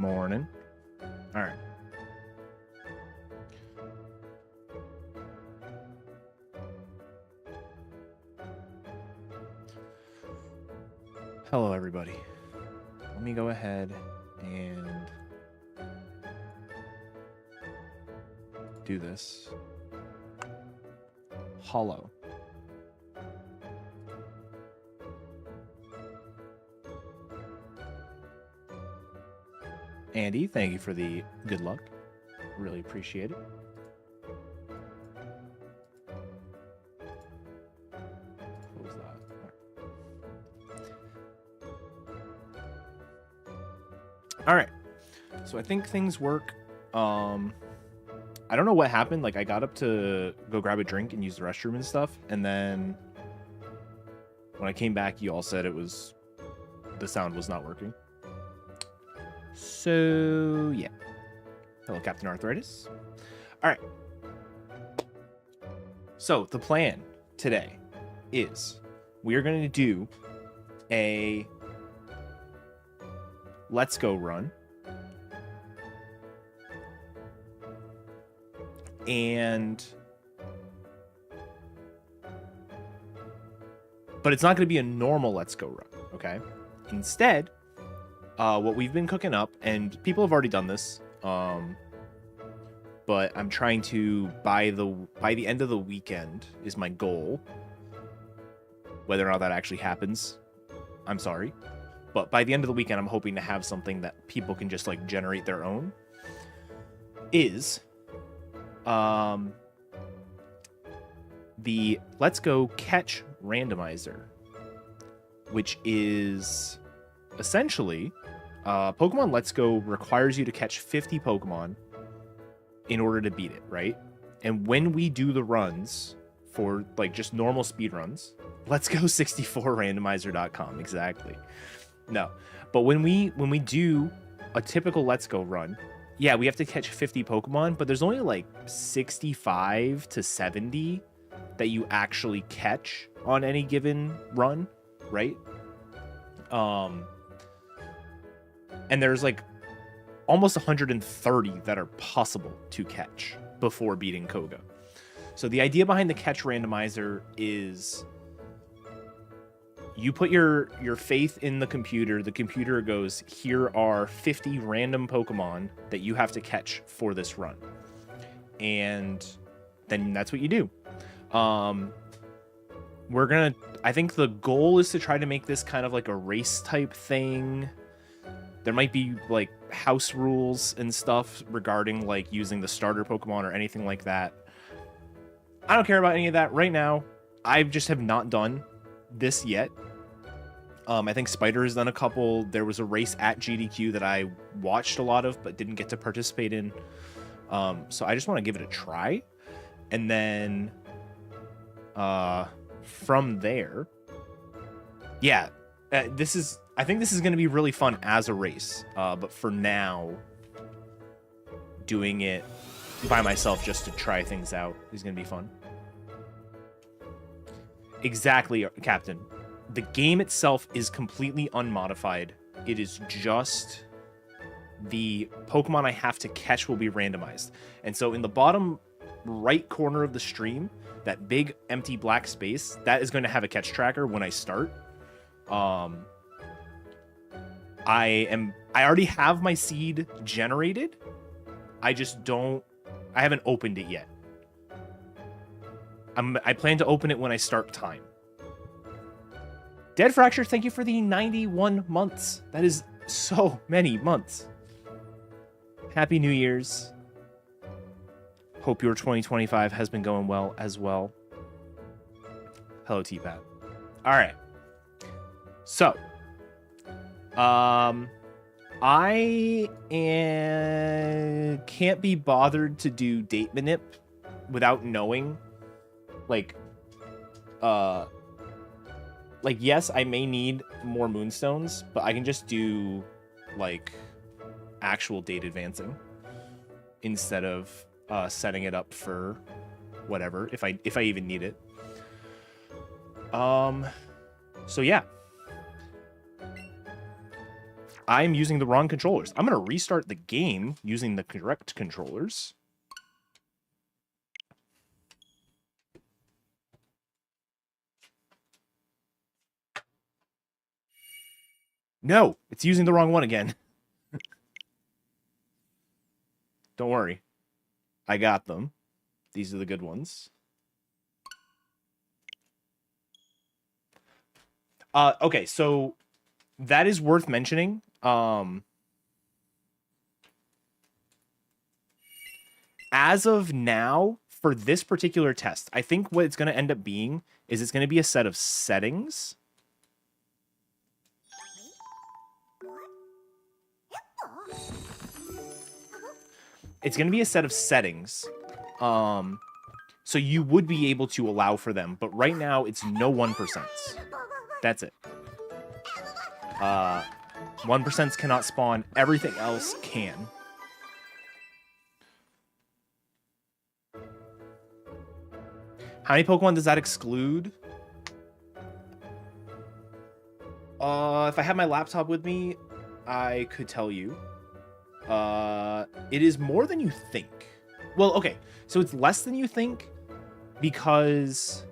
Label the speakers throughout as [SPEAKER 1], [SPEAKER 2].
[SPEAKER 1] Morning. All right. Hello, everybody. Let me go ahead and do this. Hollow. Andy, thank you for the good luck. Really appreciate it. What was that? All right. So I think things work. I don't know what happened. Like, I got up to go grab a drink and use the restroom and stuff, and then when I came back, you all said the sound was not working. So, yeah. Hello, Captain Arthritis. All right. So, the plan today is we are going to do a Let's Go run. But it's not going to be a normal Let's Go run, okay? Instead, what we've been cooking up, and people have already done this, but I'm trying to, by the end of the weekend is my goal. Whether or not that actually happens, I'm sorry. But by the end of the weekend, I'm hoping to have something that people can just, like, generate their own. Is the Let's Go Catch Randomizer, which is essentially Pokemon Let's Go requires you to catch 50 Pokemon in order to beat it, right? And when we do the runs for, like, just normal speed runs, Let's Go 64randomizer.com, exactly. No, but when we do a typical Let's Go run, yeah, we have to catch 50 Pokemon, but there's only like 65 to 70 that you actually catch on any given run, right? And there's like almost 130 that are possible to catch before beating Koga. So the idea behind the catch randomizer is you put your faith in the computer goes, here are 50 random Pokemon that you have to catch for this run. And then that's what you do. I think the goal is to try to make this kind of like a race type thing. There might be like house rules and stuff regarding like using the starter Pokemon or anything like that. I don't care about any of that right now. I just have not done this yet. I think Spider has done a couple. There was a race at GDQ that I watched a lot of but didn't get to participate in. So I just want to give it a try. And then from there, yeah, I think this is going to be really fun as a race. But for now, doing it by myself just to try things out is going to be fun. Exactly, Captain. The game itself is completely unmodified. It is just the Pokemon I have to catch will be randomized. And so in the bottom right corner of the stream, that big empty black space, that is going to have a catch tracker when I start. I already have my seed generated. I haven't opened it yet. I plan to open it when I start time. Dead Fracture, thank you for the 91 months. That is so many months. Happy New Year's. Hope your 2025 has been going well as well. Hello, T-Pat. All right. So, I can't be bothered to do date manip without knowing, yes, I may need more moonstones, but I can just do, like, actual date advancing instead of setting it up for whatever, if I even need it. So yeah. I'm using the wrong controllers. I'm going to restart the game using the correct controllers. No, it's using the wrong one again. Don't worry. I got them. These are the good ones. Okay, so that is worth mentioning. As of now, for this particular test, I think what it's going to end up being is it's going to be a set of settings. It's going to be a set of settings. So you would be able to allow for them, but right now it's no 1%. That's it. 1% cannot spawn. Everything else can. How many Pokemon does that exclude? If I had my laptop with me, I could tell you. It is more than you think. Well, okay. So it's less than you think because...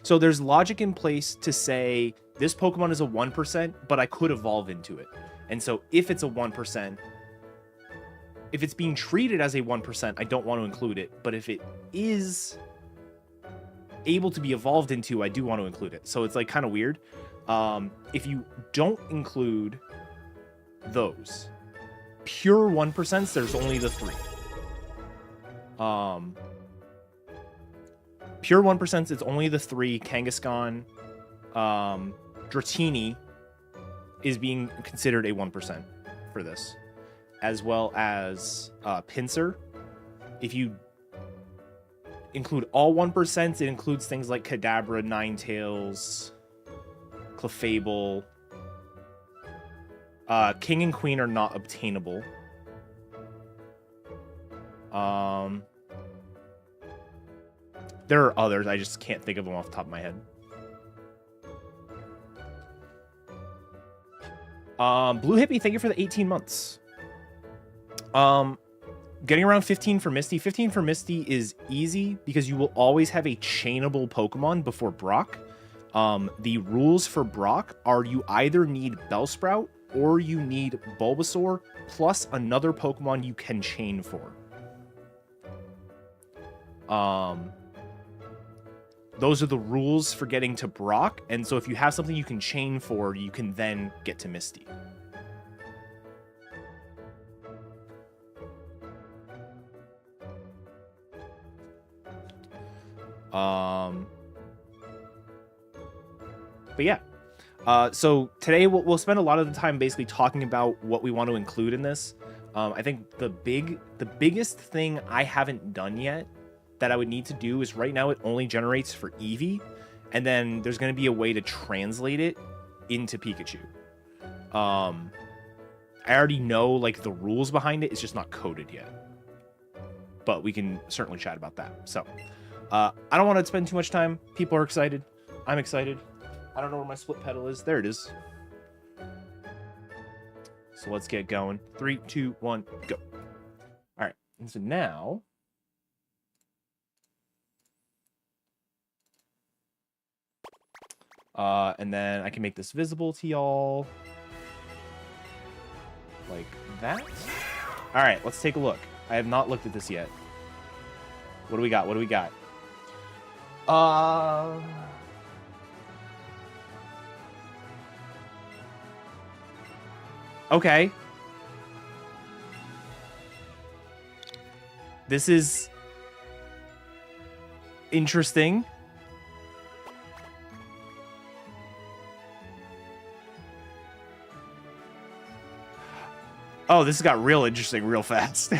[SPEAKER 1] So there's logic in place to say this Pokemon is a 1%, but I could evolve into it. And so if it's a 1%, if it's being treated as a 1%, I don't want to include it. But if it is able to be evolved into, I do want to include it. So it's like kind of weird. If you don't include those pure 1%, there's only the 3. Pure 1%, it's only the 3. Kangaskhan, Dratini is being considered a 1% for this, as well as Pinsir. If you include all 1%, it includes things like Kadabra, Ninetales, Clefable. King and Queen are not obtainable. There are others. I just can't think of them off the top of my head. Blue Hippie, thank you for the 18 months. Getting around 15 for Misty. 15 for Misty is easy because you will always have a chainable Pokemon before Brock. The rules for Brock are you either need Bellsprout or you need Bulbasaur plus another Pokemon you can chain for. Those are the rules for getting to Brock, and so if you have something you can chain for, you can then get to Misty. But yeah. So today we'll spend a lot of the time basically talking about what we want to include in this. I think the biggest thing I haven't done yet that I would need to do is right now it only generates for Eevee, and then there's going to be a way to translate it into Pikachu. I already know like the rules behind it. It's just not coded yet, but we can certainly chat about that. So I don't want to spend too much time. People are excited. I'm excited. I don't know where my split pedal is. There it is. So let's get going. 3, 2, 1, go. All right. And so now... and then I can make this visible to y'all. Like that. All right, let's take a look. I have not looked at this yet. What do we got? What do we got? Okay. This is interesting. Oh, this got real interesting real fast.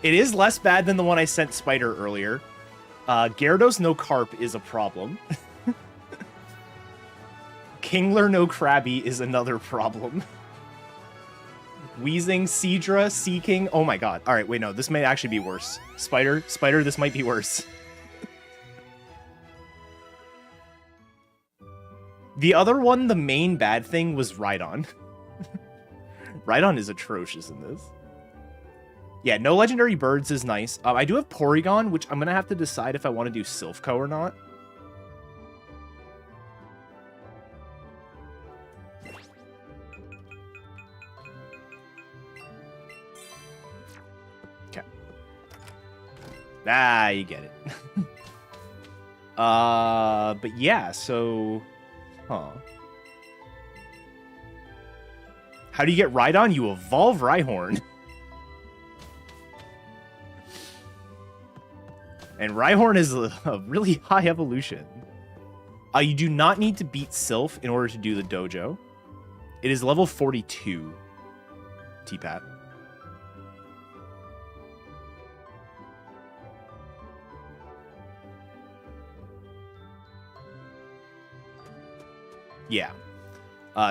[SPEAKER 1] It is less bad than the one I sent Spider earlier. Gyarados no Carp is a problem. Kingler no Krabby is another problem. Wheezing, Seadra, Seeking. Oh my god. All right, wait, no. This may actually be worse. Spider, this might be worse. The other one, the main bad thing, was Rhydon. Rhydon is atrocious in this. Yeah, no legendary birds is nice. I do have Porygon, which I'm going to have to decide if I want to do Silphco or not. Okay. Ah, you get it. But yeah, so... Huh. How do you get Rhydon? You evolve Rhyhorn. And Rhyhorn is a really high evolution. You do not need to beat Sylph in order to do the dojo. It is level 42, T-Pat. Yeah.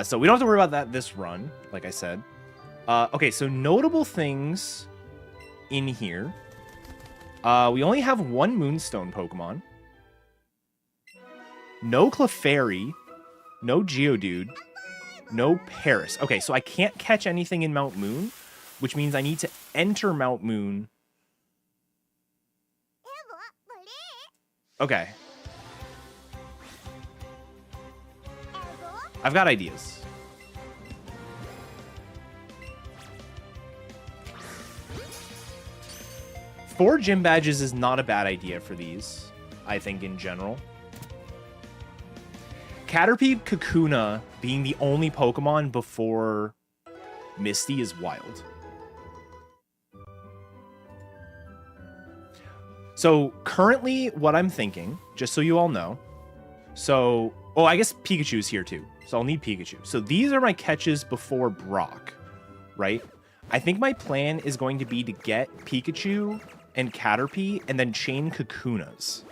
[SPEAKER 1] So we don't have to worry about that this run, like I said. Okay, so notable things in here. We only have one Moonstone Pokemon. No Clefairy. No Geodude. No Paris. Okay, so I can't catch anything in Mount Moon, which means I need to enter Mount Moon. Okay. I've got ideas. Four gym badges is not a bad idea for these, I think, in general. Caterpie Kakuna being the only Pokemon before Misty is wild. So currently what I'm thinking, just so you all know, so, oh, I guess Pikachu's here too. So I'll need Pikachu. So these are my catches before Brock, right? I think my plan is going to be to get Pikachu and Caterpie and then chain Kakunas.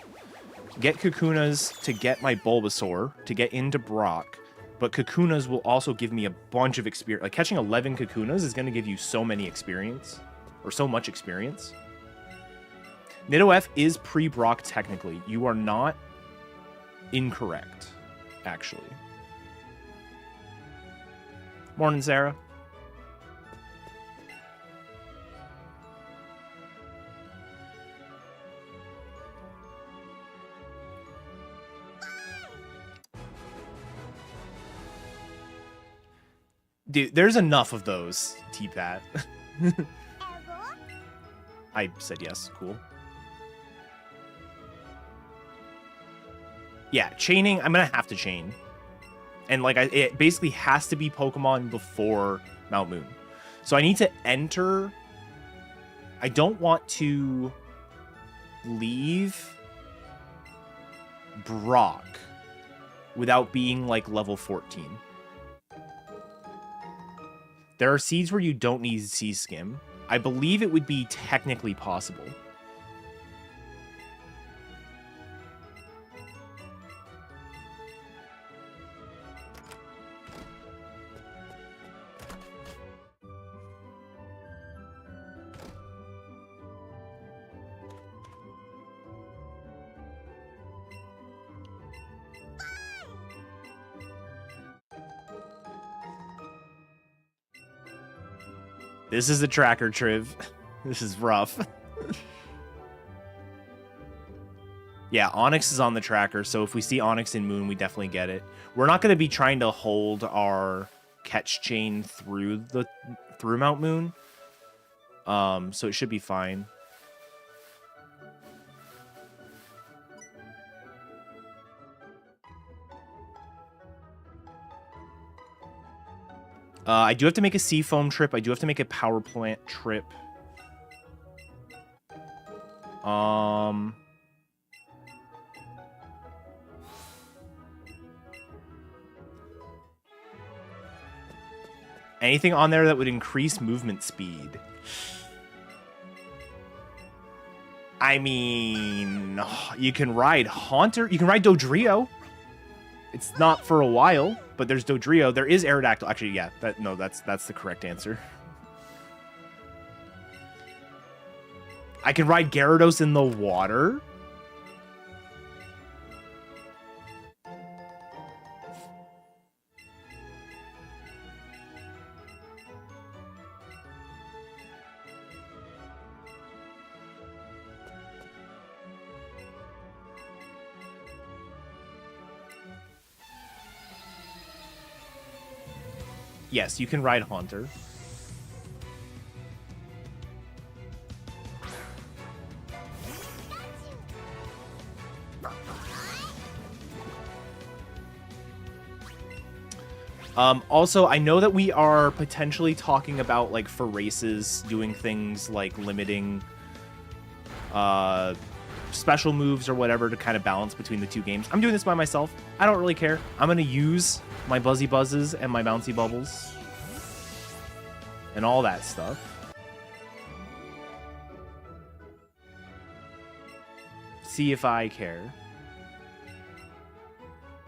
[SPEAKER 1] Get Kakunas to get my Bulbasaur to get into Brock, but Kakunas will also give me a bunch of experience. Like catching 11 Kakunas is going to give you so many experience, or so much experience. Nidoff is pre-Brock technically. You are not incorrect, actually. Morning, Sarah. Dude, there's enough of those, T-Pat. I said yes, cool. Yeah, chaining, I'm gonna have to chain. And like, it basically has to be Pokemon before Mount Moon. So I need to enter. I don't want to leave Brock without being like level 14. There are seeds where you don't need Sea Skim. I believe it would be technically possible. This is a tracker, Triv. This is rough. Yeah, Onyx is on the tracker, so if we see Onyx in Moon, we definitely get it. We're not going to be trying to hold our catch chain through Mount Moon. So it should be fine. I do have to make a Seafoam trip. I do have to make a Power Plant trip. Anything on there that would increase movement speed? I mean, you can ride Haunter. You can ride Dodrio. It's not for a while, but there's Dodrio. There is Aerodactyl. Actually, yeah. That's the correct answer. I can ride Gyarados in the water? Yes, you can ride Haunter. Also, I know that we are potentially talking about, like, for races, doing things like limiting special moves or whatever to kind of balance between the two games. I'm doing this by myself. I don't really care. I'm going to use my Buzzy Buzzes and my Bouncy Bubbles and all that stuff. See if I care.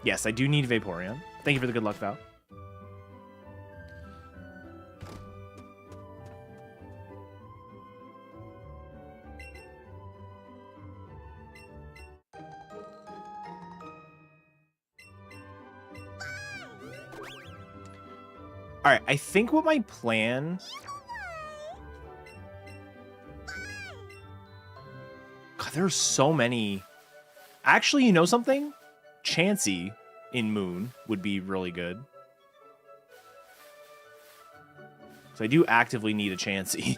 [SPEAKER 1] Yes, I do need Vaporeon. Thank you for the good luck, Val. All right, I think what my plan... God, there's so many... Actually, you know something? Chansey in Moon would be really good. So I do actively need a Chansey.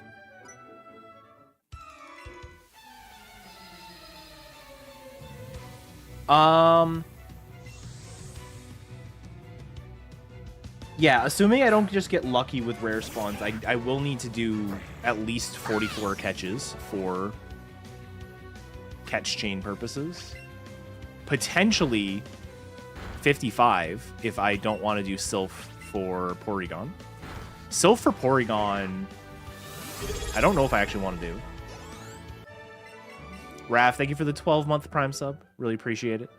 [SPEAKER 1] Yeah, assuming I don't just get lucky with rare spawns, I will need to do at least 44 catches for catch chain purposes. Potentially 55 if I don't want to do Sylph for Porygon. Sylph for Porygon, I don't know if I actually want to do. Raph, thank you for the 12-month Prime sub. Really appreciate it.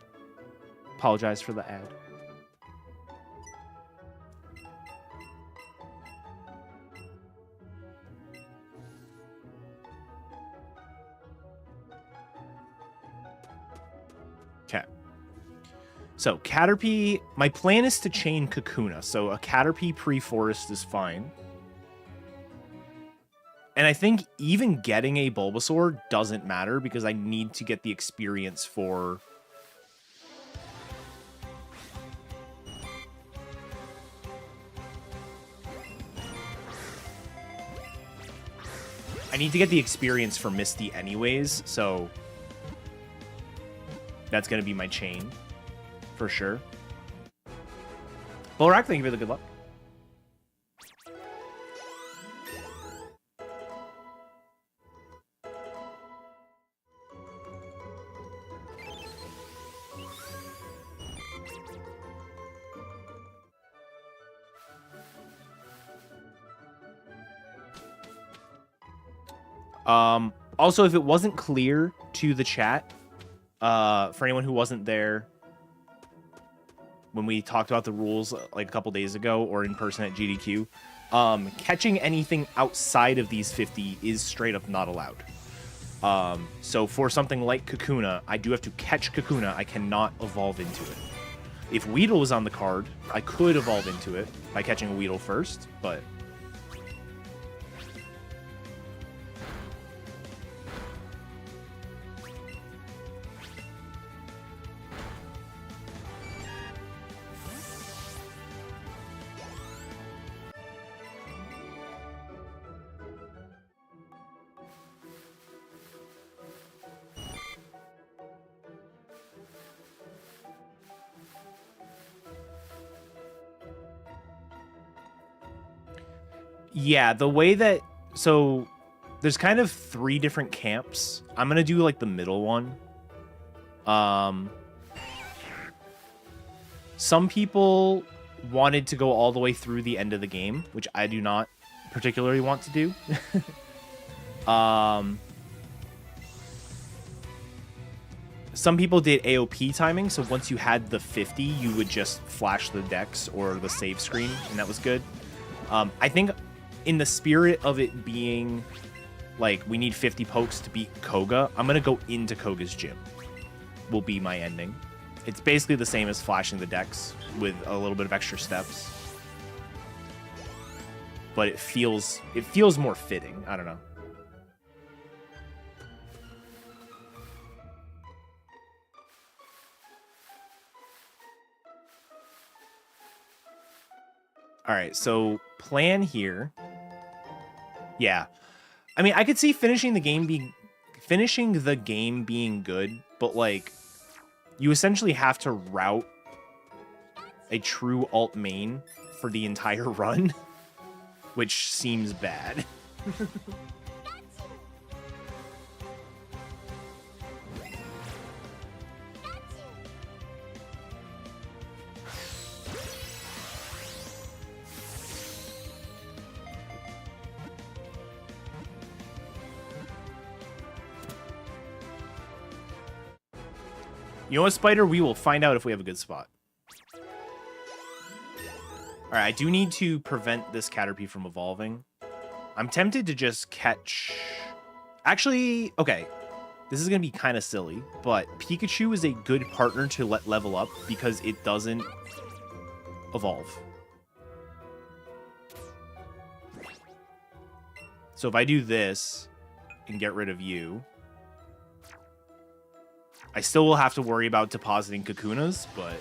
[SPEAKER 1] Apologize for the ad. Okay. So, Caterpie, my plan is to chain Kakuna, so a Caterpie pre-forest is fine. And I think even getting a Bulbasaur doesn't matter because I need to get the experience for... I need to get the experience for Misty anyways, so... That's going to be my chain, for sure. Bulrak, thank you for the good luck. Also, if it wasn't clear to the chat, for anyone who wasn't there when we talked about the rules like a couple days ago or in person at GDQ, catching anything outside of these 50 is straight up not allowed. So for something like Kakuna, I do have to catch Kakuna. I cannot evolve into it. If Weedle was on the card, I could evolve into it by catching a Weedle first, but... Yeah, the way that... So, there's kind of 3 different camps. I'm going to do, like, the middle one. Some people wanted to go all the way through the end of the game, which I do not particularly want to do. Some people did AOP timing, so once you had the 50, you would just flash the dex or the save screen, and that was good. I think... in the spirit of it being like, we need 50 pokes to beat Koga, I'm going to go into Koga's gym. Will be my ending. It's basically the same as flashing the decks with a little bit of extra steps. But it feels more fitting. I don't know. All right, so plan here. Yeah. I mean, I could see finishing the game being good, but like you essentially have to route a true alt main for the entire run, which seems bad. You know what, Spider? We will find out if we have a good spot. Alright, I do need to prevent this Caterpie from evolving. I'm tempted to just catch... Actually, okay. This is going to be kind of silly, but Pikachu is a good partner to let level up because it doesn't evolve. So if I do this and get rid of you... I still will have to worry about depositing Kakunas, but...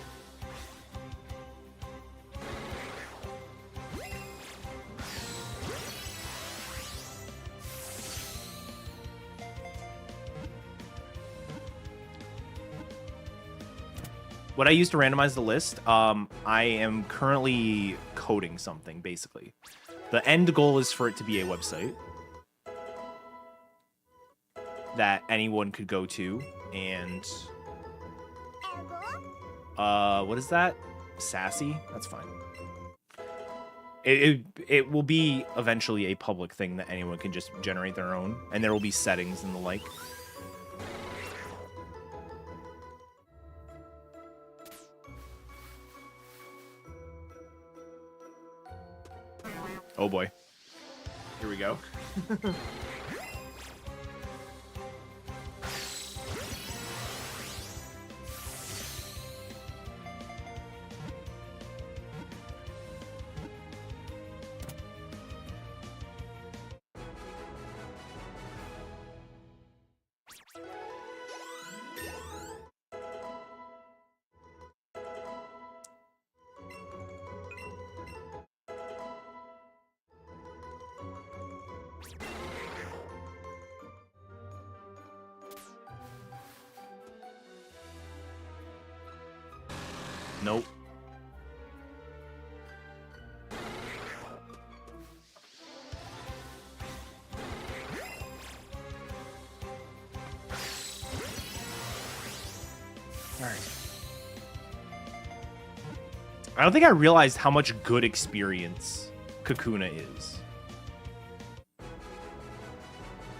[SPEAKER 1] What I use to randomize the list, I am currently coding something, basically. The end goal is for it to be a website that anyone could go to, and... what is that? Sassy? That's fine. It will be eventually a public thing that anyone can just generate their own, and there will be settings and the like. Oh boy. Here we go. Nope. All right. I don't think I realized how much good experience Kakuna is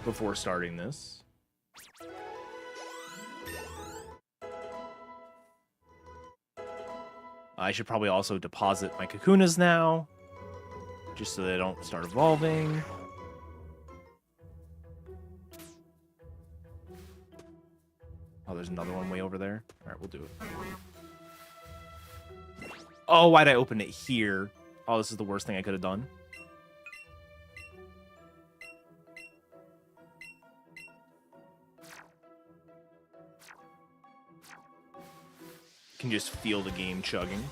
[SPEAKER 1] before starting this. I should probably also deposit my Kakunas now, just so they don't start evolving. Oh, there's another one way over there. All right, we'll do it. Oh, why'd I open it here? Oh, this is the worst thing I could have done. Can just feel the game chugging.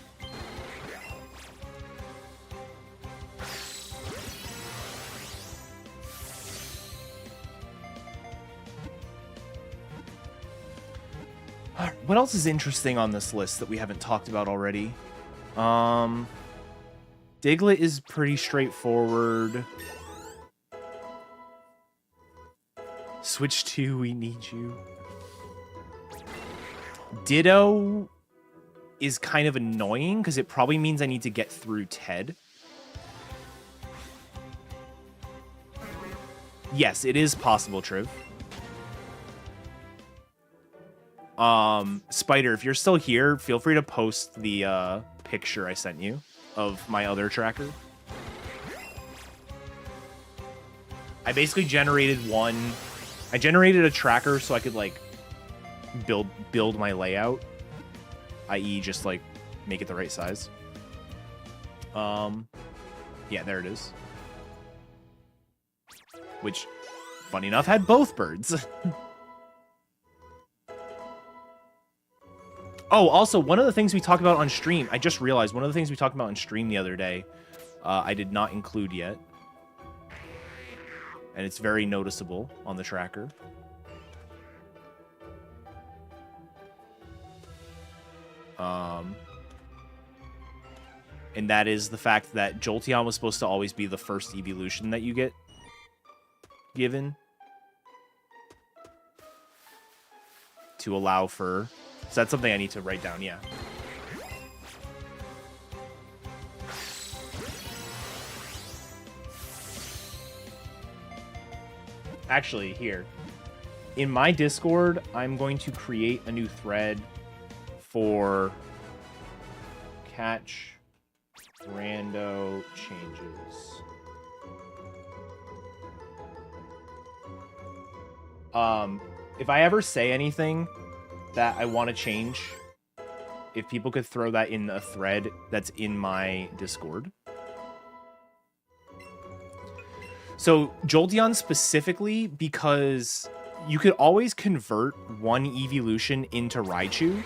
[SPEAKER 1] What else is interesting on this list that we haven't talked about already? Diglett is pretty straightforward. Switch 2, we need you. Ditto is kind of annoying because it probably means I need to get through Ted. Yes, it is possible, Triv. Spider, if you're still here, feel free to post the picture I sent you of my other tracker. I basically generated one. I generated a tracker so I could like build my layout, i.e., just like make it the right size. Yeah, there it is. Which, funny enough, had both birds. Oh, also, one of the things we talked about on stream, I just realized one of the things we talked about on stream the other day, I did not include yet. And it's very noticeable on the tracker. And that is the fact that Jolteon was supposed to always be the first evolution that you get given. To allow for... So that's something I need to write down, yeah. Actually, here. In my Discord, I'm going to create a new thread for catch rando changes. If I ever say anything that I want to change, if people could throw that in a thread that's in my Discord. So Jolteon specifically, because you could always convert one evolution into Raichu,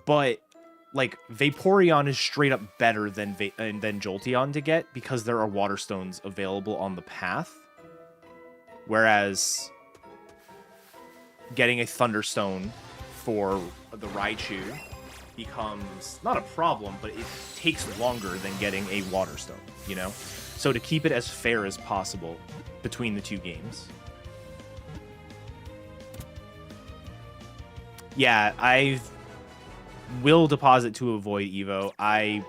[SPEAKER 1] but like Vaporeon is straight up better than Jolteon to get because there are water stones available on the path, whereas getting a Thunderstone for the Raichu becomes not a problem, but it takes longer than getting a Water Stone, you know? So to keep it as fair as possible between the two games. Yeah, I will deposit to avoid Evo. I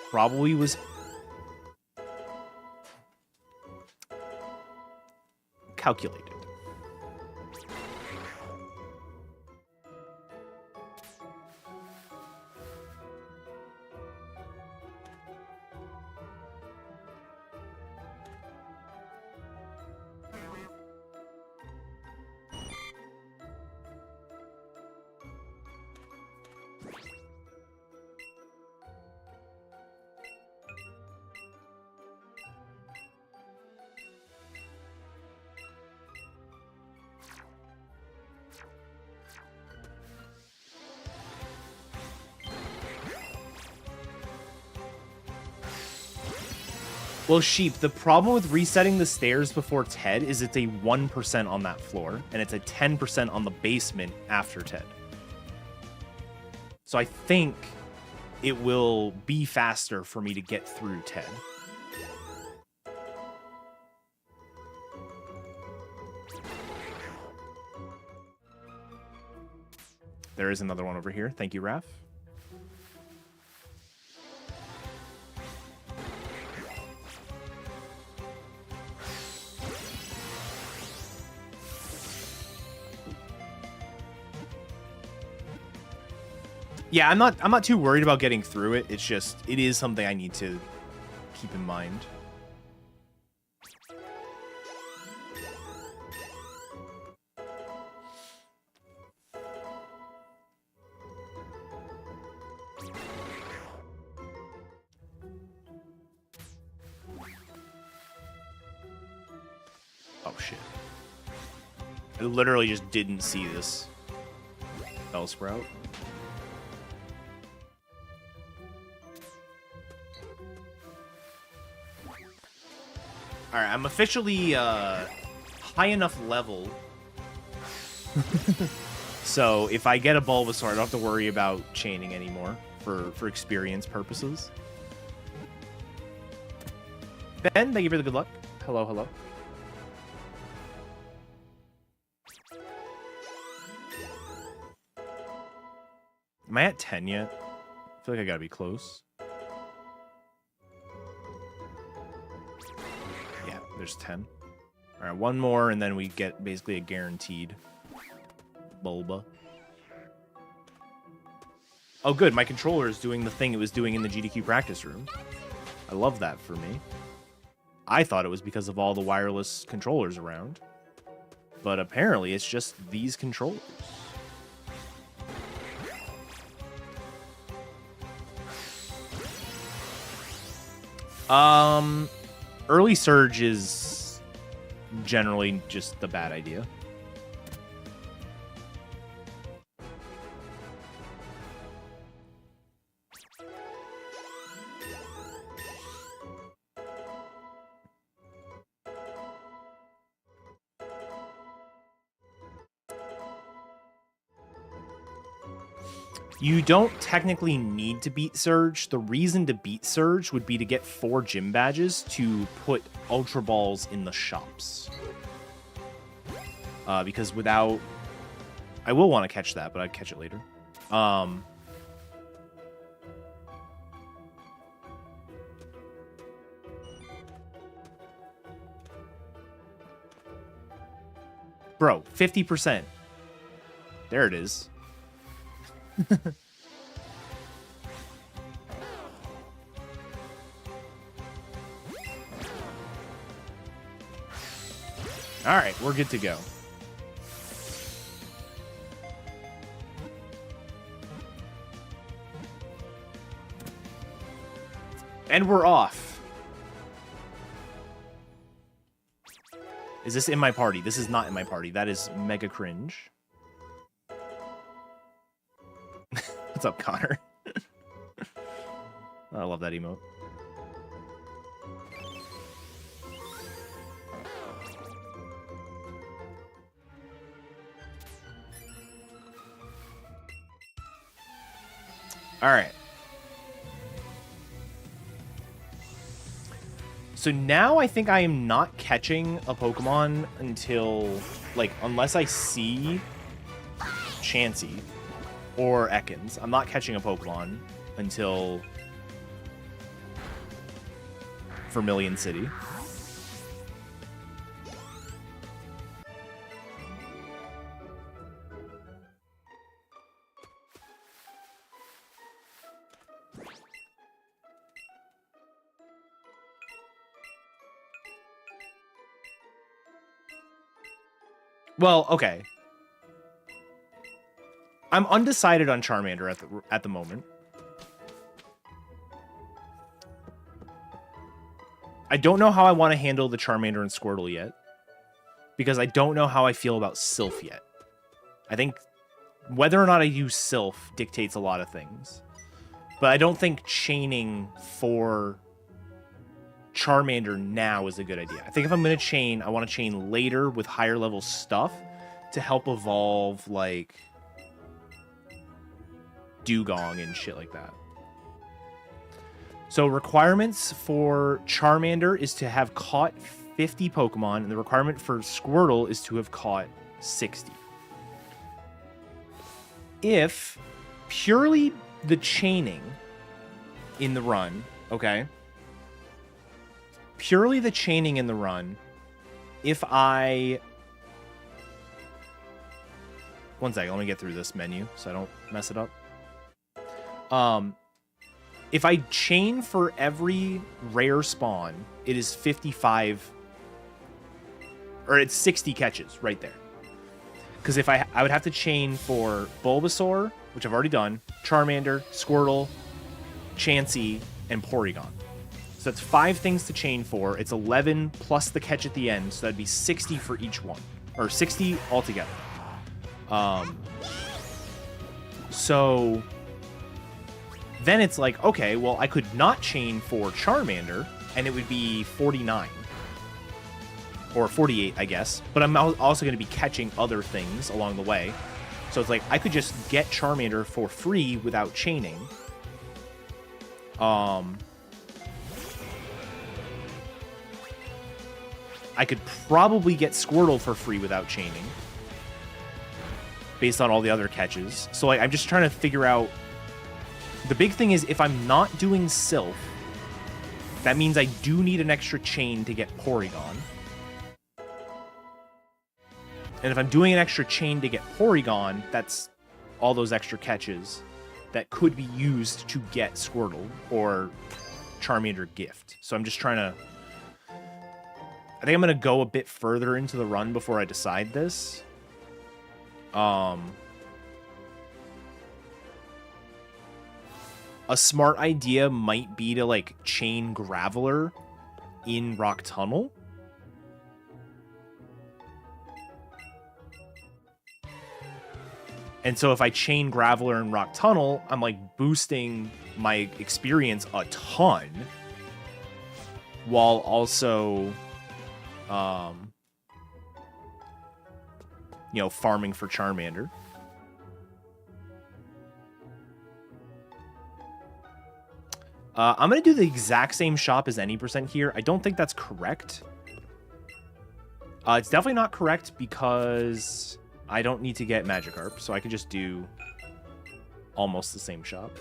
[SPEAKER 1] probably was... calculated. Well, Sheep, the problem with resetting the stairs before TED is it's a 1% on that floor, and it's a 10% on the basement after TED. So I think it will be faster for me to get through TED. There is another one over here. Thank you, Raph. Yeah, I'm not too worried about getting through it. It's just, it is something I need to keep in mind. Oh, shit. I literally just didn't see this Bellsprout. Alright, I'm officially high enough level. So if I get a Bulbasaur, I don't have to worry about chaining anymore for experience purposes. Ben, thank you for the good luck. Hello, hello. Am I at 10 yet? I feel like I gotta be close. Yeah, there's 10. Alright, one more, and then we get basically a guaranteed Bulba. Oh, good. My controller is doing the thing it was doing in the GDQ practice room. I love that for me. I thought it was because of all the wireless controllers around. But apparently it's just these controllers. Early surge is generally just the bad idea. You don't technically need to beat Surge. The reason to beat Surge would be to get 4 gym badges to put Ultra Balls in the shops. Because without... I will want to catch that, but I'd catch it later. Bro, 50%. There it is. All right, we're good to go. And we're off. Is this in my party? This is not in my party. That is mega cringe. What's up, Connor? I love that emote. All right. So now I think I am not catching a Pokemon until, like, unless I see Chansey or Ekans. I'm not catching a Pokemon until Vermilion City. Well, okay. I'm undecided on Charmander at the moment. I don't know how I want to handle the Charmander and Squirtle yet, because I don't know how I feel about Sylph yet. I think whether or not I use Sylph dictates a lot of things, but I don't think chaining for Charmander now is a good idea. I think if I'm going to chain, I want to chain later with higher level stuff to help evolve, like Dugong and shit like that. So requirements for Charmander is to have caught 50 Pokemon, and the requirement for Squirtle is to have caught 60. If purely the chaining in the run, okay? Purely the chaining in the run, if I... One second, let me get through this menu so I don't mess it up. If I chain for every rare spawn, it is 55, or it's 60 catches right there. Because if I would have to chain for Bulbasaur, which I've already done, Charmander, Squirtle, Chansey, and Porygon. So that's 5 things to chain for. It's 11 plus the catch at the end, so that'd be 60 for each one, or 60 altogether. So then it's like, okay, well, I could not chain for Charmander, and it would be 49. Or 48, I guess. But I'm also going to be catching other things along the way. So it's like, I could just get Charmander for free without chaining. I could probably get Squirtle for free without chaining, based on all the other catches. So like, I'm just trying to figure out... The big thing is, if I'm not doing Sylph, that means I do need an extra chain to get Porygon. And if I'm doing an extra chain to get Porygon, that's all those extra catches that could be used to get Squirtle or Charmander Gift. So I'm just trying to I think I'm going to go a bit further into the run before I decide this. A smart idea might be to, like, chain Graveler in Rock Tunnel. And so if I chain Graveler in Rock Tunnel, I'm, like, boosting my experience a ton, while also, you know, farming for Charmander. I'm going to do the exact same shop as any percent here. I don't think that's correct. It's definitely not correct because I don't need to get Magikarp, so I can just do almost the same shop.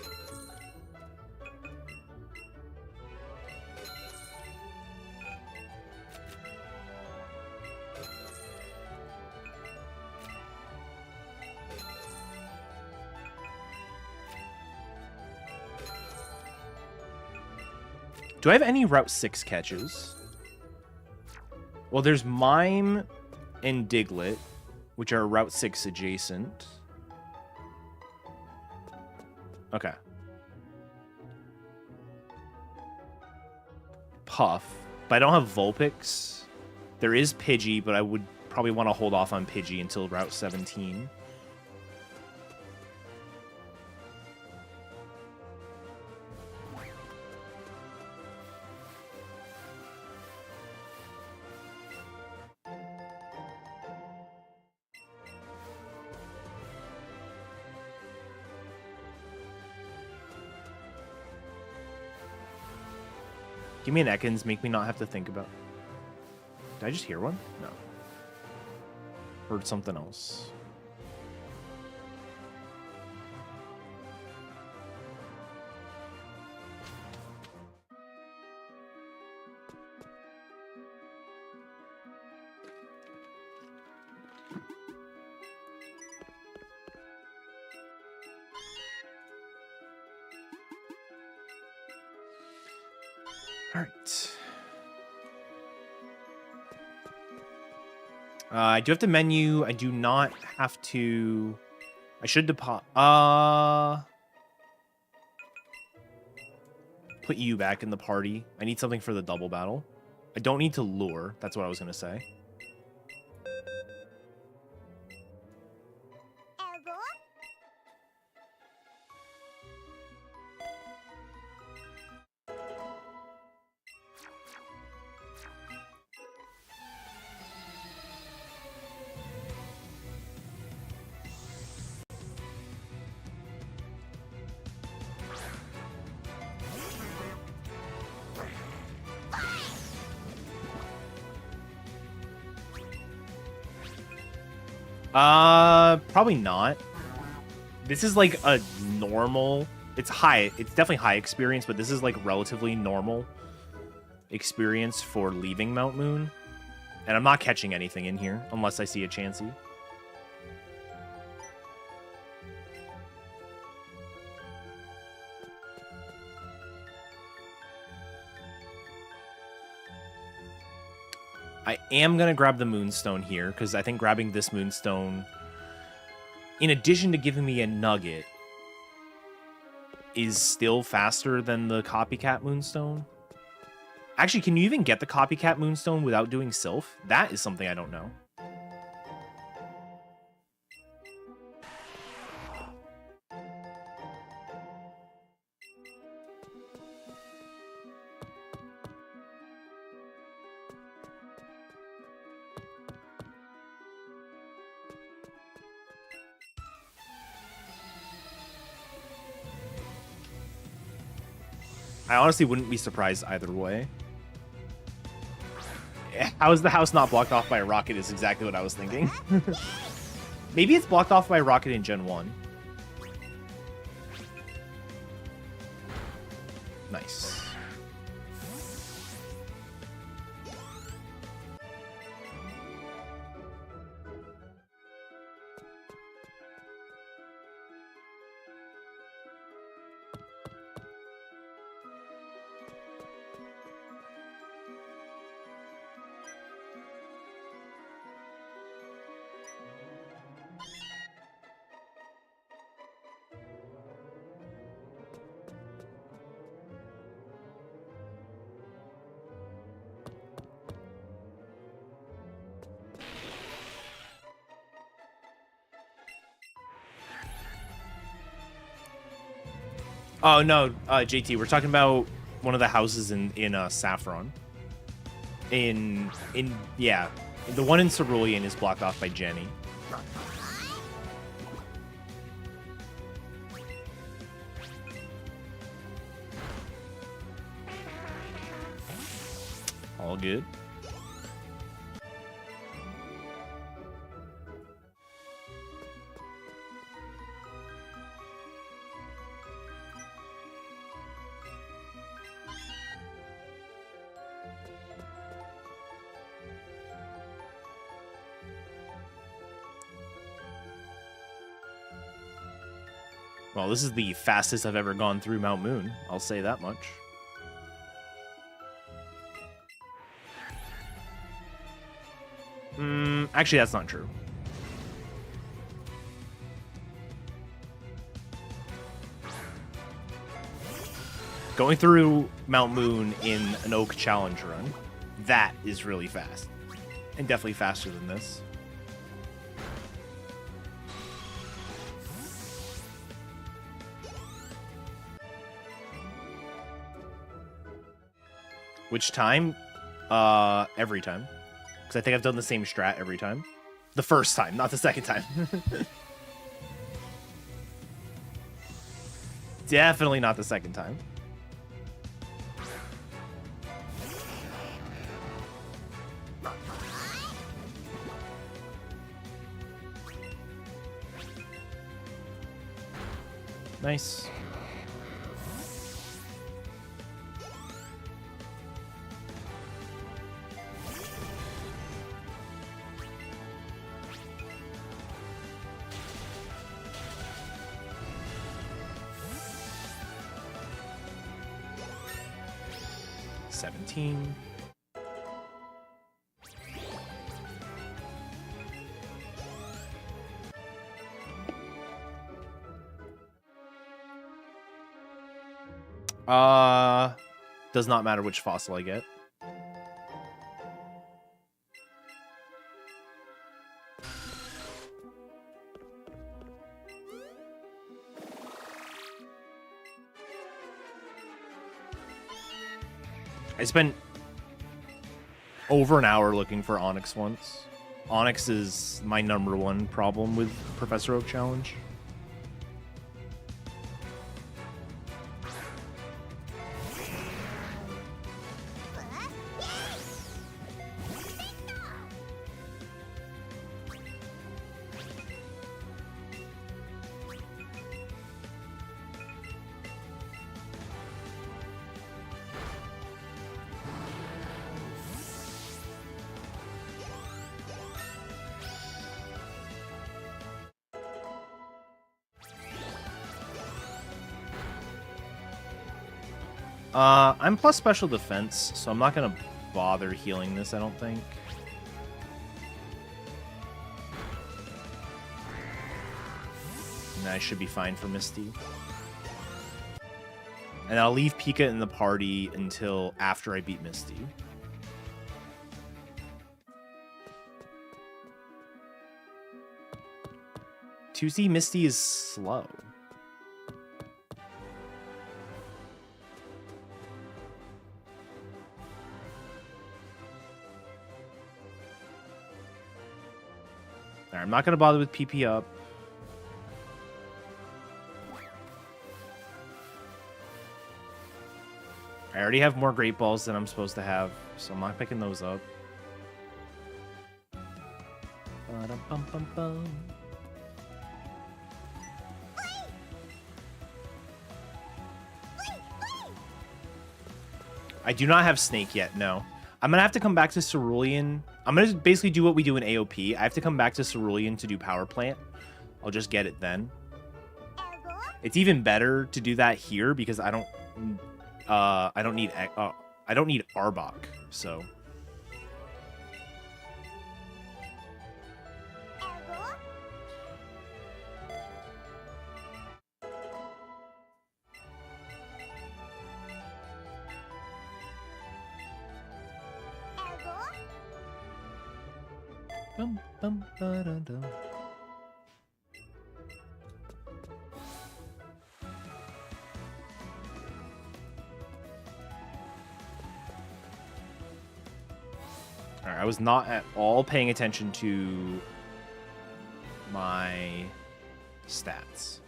[SPEAKER 1] Do I have any Route 6 catches? Well, there's Mime and Diglett, which are Route 6 adjacent. Okay. Puff. But I don't have Vulpix. There is Pidgey, but I would probably want to hold off on Pidgey until Route 17. Give me an Ekans, make me not have to think about... Did I just hear one? No. Heard something else. All right. I do have to menu. I do not have to... I should deposit... Put you back in the party. I need something for the double battle. I don't need to lure. That's what I was going to say. Probably not. This is like a normal... It's high. It's definitely high experience, but this is like relatively normal experience for leaving Mount Moon. And I'm not catching anything in here unless I see a Chansey. I am going to grab the Moonstone here, because I think grabbing this Moonstone, in addition to giving me a nugget, is still faster than the Copycat Moonstone. Actually, can you even get the Copycat Moonstone without doing Sylph? That is something I don't know. I honestly wouldn't be surprised either way. How is the house not blocked off by a rocket is exactly what I was thinking. Maybe it's blocked off by a rocket in Gen 1. Nice. Oh no, JT, we're talking about one of the houses in Saffron. Yeah, the one in Cerulean is blocked off by Jenny. All good. Well, this is the fastest I've ever gone through Mount Moon. I'll say that much. Actually, that's not true. Going through Mount Moon in an Oak Challenge run, that is really fast. And definitely faster than this. Which time? Every time. Because I think I've done the same strat every time. The first time, not the second time. Definitely not the second time. Nice. Does not matter which fossil I get. I spent over an hour looking for Onyx once. Onyx is my #1 problem with Professor Oak Challenge. I'm plus special defense, so I'm not gonna bother healing this, I don't think. And I should be fine for Misty. And I'll leave Pika in the party until after I beat Misty. To see Misty is slow. I'm not going to bother with PP up. I already have more Great Balls than I'm supposed to have, so I'm not picking those up. Ba-dum-bum-bum-bum. I do not have Snake yet, no. I'm going to have to come back to Cerulean. I'm going to basically do what we do in AOP. I have to come back to Cerulean to do Power Plant. I'll just get it then. It's even better to do that here because I don't need Arbok, so bum, bum, ba-dum-dum. Alright, I was not at all paying attention to my stats.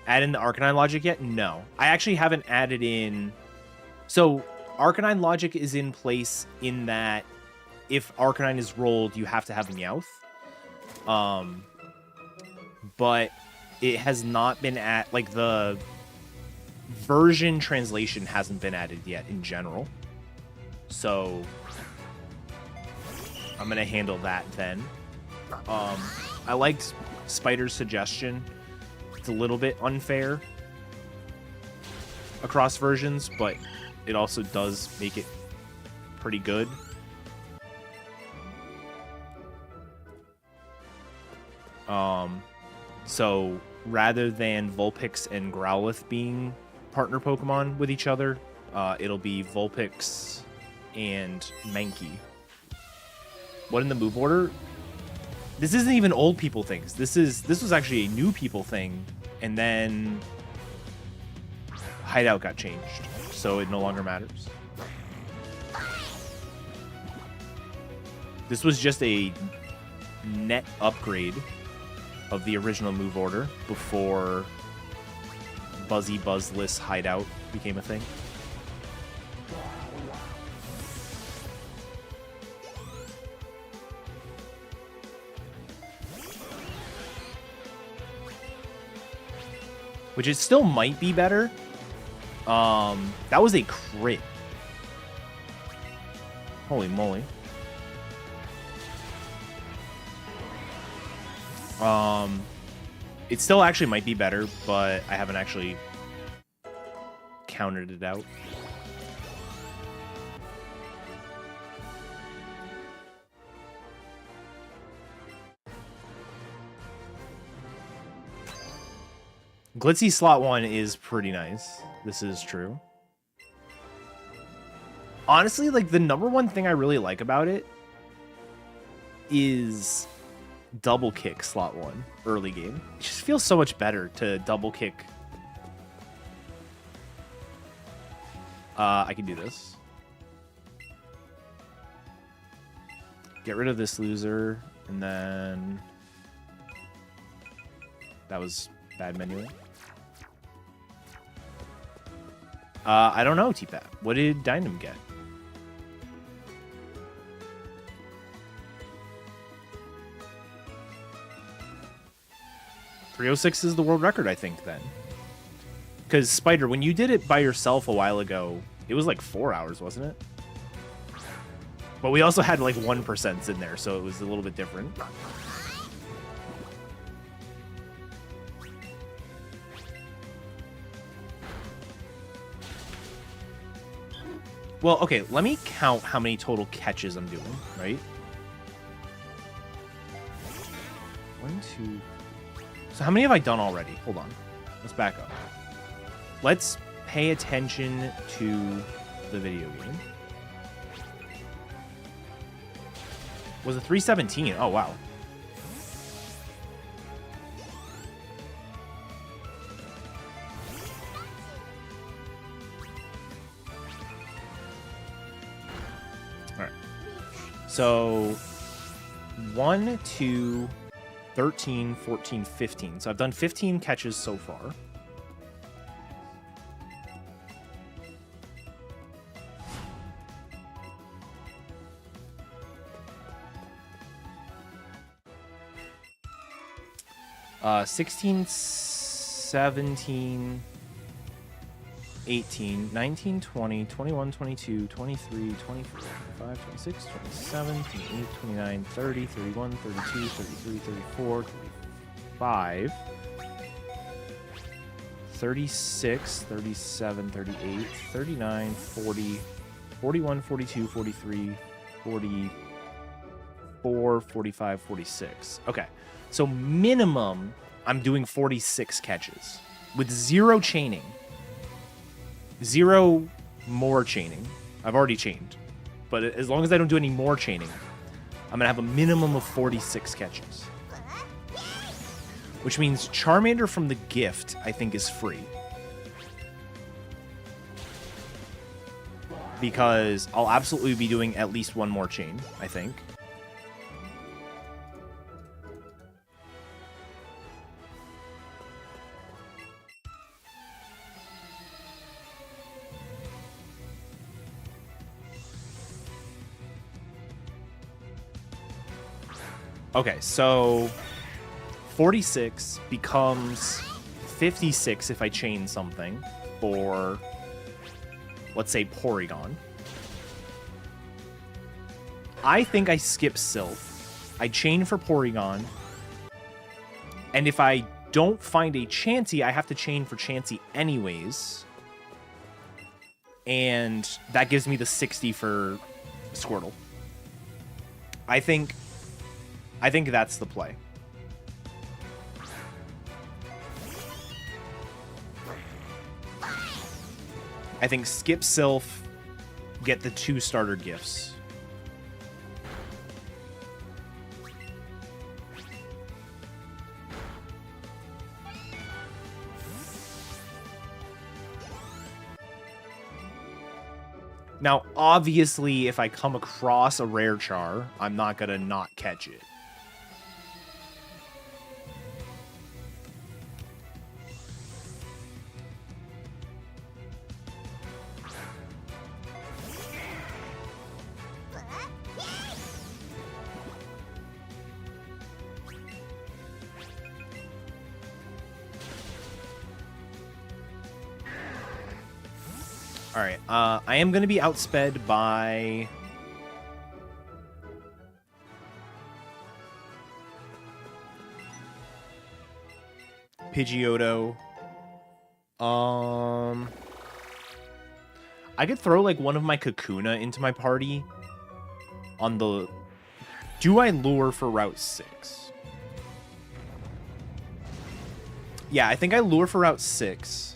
[SPEAKER 1] Add in the Arcanine logic yet? No. I actually haven't added in... So, Arcanine logic is in place in that if Arcanine is rolled, you have to have Meowth. But it has not been at... Like, the version translation hasn't been added yet in general. So, I'm going to handle that then. I liked Spider's suggestion. It's a little bit unfair across versions, but it also does make it pretty good. So rather than Vulpix and Growlithe being partner Pokemon with each other, it'll be Vulpix and Mankey. What in the move order? This isn't even old people things. This was actually a new people thing, and then Hideout got changed, so it no longer matters. This was just a net upgrade of the original move order before Buzzy Buzzless Hideout became a thing. Which it still might be better. That was a crit. Holy moly. It still actually might be better, but I haven't actually counted it out. Glitzy slot 1 is pretty nice. This is true. Honestly, like, the number one thing I really like about it is double kick slot 1 early game. It just feels so much better to double kick. I can do this. Get rid of this loser, and then that was bad menuing. I don't know, T-Pat. What did Dynam get? .306 is the world record, I think, then. Because, Spider, when you did it by yourself a while ago, it was like 4 hours, wasn't it? But we also had like 1% in there, so it was a little bit different. Well, okay, let me count how many total catches I'm doing, right? 1, 2... So how many have I done already? Hold on. Let's back up. Let's pay attention to the video game. Was it 317? Oh, wow. All right. So 1, 2, 13, 14, 15. So I've done 15 catches so far. Uh, 16, 17, 18, 19, 20, 21, 22, 23, 24, 25, 26, 27, 28, 29, 30, 31, 32, 33, 34, 35, 36, 37, 38, 39, 40, 41, 42, 43, 44, 45, 46. Okay. So minimum, I'm doing 46 catches with 0 chaining. 0 more chaining. I've already chained. But as long as I don't do any more chaining, I'm going to have a minimum of 46 catches. Which means Charmander from the gift, I think, is free. because I'll absolutely be doing at least one more chain, I think. Okay, so 46 becomes 56 if I chain something for, let's say, Porygon. I think I skip Sylph. I chain for Porygon. And if I don't find a Chansey, I have to chain for Chansey anyways. And that gives me the 60 for Squirtle. I think that's the play. I think skip Sylph, get the 2 starter gifts. Now, obviously, if I come across a rare char, I'm not gonna not catch it. All right, I am going to be outsped by Pidgeotto. I could throw like one of my Kakuna into my party on the... Do I lure for Route 6? Yeah, I think I lure for Route 6.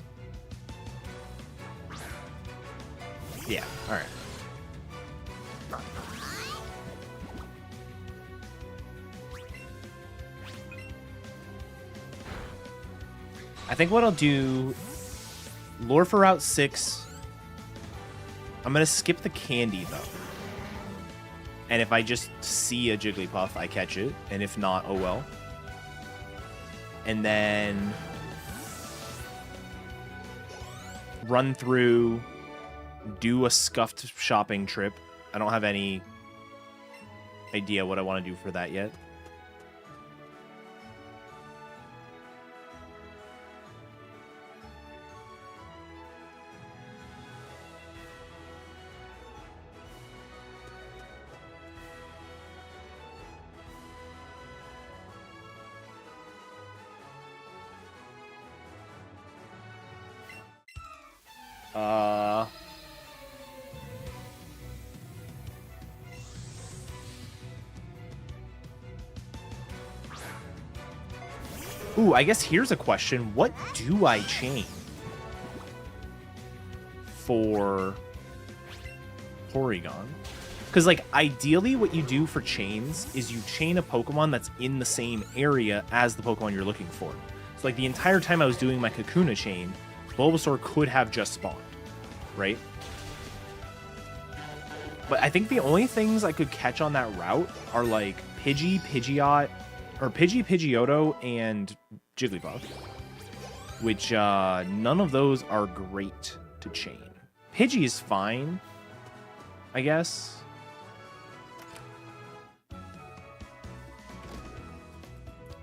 [SPEAKER 1] Yeah, alright. I think what I'll do... Lure for Route 6. I'm going to skip the candy, though. And if I just see a Jigglypuff, I catch it. And if not, oh well. And then... run through... do a scuffed shopping trip. I don't have any idea what I want to do for that yet. Ooh, I guess here's a question. What do I chain for Porygon? Because, like, ideally what you do for chains is you chain a Pokemon that's in the same area as the Pokemon you're looking for. So, like, the entire time I was doing my Kakuna chain, Bulbasaur could have just spawned, right? But I think the only things I could catch on that route are, like, Pidgeotto, and Jigglypuff, which none of those are great to chain. Pidgey is fine, I guess.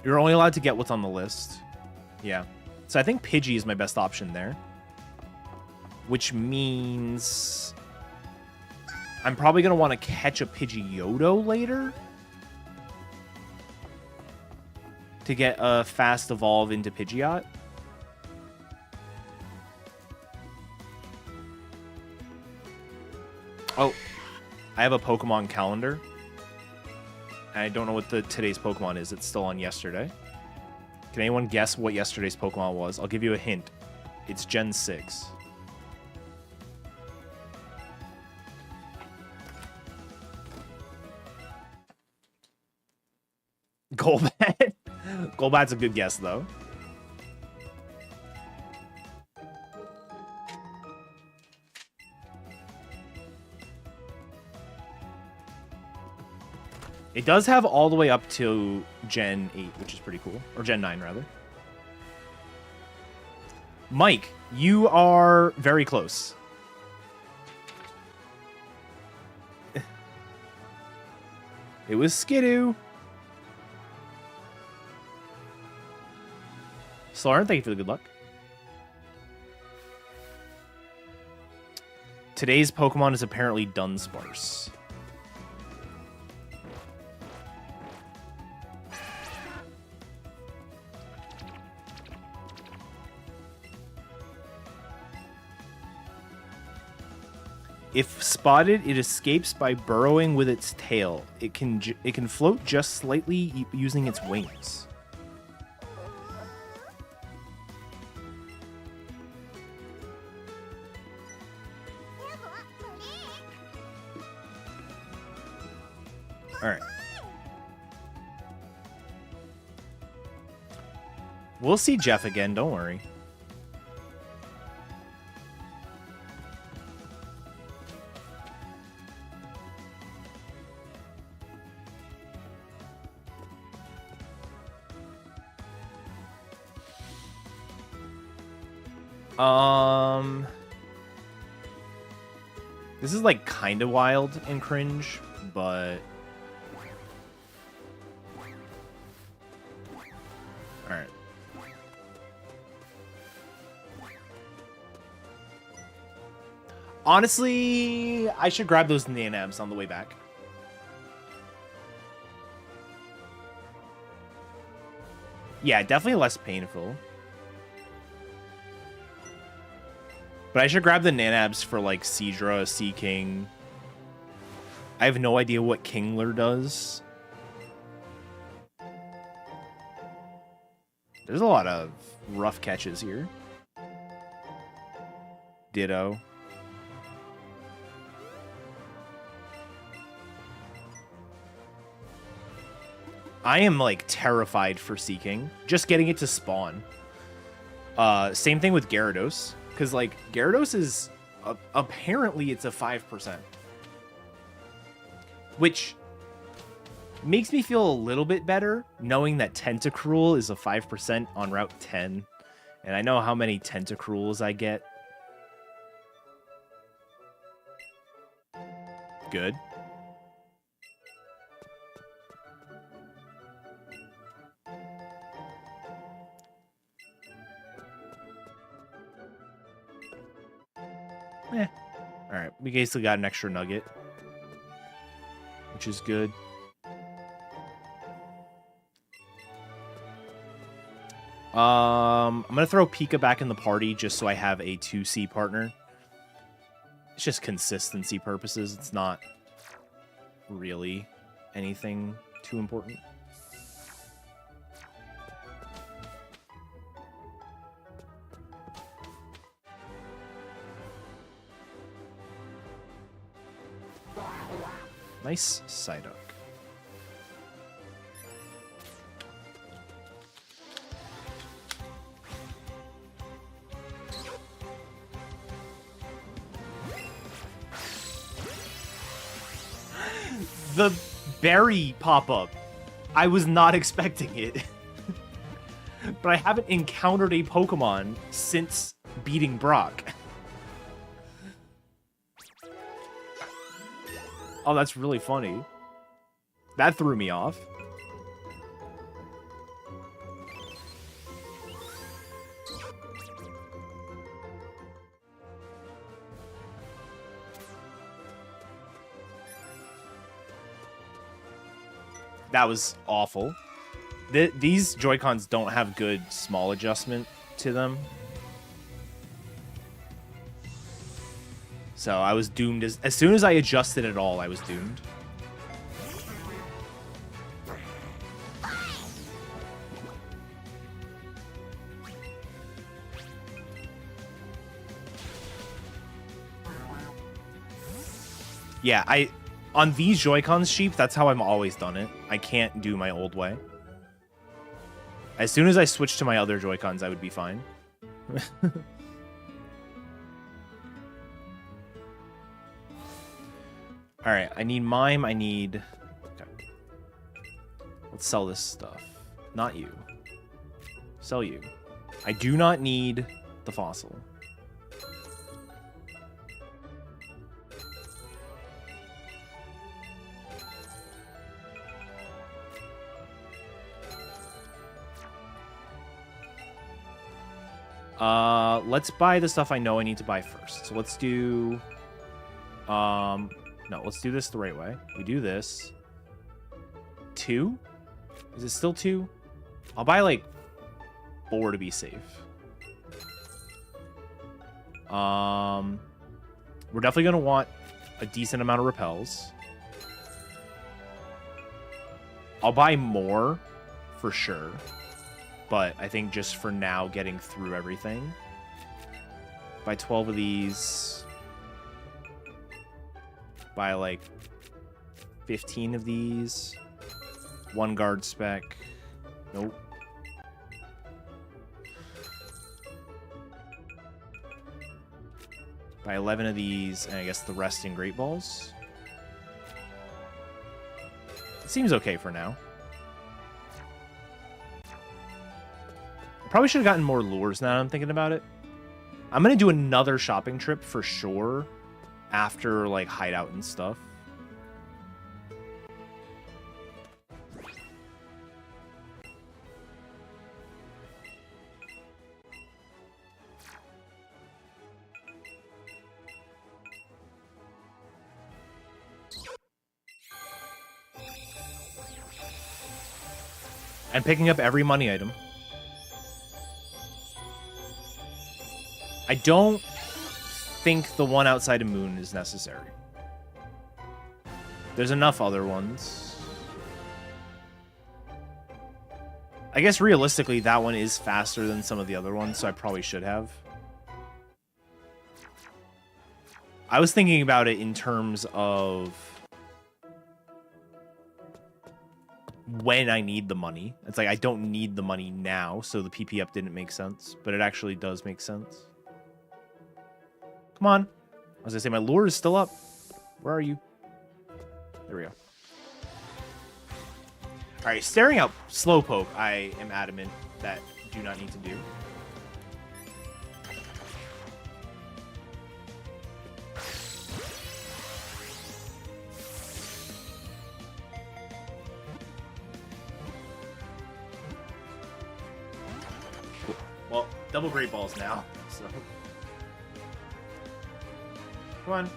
[SPEAKER 1] You're only allowed to get what's on the list. Yeah. So I think Pidgey is my best option there, which means I'm probably going to want to catch a Pidgeotto later to get a fast evolve into Pidgeot. Oh, I have a Pokemon calendar. I don't know what today's Pokemon is. It's still on yesterday. Can anyone guess what yesterday's Pokemon was? I'll give you a hint. It's Gen 6. Golbat? Golbat's a good guess, though. It does have all the way up to Gen 8, which is pretty cool. Or Gen 9, rather. Mike, you are very close. It was Skidoo. Sloran, thank you for the good luck. Today's Pokemon is apparently Dunsparce. If spotted, it escapes by burrowing with its tail. It can float just slightly using its wings. All right. We'll see Jeff again, don't worry. This is like kind of wild and cringe, but all right. Honestly, I should grab those nanabs on the way back. Yeah, definitely less painful. But I should grab the nanabs for, like, Seadra, Sea King. I have no idea what Kingler does. There's a lot of rough catches here. Ditto. I am, like, terrified for Sea King. Just getting it to spawn. Same thing with Gyarados. Because, like, Gyarados is... apparently, it's a 5%. Which makes me feel a little bit better, knowing that Tentacruel is a 5% on Route 10. And I know how many Tentacruels I get. Good. Alright, we basically got an extra nugget, which is good. I'm gonna throw Pika back in the party just so I have a 2C partner. It's just consistency purposes. It's not really anything too important. Nice Psyduck. The berry pop-up. I was not expecting it. But I haven't encountered a Pokemon since beating Brock. Oh, that's really funny. That threw me off. That was awful. These Joy-Cons don't have good small adjustment to them. So I was doomed. As soon as I adjusted at all, I was doomed. Yeah, on these Joy-Cons, Sheep, that's how I've always done it. I can't do my old way. As soon as I switch to my other Joy-Cons, I would be fine. Alright, I need Mime, I need... Okay. Let's sell this stuff. Not you. Sell you. I do not need the fossil. Let's buy the stuff I know I need to buy first. So let's do... no, let's do this the right way. We do this. 2? Is it still 2? I'll buy, like, 4 to be safe. We're definitely going to want a decent amount of repels. I'll buy more for sure. But I think just for now, getting through everything. Buy 12 of these. Buy like 15 of these. 1 guard spec. Nope. Buy 11 of these, and I guess the rest in Great Balls. It seems okay for now. Probably should have gotten more lures now that I'm thinking about it. I'm going to do another shopping trip for sure after, like, hideout and stuff. And picking up every money item. I don't think the one outside of Moon is necessary. There's enough other ones. I guess realistically that one is faster than some of the other ones, so I probably should have. I was thinking about it in terms of when I need the money. It's like I don't need the money now, so the PP up didn't make sense, but it actually does make sense. Come on. I was gonna say, my lure is still up. Where are you? There we go. Alright, staring out Slowpoke, I am adamant that do not need to do. Cool. Well, double Great Balls now, so... Come on.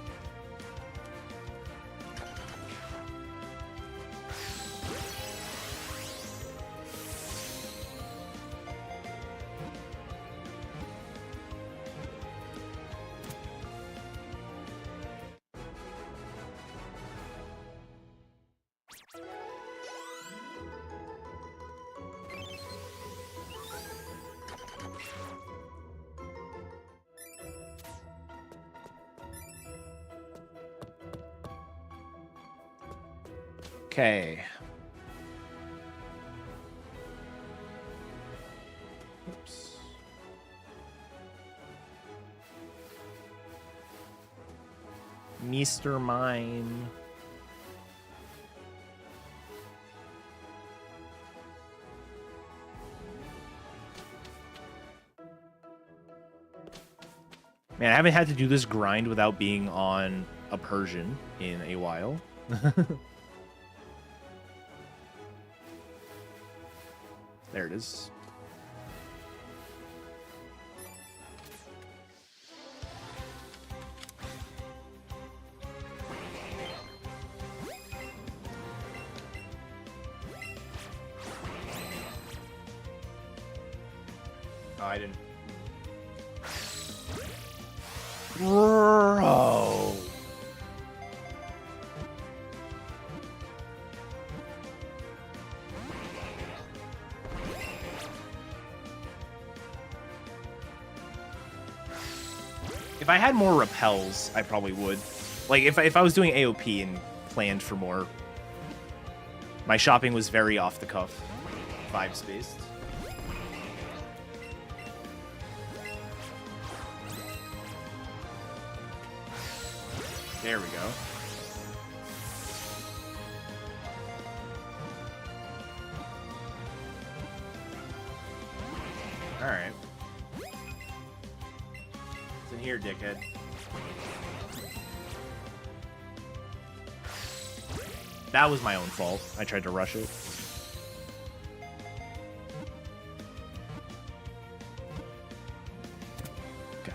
[SPEAKER 1] Okay. Oops. Mr. Mime. Man, I haven't had to do this grind without being on a Persian in a while. There it is. Oh, I didn't. Bro. If I had more repels, I probably would. Like, if I was doing AOP and planned for more. My shopping was very off the cuff. Vibes based. There we go. Alright. It's in here, dickhead. That was my own fault. I tried to rush it. Okay.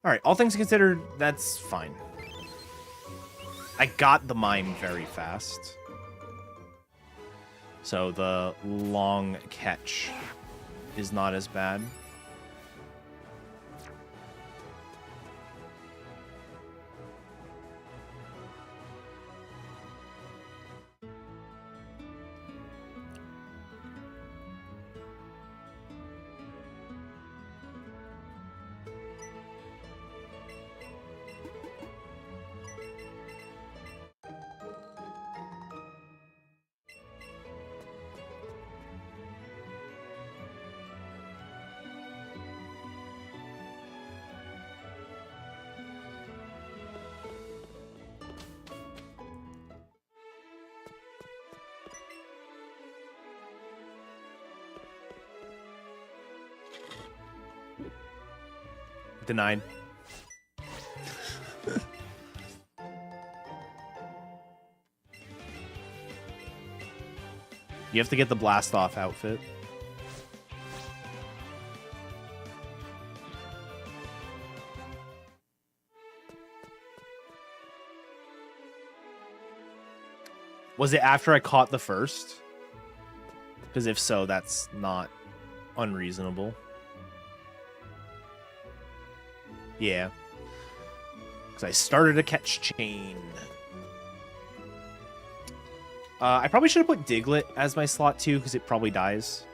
[SPEAKER 1] Alright, all things considered, that's fine. I got the mime very fast. So the long catch is not as bad. Denied. You have to get the blast off outfit. Was it after I caught the first? Because if so, that's not unreasonable. Yeah. Because I started a catch chain. I probably should have put Diglett as my slot too, because it probably dies.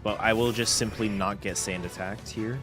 [SPEAKER 1] But I will just simply not get sand attacked here.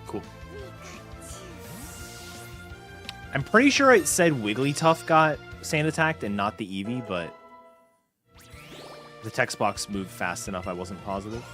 [SPEAKER 1] Cool. I'm pretty sure it said Wigglytuff got sand attacked and not the Eevee, but the text box moved fast enough I wasn't positive.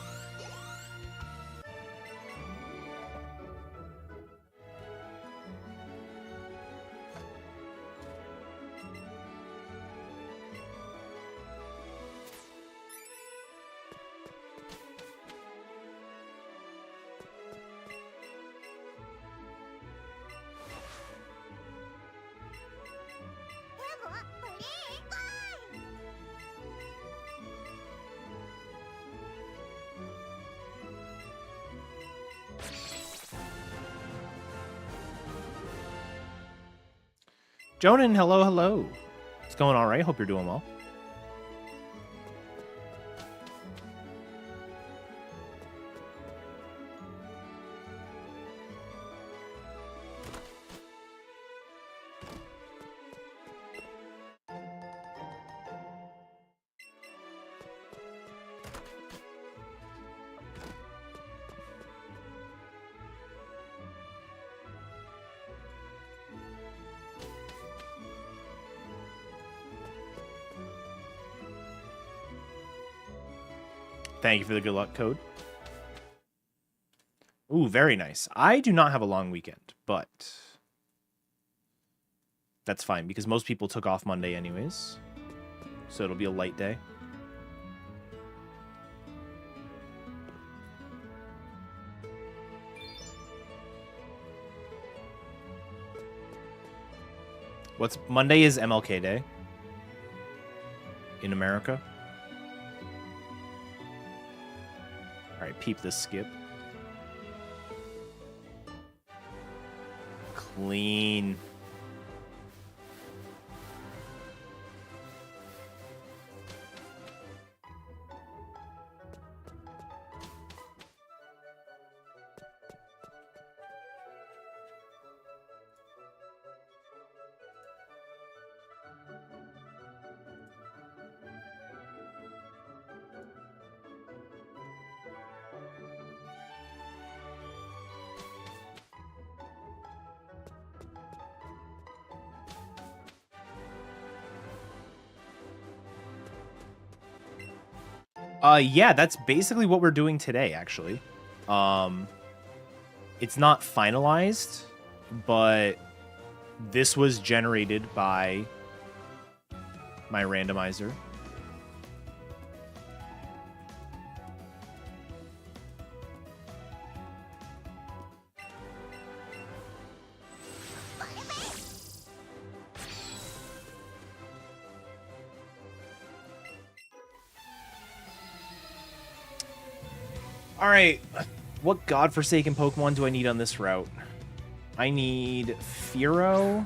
[SPEAKER 1] Jonan, hello, hello. It's going all right. Hope you're doing well. Thank you for the good luck code. Ooh, very nice. I do not have a long weekend, but that's fine because most people took off Monday anyways. So it'll be a light day. What's Monday is MLK Day in America. All right, peep this skip. Clean. Yeah, that's basically what we're doing today, actually. It's not finalized, but this was generated by my randomizer. All right, what godforsaken Pokemon do I need on this route? I need Fearow,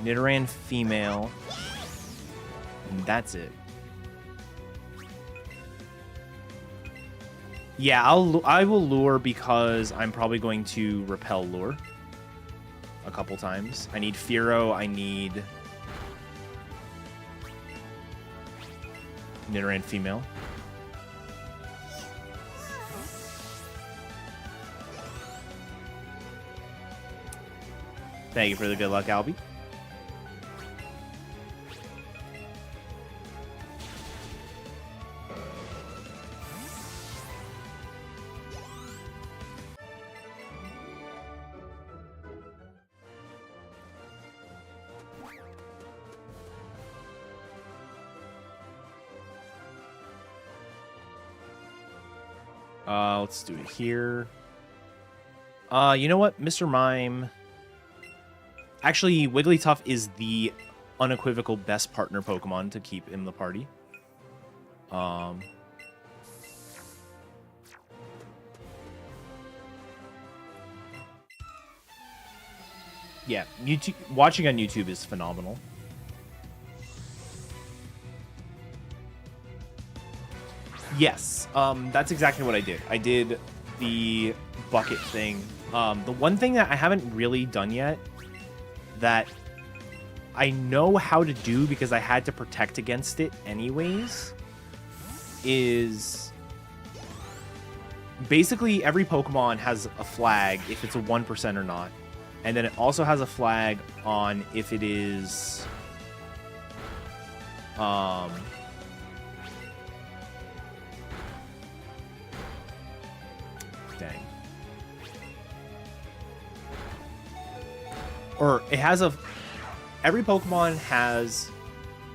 [SPEAKER 1] Nidoran female, and that's it. Yeah, I will lure because I'm probably going to repel lure a couple times. I need Fearow, I need Nidoran female. Thank you for the good luck, Albie. Let's do it here. You know what, Mr. Mime? Actually, Wigglytuff is the unequivocal best partner Pokemon to keep in the party. Yeah, YouTube, watching on YouTube is phenomenal. Yes, that's exactly what I did. I did the bucket thing. The one thing that I haven't really done yet that I know how to do because I had to protect against it anyways is basically every Pokemon has a flag if it's a 1% or not. And then it also has a flag on if it is dang. Or it has every Pokemon has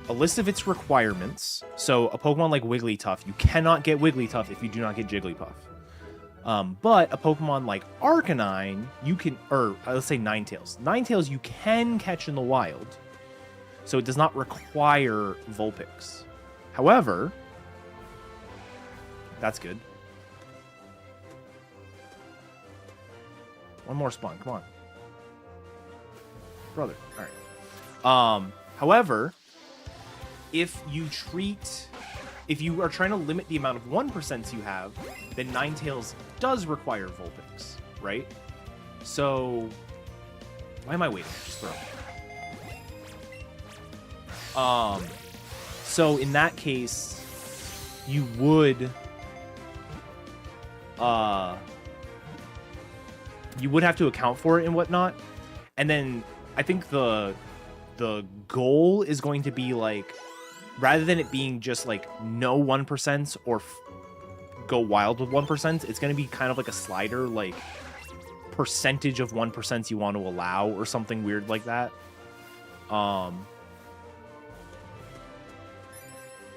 [SPEAKER 1] a list of its requirements. So a Pokemon like Wigglytuff, you cannot get Wigglytuff if you do not get Jigglypuff. But a Pokemon like Arcanine, you can, or let's say Ninetales. Ninetales you can catch in the wild. So it does not require Vulpix. However, that's good. One more spawn, come on. Brother, all right. However, if you are trying to limit the amount of 1% you have, then Ninetales does require Vulpix, right? So, why am I waiting? Just throw. So in that case, you would have to account for it and whatnot, and then I think the goal is going to be like, rather than it being just like no 1% or go wild with 1%, it's going to be kind of like a slider, like percentage of 1% you want to allow or something weird like that.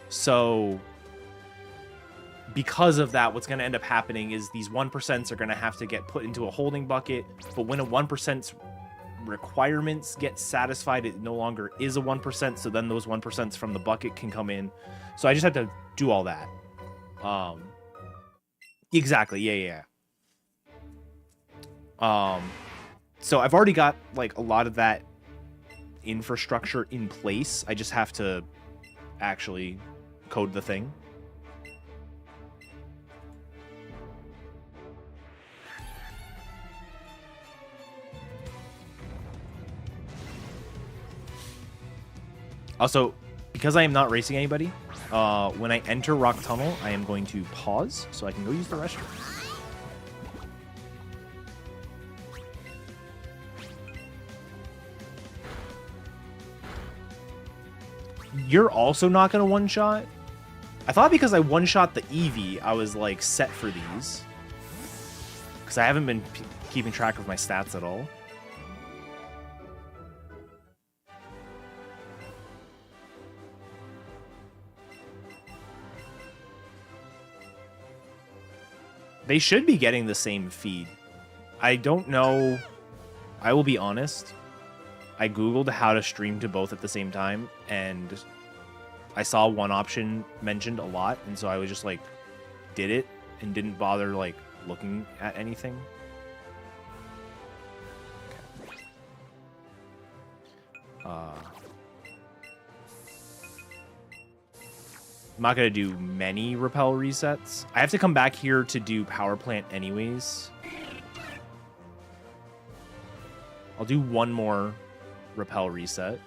[SPEAKER 1] So because of that, what's going to end up happening is these 1% are going to have to get put into a holding bucket, but when a 1%'s requirements get satisfied, it no longer is a 1%, so then those 1% from the bucket can come in. So I just have to do all that. Exactly, yeah. So I've already got like a lot of that infrastructure in place. I just have to actually code the thing. Also, because I am not racing anybody, when I enter Rock Tunnel, I am going to pause so I can go use the restroom. You're also not going to one-shot? I thought because I one-shot the Eevee, I was, like, set for these. Because I haven't been keeping track of my stats at all. They should be getting the same feed. I don't know. I will be honest. I Googled how to stream to both at the same time, and I saw one option mentioned a lot, and so I was just like, did it, and didn't bother like looking at anything. Okay. I'm not going to do many repel resets. I have to come back here to do power plant anyways. I'll do one more repel reset.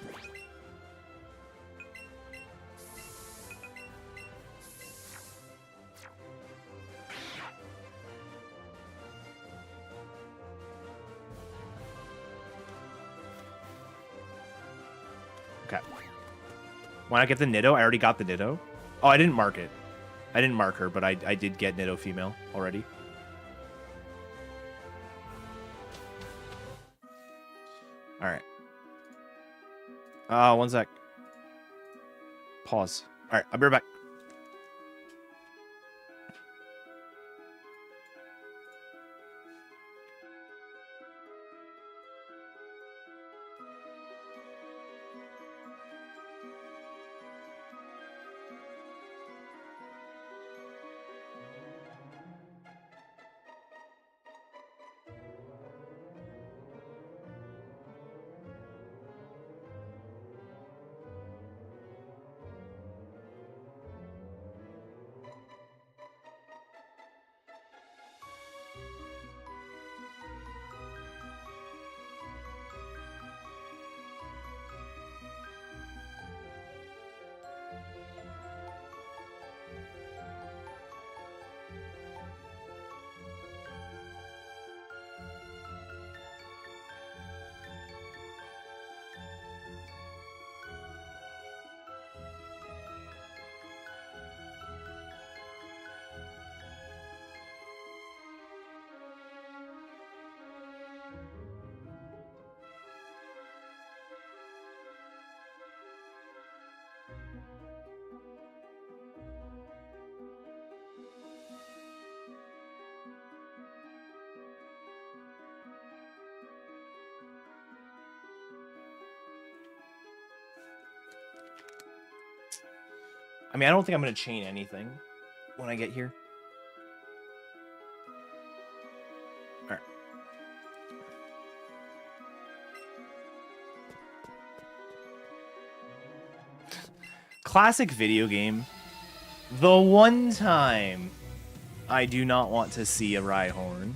[SPEAKER 1] Okay. When I get the Niddo, I already got the Niddo. Oh, I didn't mark it. I didn't mark her, but I did get Niddo female already. All right. One sec. Pause. All right, I'll be right back. I mean, I don't think I'm going to chain anything when I get here. All right. Classic video game. The one time I do not want to see a Rhyhorn,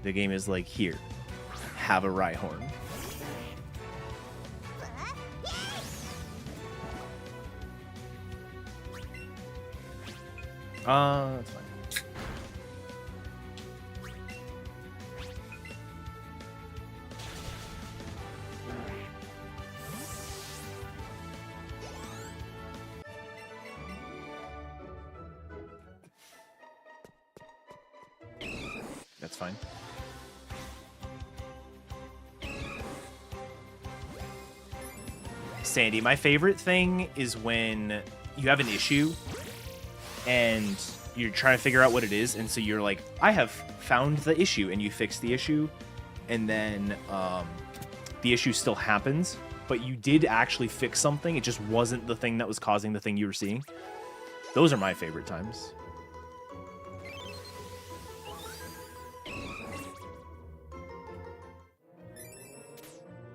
[SPEAKER 1] the game is like, here, have a Rhyhorn. That's fine. That's fine. Sandy, my favorite thing is when you have an issue and you're trying to figure out what it is, and so you're like, I have found the issue, and you fix the issue, and then the issue still happens, but you did actually fix something. It just wasn't the thing that was causing the thing you were seeing. Those are my favorite times.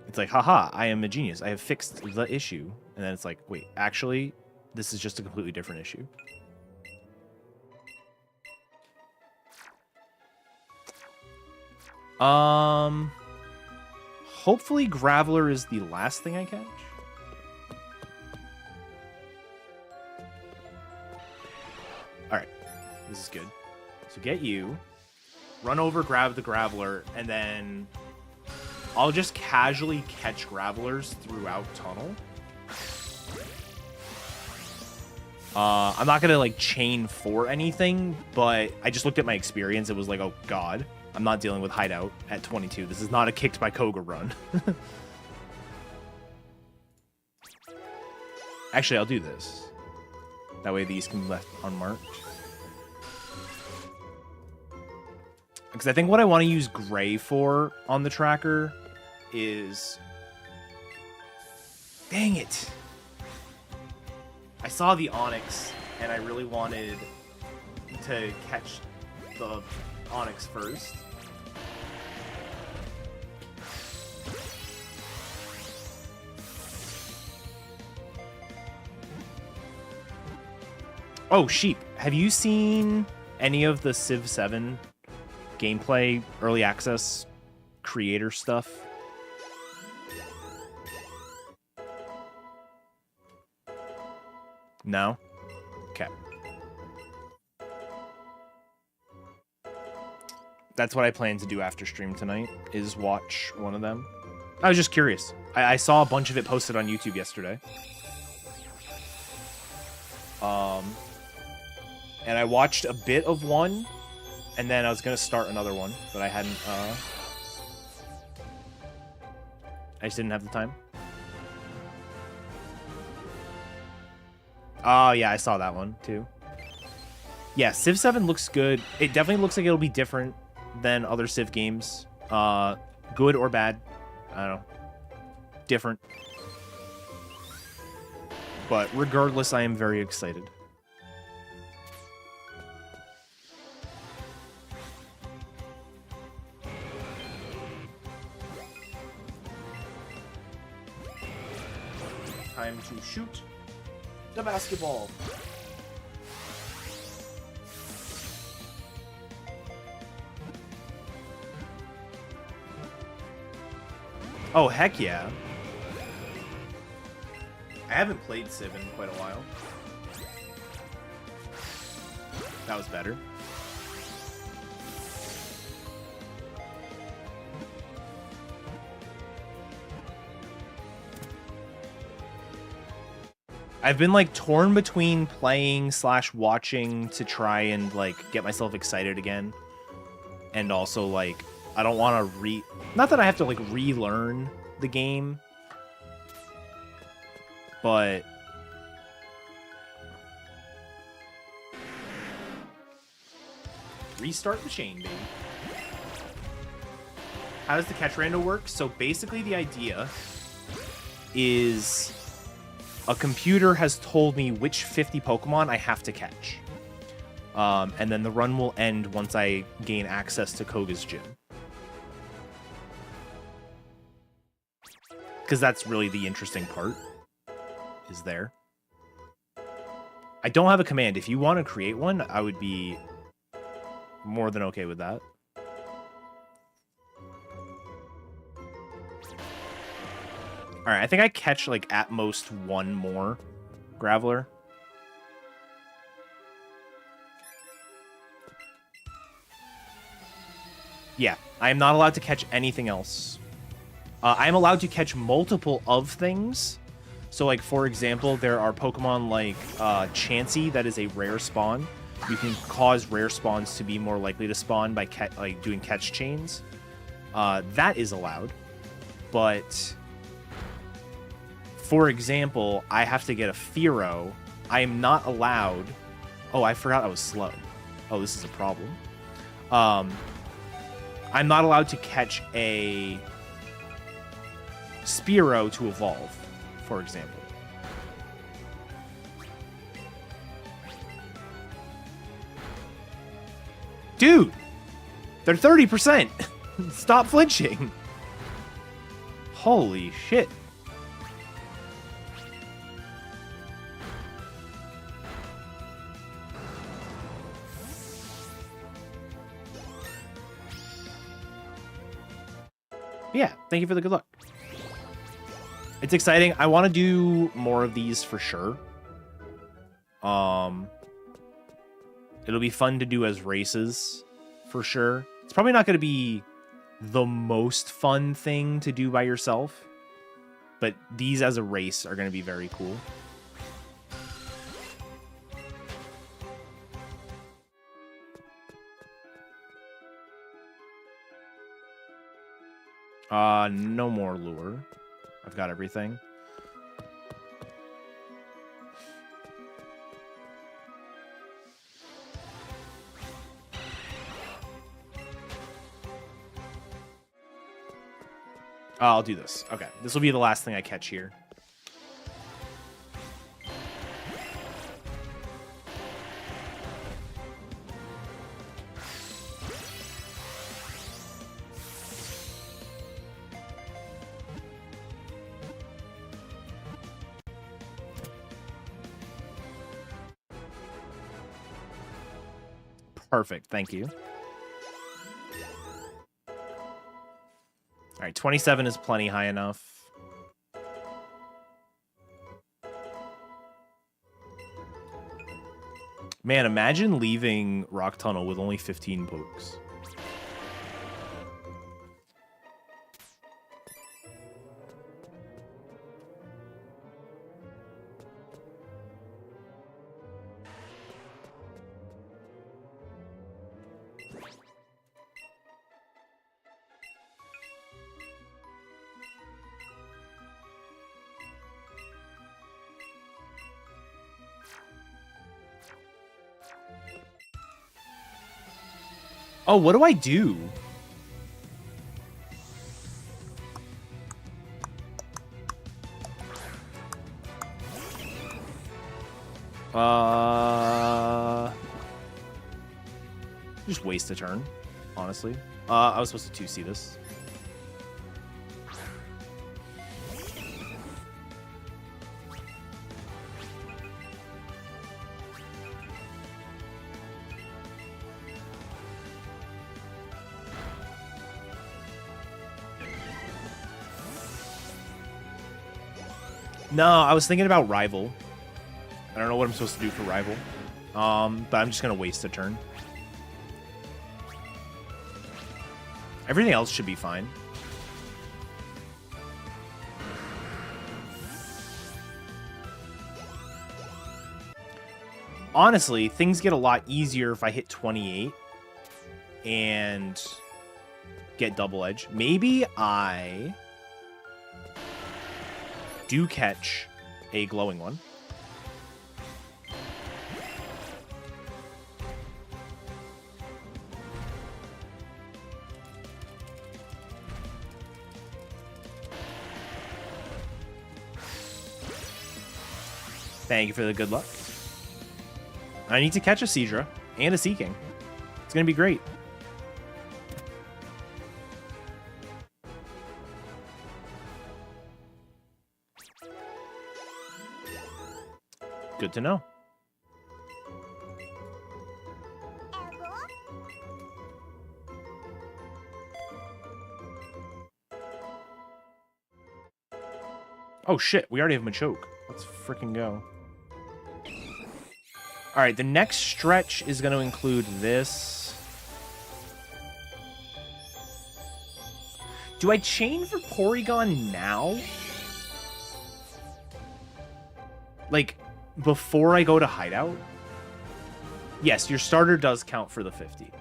[SPEAKER 1] It's like, haha, I am a genius. I have fixed the issue. And then it's like, wait, actually, this is just a completely different issue. Hopefully Graveler is the last thing I catch. Alright, this is good. So get you, run over, grab the Graveler, and then I'll just casually catch Gravelers throughout Tunnel. I'm not gonna like chain for anything, but I just looked at my experience. It was like, oh god, I'm not dealing with Hideout at 22. This is not a kicked by Koga run. Actually, I'll do this. That way these can be left unmarked. Because I think what I want to use Gray for on the tracker is... Dang it! I saw the Onyx, and I really wanted to catch the Onyx first. Oh, Sheep, have you seen any of the Civ 7 gameplay, early access, creator stuff? No? Okay. That's what I plan to do after stream tonight, is watch one of them. I was just curious. I saw a bunch of it posted on YouTube yesterday. And I watched a bit of one, and then I was going to start another one, but I hadn't, I just didn't have the time. Oh, yeah, I saw that one, too. Yeah, Civ 7 looks good. It definitely looks like it'll be different than other Civ games. Good or bad. I don't know. Different. But regardless, I am very excited. Time to shoot the basketball. Oh, heck yeah. I haven't played Civ in quite a while. That was better. I've been like torn between playing / watching to try and like get myself excited again. And also like, I don't want to not that I have to like relearn the game, but restart the chain, baby. How does the catch rando work? So basically the idea is a computer has told me which 50 Pokemon I have to catch. And then the run will end once I gain access to Koga's gym. Because that's really the interesting part, is there. I don't have a command. If you want to create one, I would be more than okay with that. Alright, I think I catch, like, at most one more Graveler. Yeah, I am not allowed to catch anything else. I am allowed to catch multiple of things. So, like, for example, there are Pokemon like Chansey that is a rare spawn. You can cause rare spawns to be more likely to spawn by doing catch chains. That is allowed. But... for example, I have to get a Fearow. I am not allowed... Oh, I forgot I was slow. Oh, this is a problem. I'm not allowed to catch a Spearow to evolve, for example. Dude, they're 30%. Stop flinching. Holy shit. Yeah, thank you for the good luck. It's exciting. I want to do more of these for sure. It'll be fun to do as races for sure. It's probably not going to be the most fun thing to do by yourself, but these as a race are going to be very cool. No more lure. I've got everything. I'll do this. Okay, this will be the last thing I catch here. Perfect, thank you. All right, 27 is plenty high enough. Man, imagine leaving Rock Tunnel with only 15 pokes. Oh, what do I do? Just waste a turn, honestly. I was supposed to 2C this. No, I was thinking about Rival. I don't know what I'm supposed to do for Rival. But I'm just going to waste a turn. Everything else should be fine. Honestly, things get a lot easier if I hit 28 and get double edge. Maybe I do catch a glowing one. Thank you for the good luck. I need to catch a Seadra and a Sea King. It's going to be great. Good to know. Oh shit, we already have Machoke. Let's freaking go. Alright, the next stretch is going to include this. Do I chain for Porygon now? Like, before I go to Hideout? Yes, your starter does count for the 50.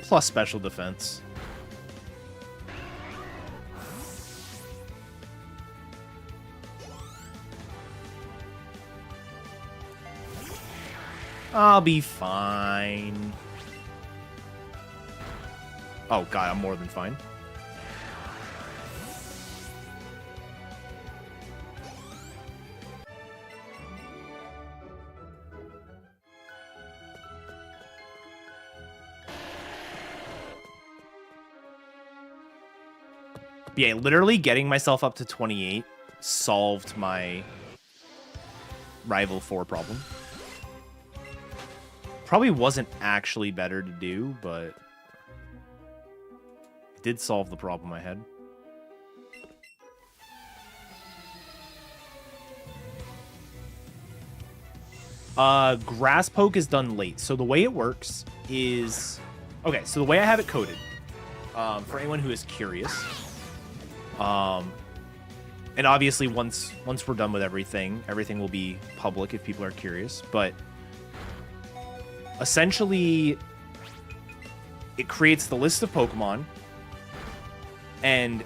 [SPEAKER 1] plus special defense. I'll be fine. Oh god, I'm more than fine. Yeah, literally getting myself up to 28 solved my Rival 4 problem. Probably wasn't actually better to do, but it did solve the problem I had. Grass poke is done late. So the way it works is... Okay, so the way I have it coded, for anyone who is curious, and obviously once we're done with everything will be public if people are curious, but essentially it creates the list of Pokemon, and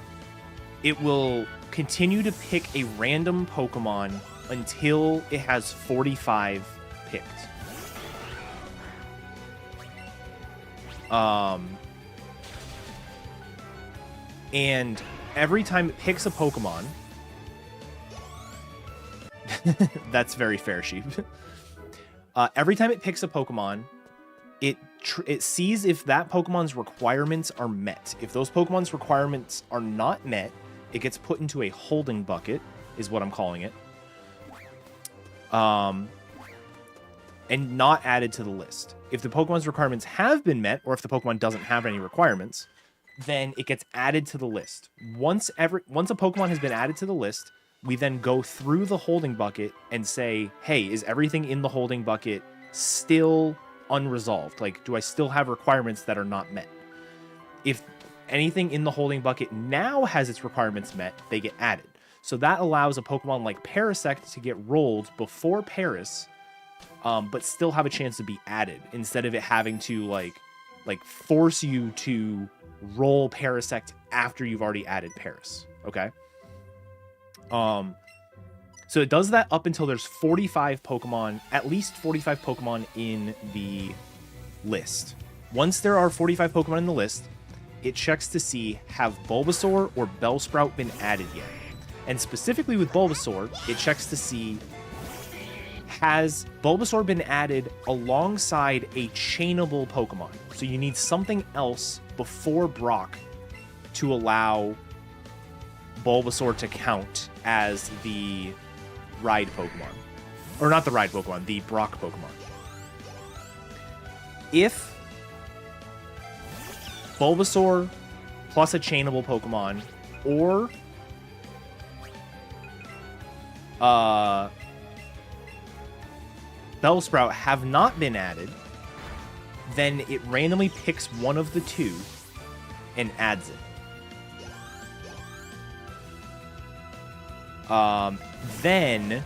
[SPEAKER 1] it will continue to pick a random Pokemon until it has 45 picked. And every time it picks a Pokemon, that's very fair, Sheep. Every time it picks a Pokemon, it sees if that Pokemon's requirements are met. If those Pokemon's requirements are not met, it gets put into a holding bucket, is what I'm calling it. And not added to the list. If the Pokemon's requirements have been met, or if the Pokemon doesn't have any requirements, then it gets added to the list. Once a Pokemon has been added to the list, we then go through the holding bucket and say, hey, is everything in the holding bucket still unresolved? Like, do I still have requirements that are not met? If anything in the holding bucket now has its requirements met, they get added. So that allows a Pokemon like Parasect to get rolled before Paris, but still have a chance to be added, instead of it having to like force you to roll Parasect after you've already added Paris. Okay. So it does that up until there's 45 Pokemon, at least 45 Pokemon in the list. Once there are 45 Pokemon in the list, it checks to see, have Bulbasaur or Bellsprout been added yet? And specifically with Bulbasaur, it checks to see, has Bulbasaur been added alongside a chainable Pokemon? So you need something else before Brock to allow Bulbasaur to count as the ride Pokemon. Or not the ride Pokemon, the Brock Pokemon. If Bulbasaur plus a chainable Pokemon, or Bellsprout have not been added, then it randomly picks one of the two and adds it. Then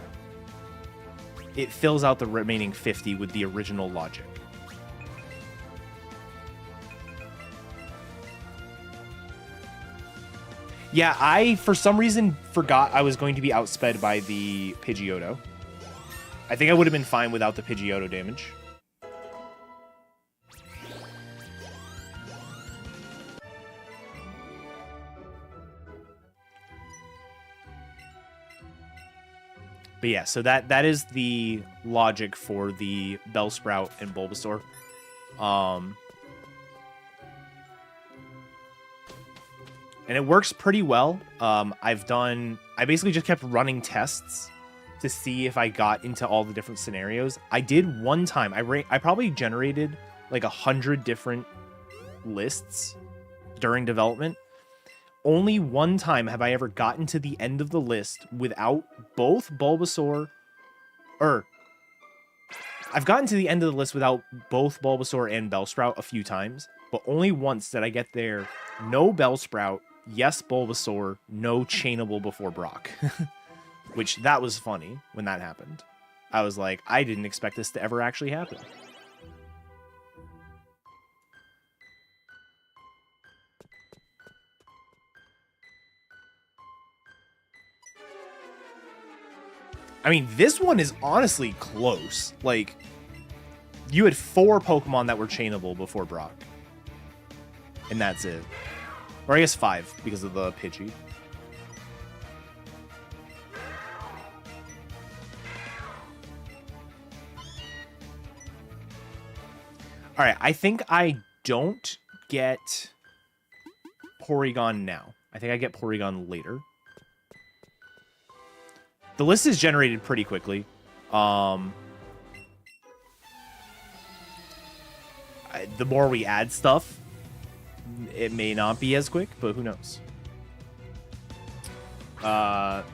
[SPEAKER 1] it fills out the remaining 50 with the original logic. Yeah, I, for some reason, forgot I was going to be outsped by the Pidgeotto. I think I would have been fine without the Pidgeotto damage. But yeah, so that is the logic for the Bellsprout and Bulbasaur. And it works pretty well. I basically just kept running tests to see if I got into all the different scenarios. I did one time. I probably generated like 100 different lists during development. Only one time have I ever gotten to the end of the list without both Bulbasaur, or I've gotten to the end of the list without both Bulbasaur and Bellsprout a few times, but only once did I get there. No Bellsprout, yes Bulbasaur, no chainable before Brock. Which, that was funny when that happened. I was like, I didn't expect this to ever actually happen. I mean, this one is honestly close. Like, you had 4 Pokemon that were chainable before Brock. And that's it. Or I guess 5 because of the Pidgey. Alright, I think I don't get Porygon now. I think I get Porygon later. The list is generated pretty quickly. The more we add stuff, it may not be as quick, but who knows? But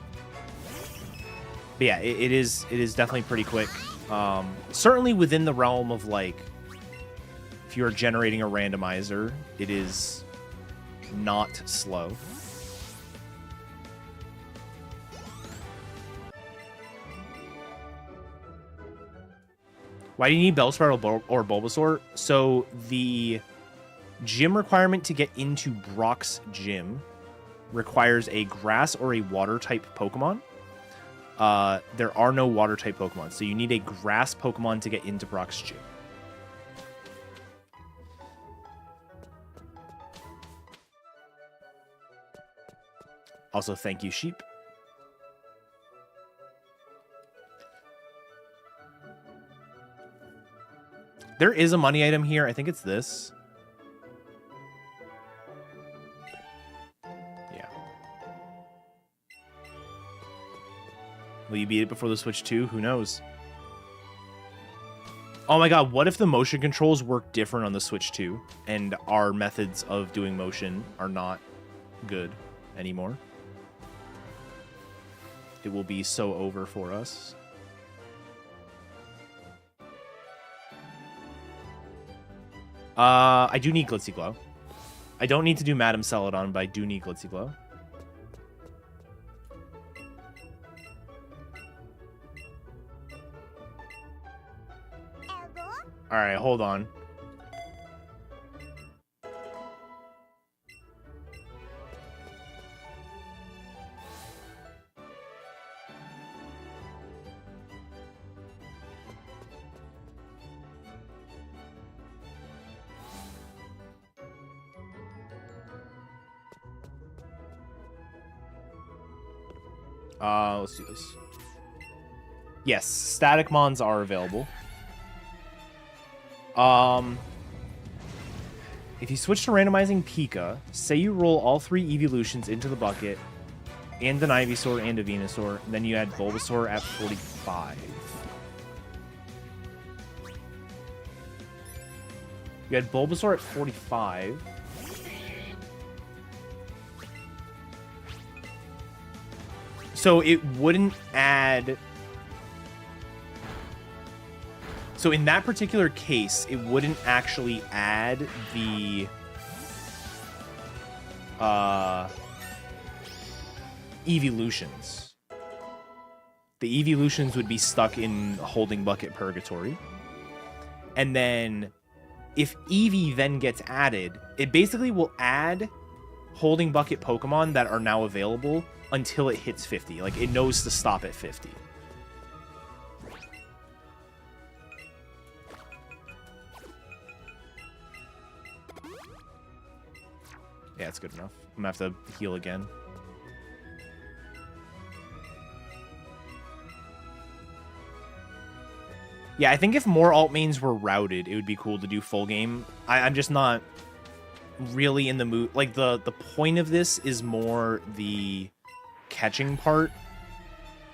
[SPEAKER 1] yeah, it is definitely pretty quick. Certainly within the realm of, like, if you're generating a randomizer, it is not slow. Why do you need Bellsprout or Bulbasaur? So the gym requirement to get into Brock's gym requires a grass or a water type Pokemon. There are no water type Pokemon, so you need a grass Pokemon to get into Brock's gym. Also, thank you, sheep. There is a money item here. I think it's this. Yeah. Will you beat it before the Switch 2? Who knows? Oh my god, what if the motion controls work different on the Switch 2 and our methods of doing motion are not good anymore? It will be so over for us. I do need Glitzy Glow. I don't need to do Madame Celadon, but I do need Glitzy Glow. Alright, hold on. Let's do this. Yes, static mons are available. If you switch to randomizing Pika, say you roll all 3 evolutions into the bucket, and an Ivysaur and a Venusaur, and then you add Bulbasaur at 45. You had Bulbasaur at 45. So it wouldn't add... So in that particular case, it wouldn't actually add the... evolutions. The evolutions would be stuck in Holding Bucket Purgatory. And then, if Eevee then gets added, it basically will add Holding Bucket Pokemon that are now available until it hits 50. Like, it knows to stop at 50. Yeah, it's good enough. I'm gonna have to heal again. Yeah, I think if more alt mains were routed, it would be cool to do full game. I'm just not really in the mood. Like, the point of this is more the catching part.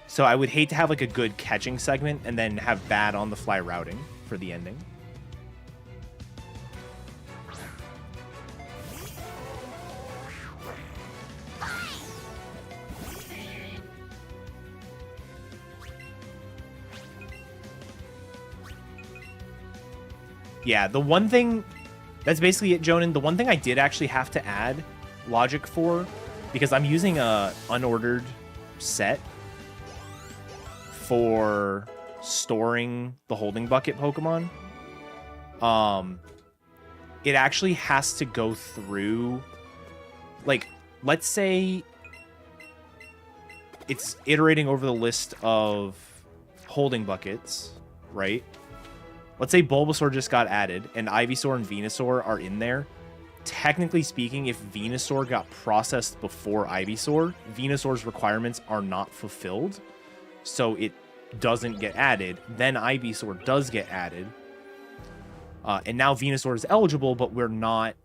[SPEAKER 1] So I would hate to have, like, a good catching segment and then have bad on-the-fly routing for the ending. Yeah, the one thing... That's basically it, Jonan. The one thing I did actually have to add logic for, because I'm using a unordered set for storing the Holding Bucket Pokemon. It actually has to go through... Like, let's say it's iterating over the list of holding buckets, right? Let's say Bulbasaur just got added and Ivysaur and Venusaur are in there. Technically speaking, if Venusaur got processed before Ivysaur, Venusaur's requirements are not fulfilled, so it doesn't get added. Then Ivysaur does get added. And now Venusaur is eligible, but we're not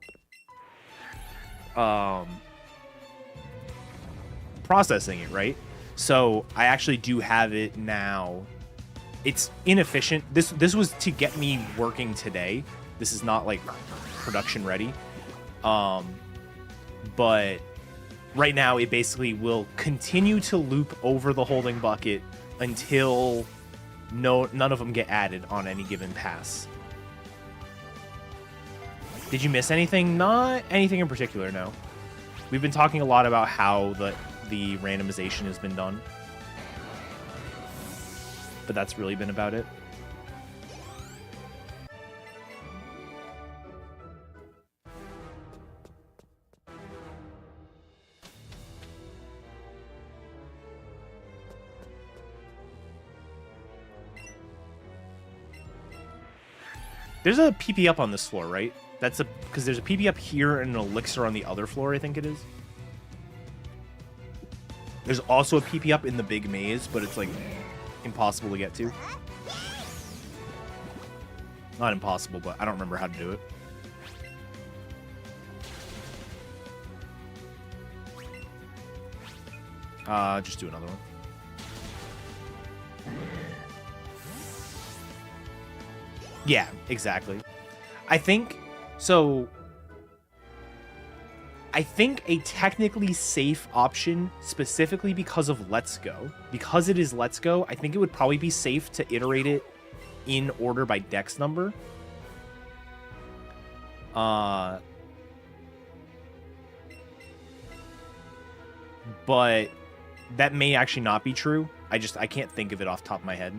[SPEAKER 1] processing it, right? So I actually do have it now. It's inefficient. This was to get me working today. This is not like production ready. But right now it basically will continue to loop over the holding bucket until none of them get added on any given pass. Did you miss anything? Not anything in particular, no. We've been talking a lot about how the randomization has been done. But that's really been about it. There's a PP up on this floor, right? That's because there's a PP up here and an elixir on the other floor, I think it is. There's also a PP up in the big maze, but it's like impossible to get to. Not impossible, but I don't remember how to do it. Just do another one. Yeah, exactly. I think a technically safe option, specifically because of Let's Go, because it is Let's Go, I think it would probably be safe to iterate it in order by dex number. But that may actually not be true. I can't think of it off the top of my head.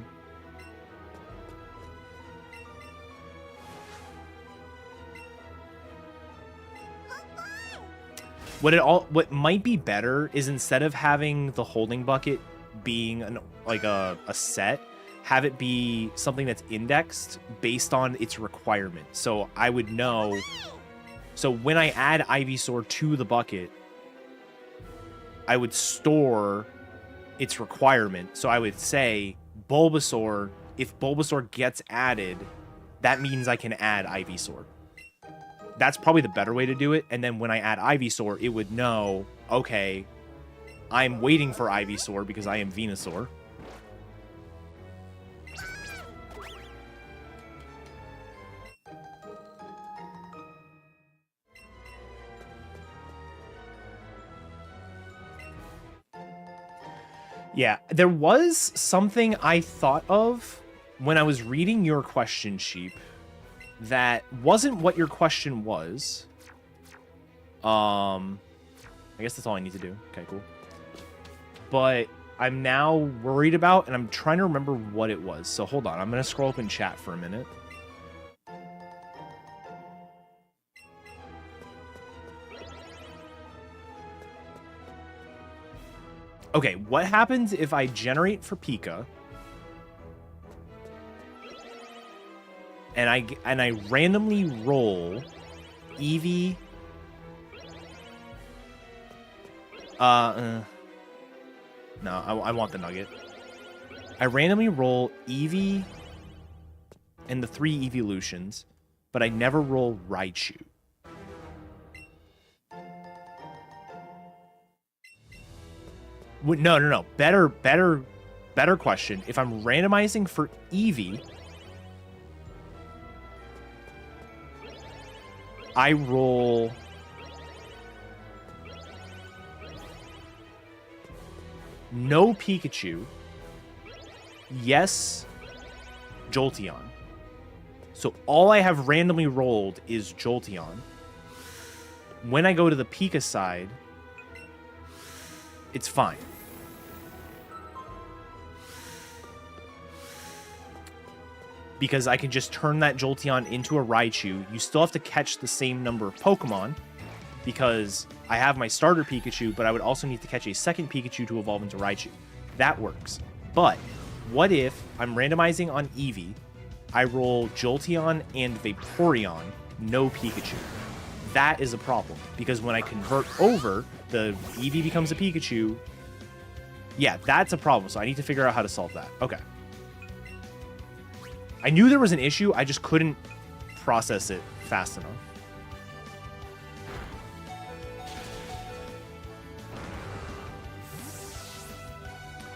[SPEAKER 1] What might be better is instead of having the holding bucket being a set, have it be something that's indexed based on its requirement. So I would know. So when I add Ivysaur to the bucket, I would store its requirement. So I would say Bulbasaur. If Bulbasaur gets added, that means I can add Ivysaur. That's probably the better way to do it. And then when I add Ivysaur, it would know, okay, I'm waiting for Ivysaur because I am Venusaur. Yeah, there was something I thought of when I was reading your question, Sheep, that wasn't what your question was. I guess that's all I need to do. Okay, cool. But I'm now worried about, and I'm trying to remember what it was. So hold on, I'm going to scroll up in chat for a minute. Okay, what happens if I generate for Pika and I randomly roll Eevee? No, I want the nugget. I randomly roll Eevee and the 3 evolutions, but I never roll Raichu. No. Better question. If I'm randomizing for Eevee, I roll no Pikachu, yes Jolteon. So all I have randomly rolled is Jolteon. When I go to the Pika side, it's fine. Because I can just turn that Jolteon into a Raichu. You still have to catch the same number of Pokemon, because I have my starter Pikachu, but I would also need to catch a second Pikachu to evolve into Raichu. That works. But What if I'm randomizing on Eevee, I roll Jolteon and Vaporeon, no Pikachu? That is a problem, because when I convert over, the Eevee becomes a Pikachu. Yeah, that's a problem, so I need to figure out how to solve that. Okay. I knew there was an issue, I just couldn't process it fast enough.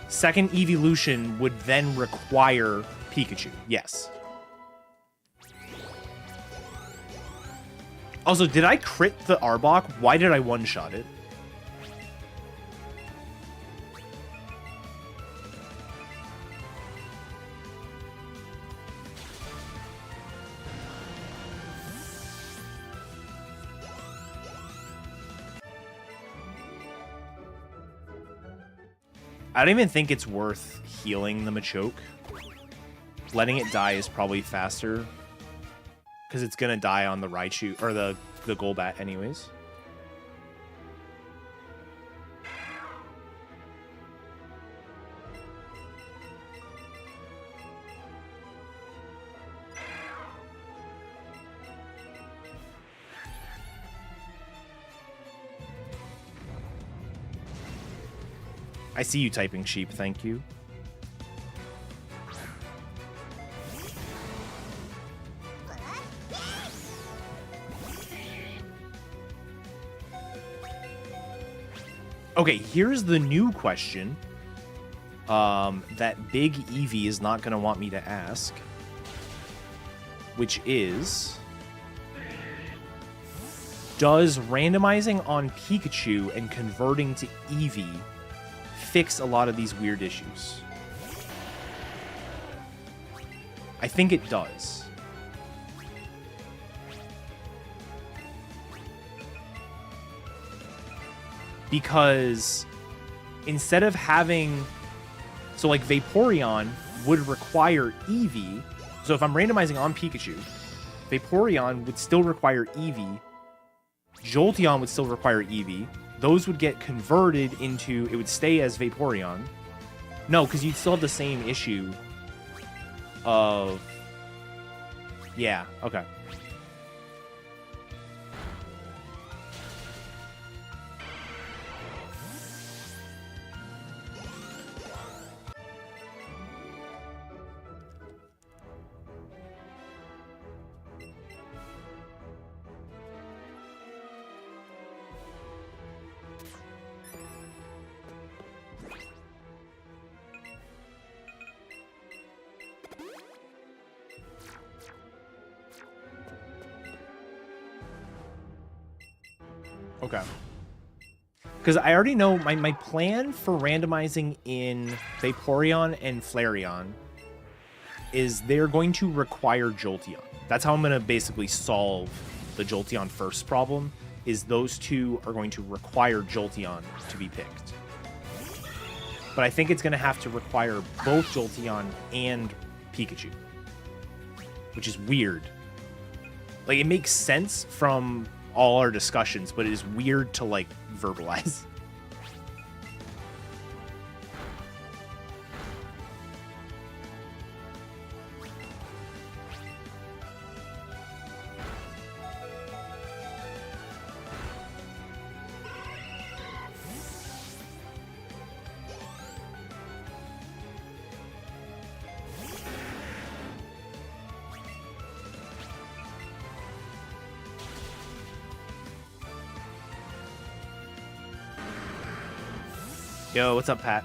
[SPEAKER 1] Second evolution would then require Pikachu. Yes. Also, did I crit the Arbok? Why did I one-shot it? I don't even think it's worth healing the Machoke. Letting it die is probably faster, because it's gonna die on the Raichu or the Golbat anyways. I see you typing, Sheep. Thank you. Okay, here's the new question that Big Eevee is not going to want me to ask, which is, does randomizing on Pikachu and converting to Eevee fix a lot of these weird issues? I think it does. Because instead of having... So, like, Vaporeon would require Eevee. So if I'm randomizing on Pikachu, Vaporeon would still require Eevee. Jolteon would still require Eevee. Those would get converted into... It would stay as Vaporeon. No, because you'd still have the same issue of... Yeah, okay. Okay. Because I already know my plan for randomizing in Vaporeon and Flareon is they're going to require Jolteon. That's how I'm going to basically solve the Jolteon first problem, is those two are going to require Jolteon to be picked. But I think it's going to have to require both Jolteon and Pikachu, which is weird. Like, it makes sense from all our discussions, but it is weird to, like, verbalize. Yo, what's up, Pat?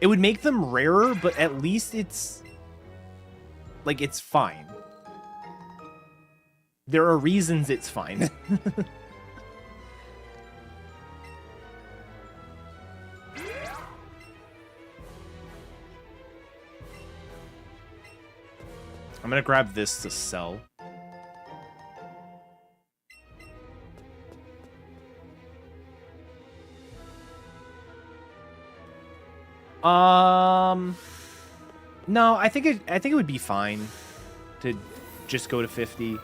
[SPEAKER 1] It would make them rarer, but at least it's... like, it's fine. There are reasons it's fine. I'm gonna grab this to sell. No, I think it would be fine to just go to 50.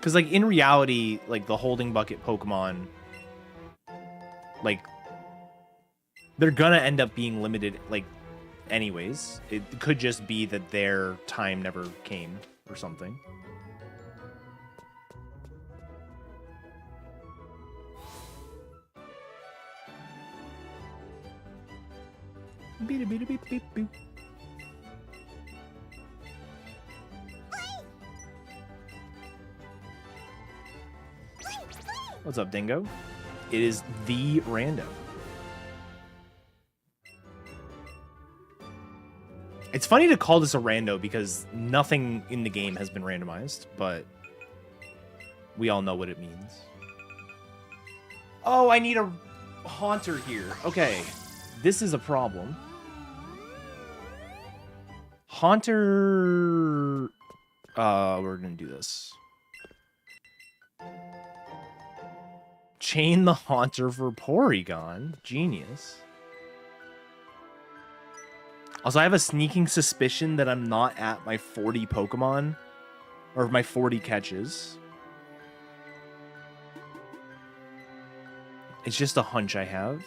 [SPEAKER 1] Because, like, in reality, like, the holding bucket Pokemon, like, they're gonna end up being limited, like, anyways. It could just be that their time never came or something. Beep, beep, beep, beep, beep. What's up, Dingo? It is the rando. It's funny to call this a rando because nothing in the game has been randomized, but we all know what it means. Oh, I need a Haunter here. Okay, this is a problem. Haunter... we're gonna do this. Chain the Haunter for Porygon. Genius. Also, I have a sneaking suspicion that I'm not at my 40 Pokemon. Or my 40 catches. It's just a hunch I have.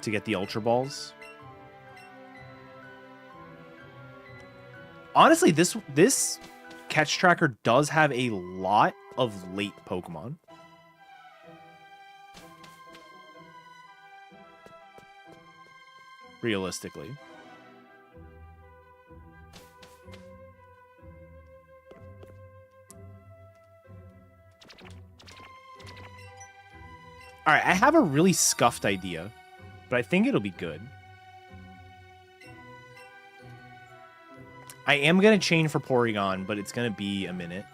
[SPEAKER 1] To get the Ultra Balls. Honestly, this catch tracker does have a lot of late Pokemon. Realistically. Alright, I have a really scuffed idea, but I think it'll be good. I am going to chain for Porygon, but it's going to be a minute.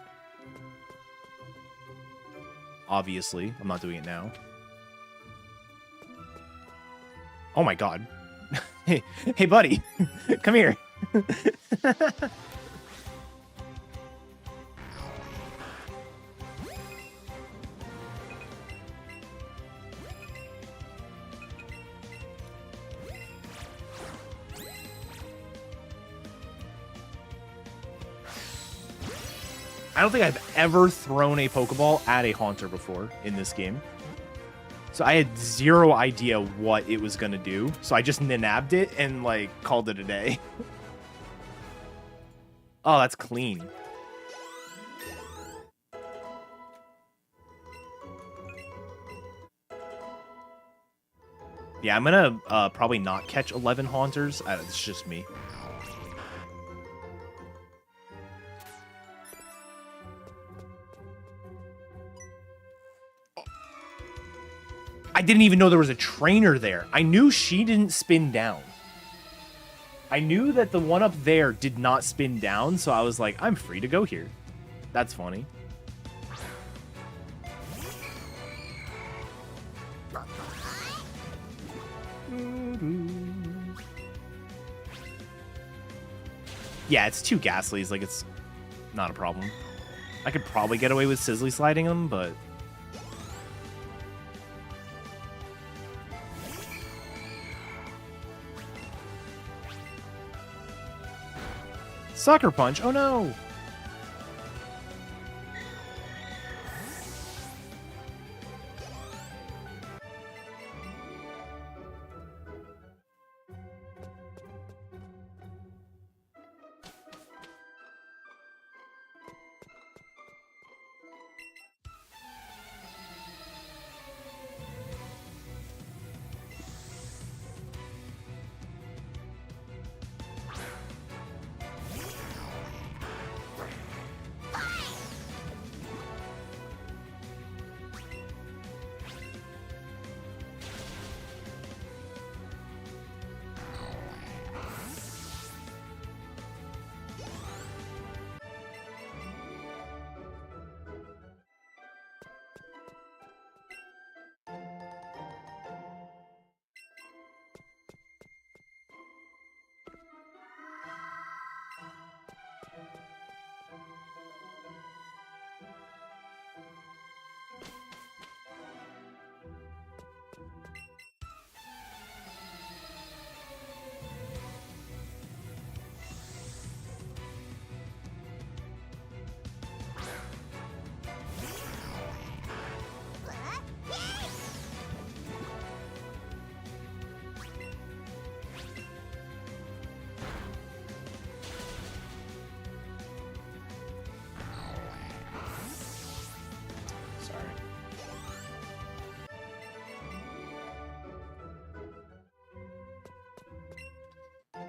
[SPEAKER 1] Obviously, I'm not doing it now. Oh my god. Hey, buddy. Come here. I don't think I've ever thrown a Pokeball at a Haunter before in this game. So I had zero idea what it was going to do. So I just nabbed it and, like, called it a day. Oh, that's clean. Yeah, I'm going to probably not catch 11 Haunters. It's just me. I didn't even know there was a trainer there. I knew she didn't spin down. I knew that the one up there did not spin down, so I was like, I'm free to go here. That's funny. Yeah, it's 2 Ghastlies. Like, it's not a problem. I could probably get away with Sizzly sliding them, but... Sucker Punch! Oh no!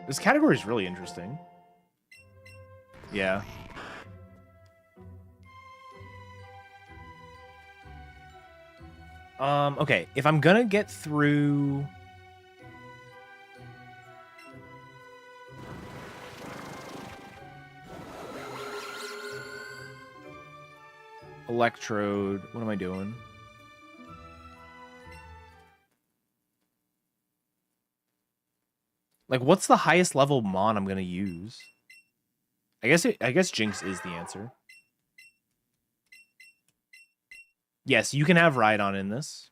[SPEAKER 1] This category is really interesting. Yeah. Okay, if I'm gonna get through... Electrode, what am I doing? Like, what's the highest level Mon I'm gonna use? I guess Jinx is the answer. Yes, you can have Rhydon in this.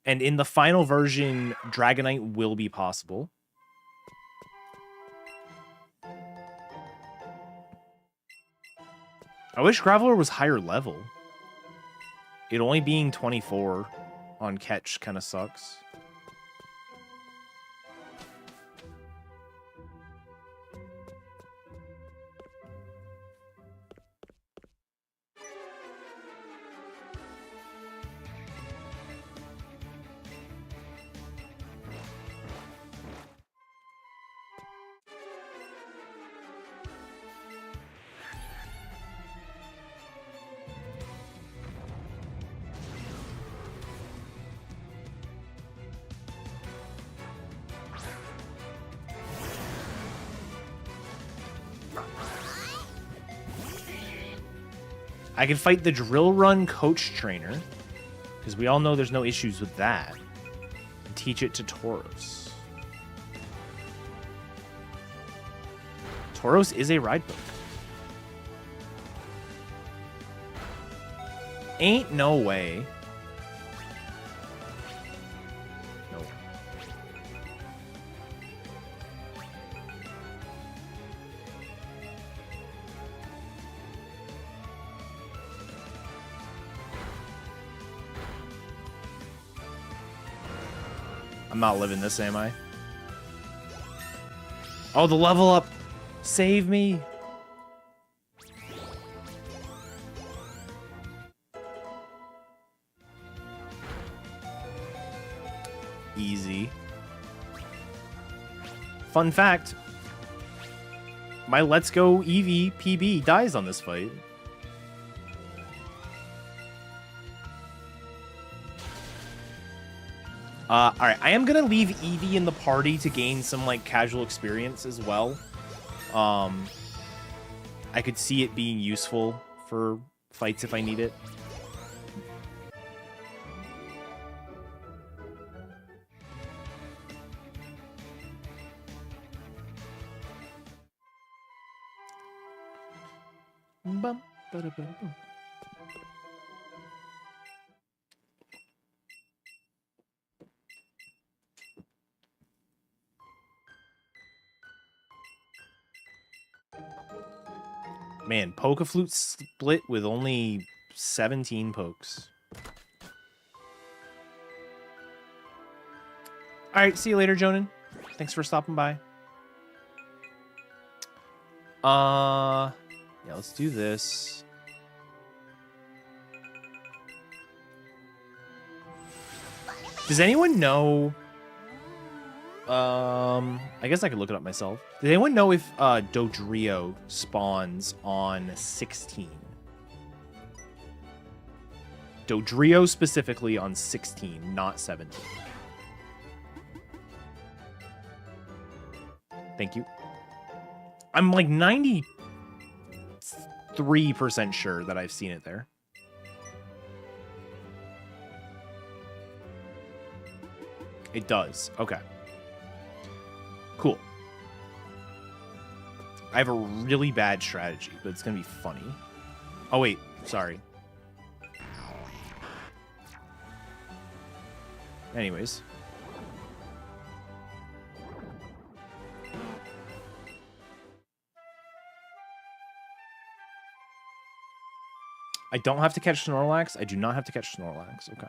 [SPEAKER 1] And in the final version, Dragonite will be possible. I wish Graveler was higher level. It only being 24 on catch kind of sucks. I can fight the Drill Run coach trainer, because we all know there's no issues with that, and teach it to Tauros. Tauros is a ride book. Ain't no way. Nope. I'm not living this, am I? Oh, the level up! Save me! Easy. Fun fact. My Let's Go Eevee PB dies on this fight. Alright, I am gonna leave Eevee in the party to gain some, like, casual experience as well. I could see it being useful for fights if I need it. Bum, ba-da-ba-bum. Man, Pokeflute split with only 17 pokes. Alright, see you later, Jonan. Thanks for stopping by. Yeah, let's do this. Does anyone know... I guess I could look it up myself. Does anyone know if Dodrio spawns on 16? Dodrio specifically on 16, not 17. Thank you. I'm like 93% sure that I've seen it there. It does. Okay. Cool. I have a really bad strategy, but it's going to be funny. Oh, wait. Sorry. Anyways. I don't have to catch Snorlax. I do not have to catch Snorlax. Okay.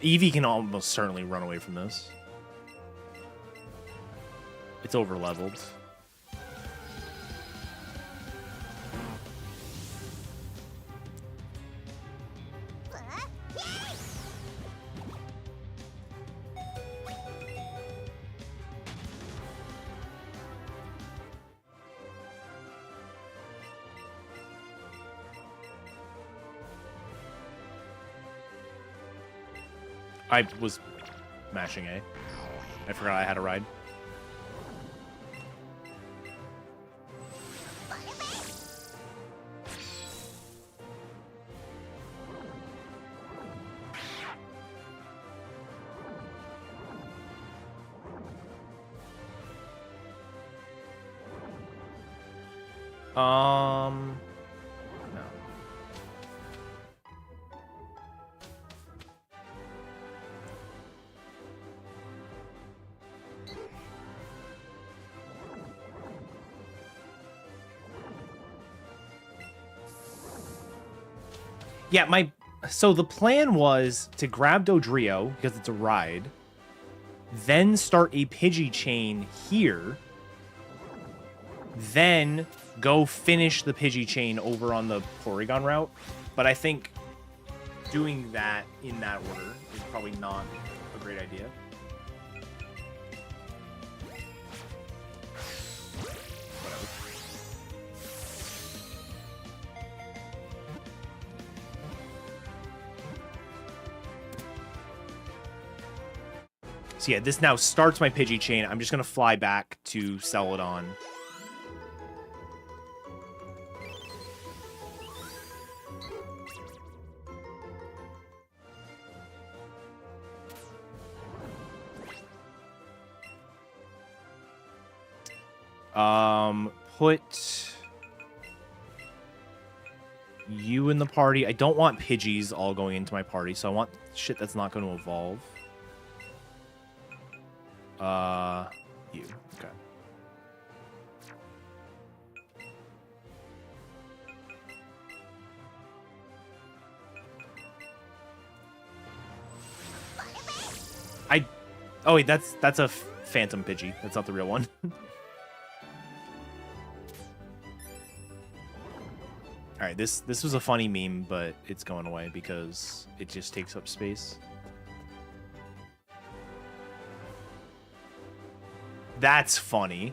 [SPEAKER 1] Eevee can almost certainly run away from this. It's over-leveled. I was mashing A. I forgot I had a ride. No. Yeah, so the plan was to grab Dodrio because it's a ride, then start a Pidgey chain here, then go finish the Pidgey chain over on the Porygon route. But I think doing that in that order is probably not a great idea. Whatever. So yeah, this now starts my Pidgey chain. I'm just going to fly back to Celadon. Put you in the party. I don't want Pidgeys all going into my party, so I want shit that's not going to evolve. You. Okay. Oh wait, that's a phantom Pidgey. That's not the real one. All right, this was a funny meme, but it's going away because it just takes up space. That's funny.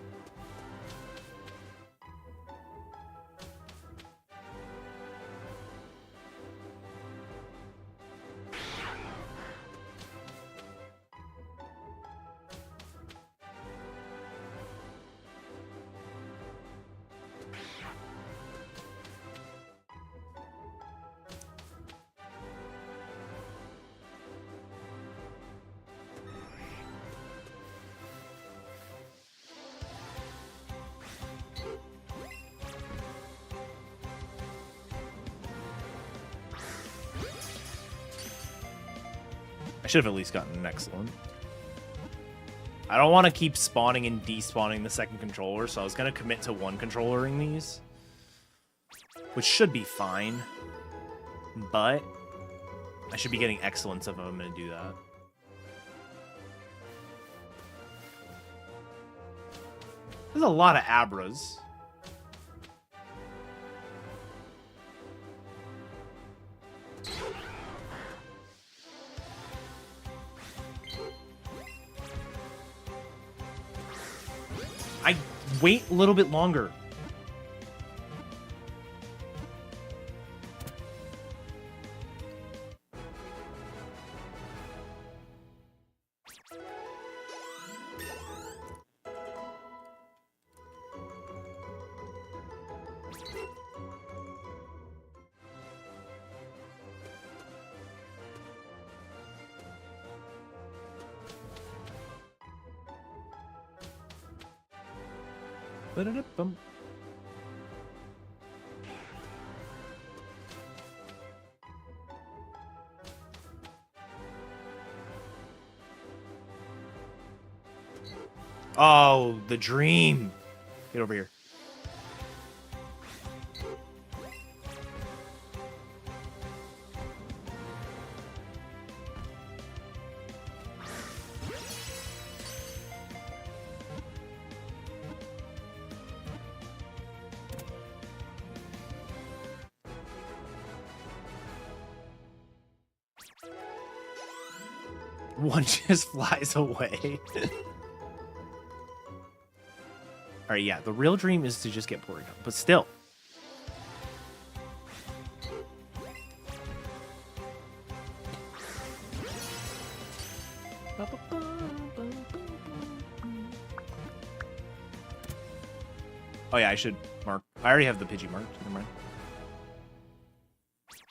[SPEAKER 1] I should have at least gotten an excellent. I don't want to keep spawning and despawning the second controller, so I was going to commit to one controllering these, which should be fine, but I should be getting excellence if I'm going to do that. There's a lot of Abras. Wait a little bit longer. Ba-da-da-bum. Oh, the dream. Get over here. One just flies away. Alright, yeah, the real dream is to just get Porygon, but still. Oh yeah, I should mark. I already have the Pidgey marked. Never mind.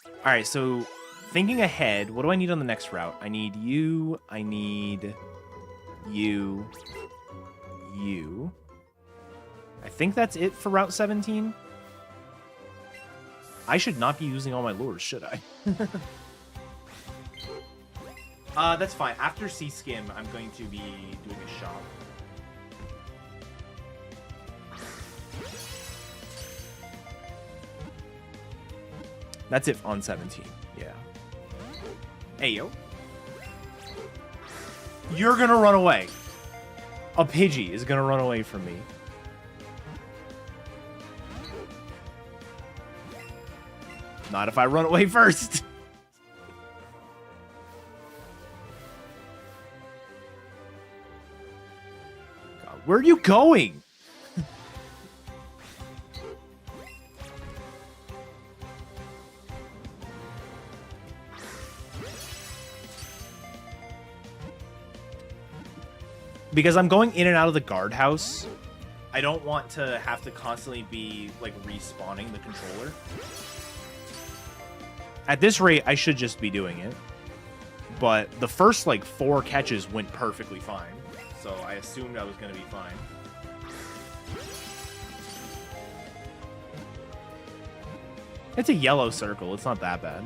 [SPEAKER 1] All right, so thinking ahead, what do I need on the next route? I need you. I need you. You. I think that's it for Route 17. I should not be using all my lures, should I? That's fine. After C-Skim, I'm going to be doing a shop. That's it on 17. Yeah. Hey, yo. You're gonna run away. A Pidgey is gonna run away from me. Not if I run away first. God, where are you going? Because I'm going in and out of the guardhouse, I don't want to have to constantly be, like, respawning the controller. At this rate, I should just be doing it. But the first, like, 4 catches went perfectly fine. So I assumed I was going to be fine. It's a yellow circle. It's not that bad.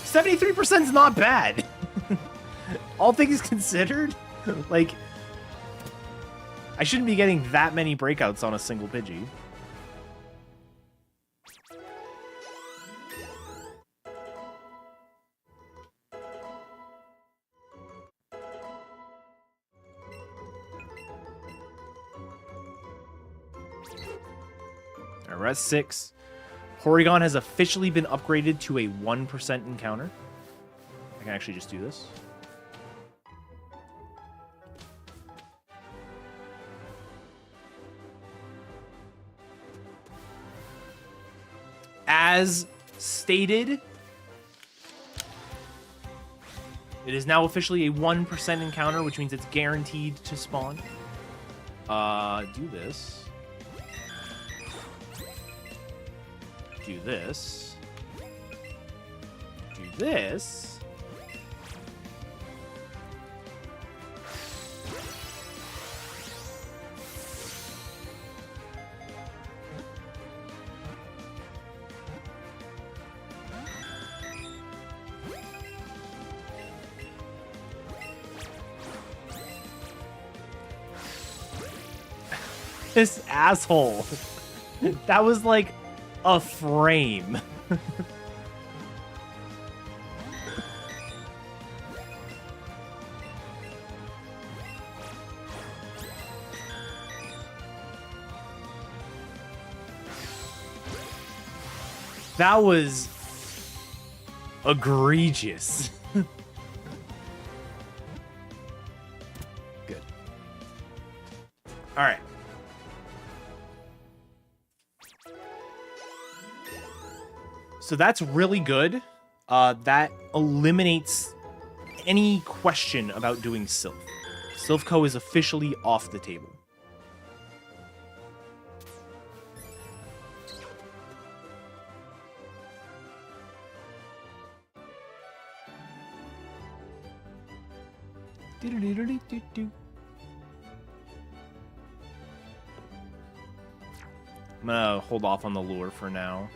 [SPEAKER 1] 73% is not bad. All things considered, like, I shouldn't be getting that many breakouts on a single Pidgey. All right, we're at 6. Porygon has officially been upgraded to a 1% encounter. I can actually just do this. As stated, it is now officially a 1% encounter, which means it's guaranteed to spawn. Do this. Do this. Do this. This asshole. That was like a frame. That was egregious. Good. All right. So that's really good. That eliminates any question about doing Sylph. Sylphco is officially off the table. I'm gonna hold off on the lure for now.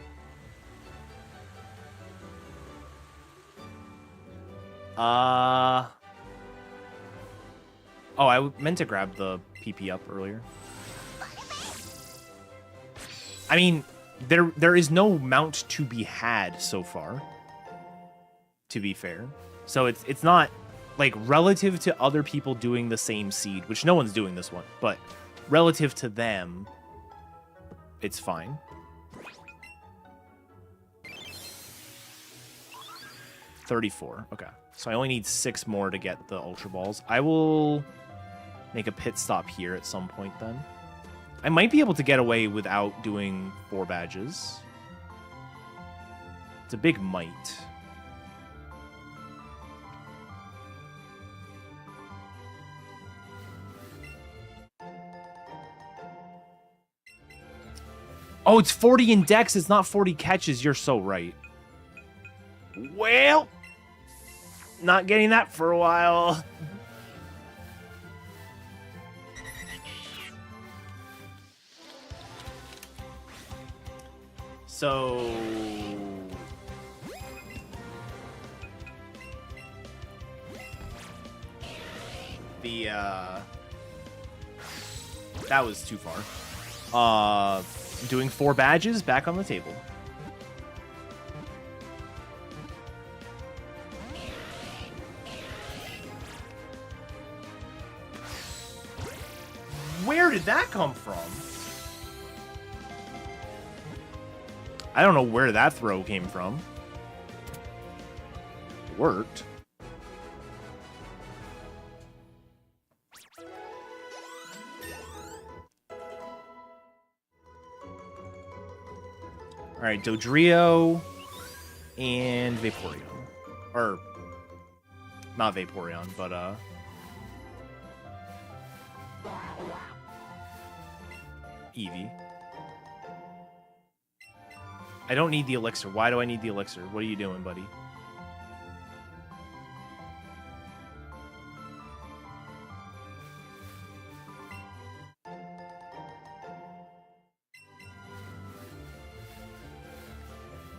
[SPEAKER 1] Oh, I meant to grab the PP up earlier. I mean, there is no mount to be had so far, to be fair. So it's not, like, relative to other people doing the same seed, which no one's doing this one, but relative to them, it's fine. $34. Okay. So I only need 6 more to get the Ultra Balls. I will make a pit stop here at some point then. I might be able to get away without doing 4 badges. It's a big might. Oh, it's 40 in dex. It's not 40 catches. You're so right. Well, not getting that for a while. So the that was too far. Doing 4 badges back on the table. Where did that come from? I don't know where that throw came from. It worked. All right, Dodrio and Vaporeon. Or, not Vaporeon, but, Eevee. I don't need the elixir. Why do I need the elixir? What are you doing, buddy?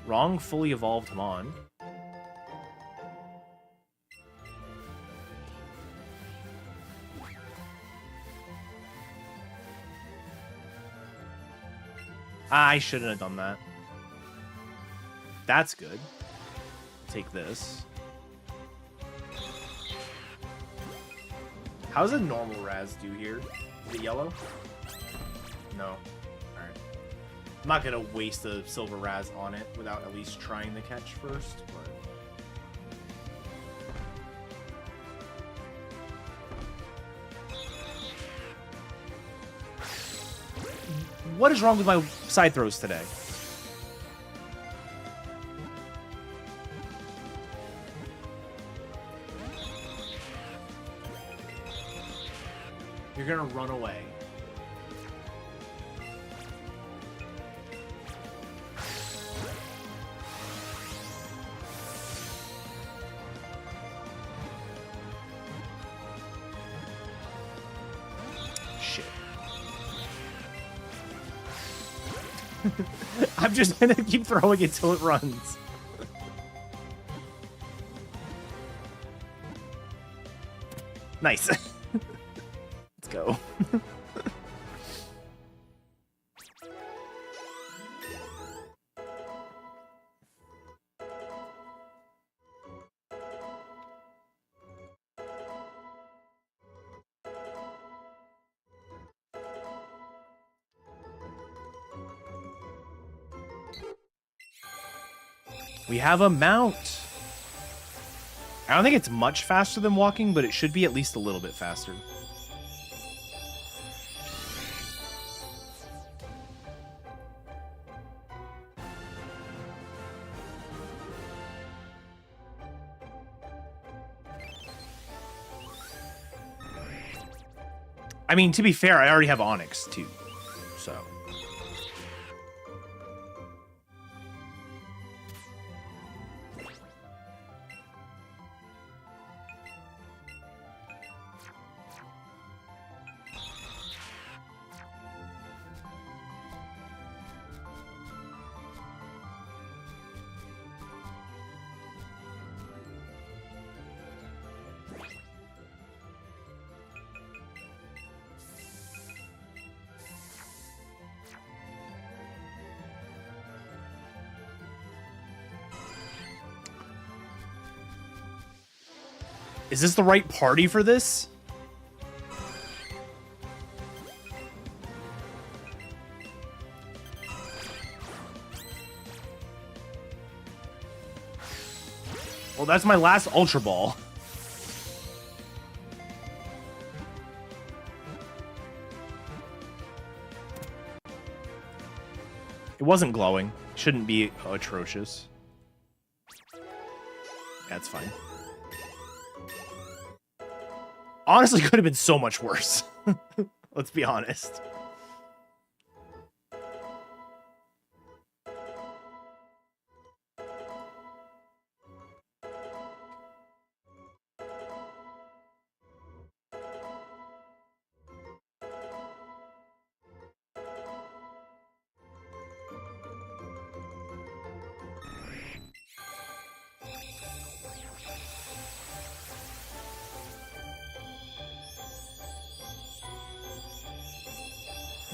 [SPEAKER 1] Wrong fully evolved Hamon. I shouldn't have done that. That's good. Take this. How does a normal Raz do here? Is it yellow? No. Alright. I'm not gonna waste a silver Raz on it without at least trying the catch first, but... What is wrong with my side throws today? You're gonna run away. Shit. I'm just gonna keep throwing it till it runs. Nice. Let's go. We have a mount. I don't think it's much faster than walking, but it should be at least a little bit faster. I mean, to be fair, I already have Onyx, too. So... Is this the right party for this? Well, that's my last Ultra Ball. It wasn't glowing. Shouldn't be atrocious. That's fine. Honestly, could have been so much worse. Let's be honest.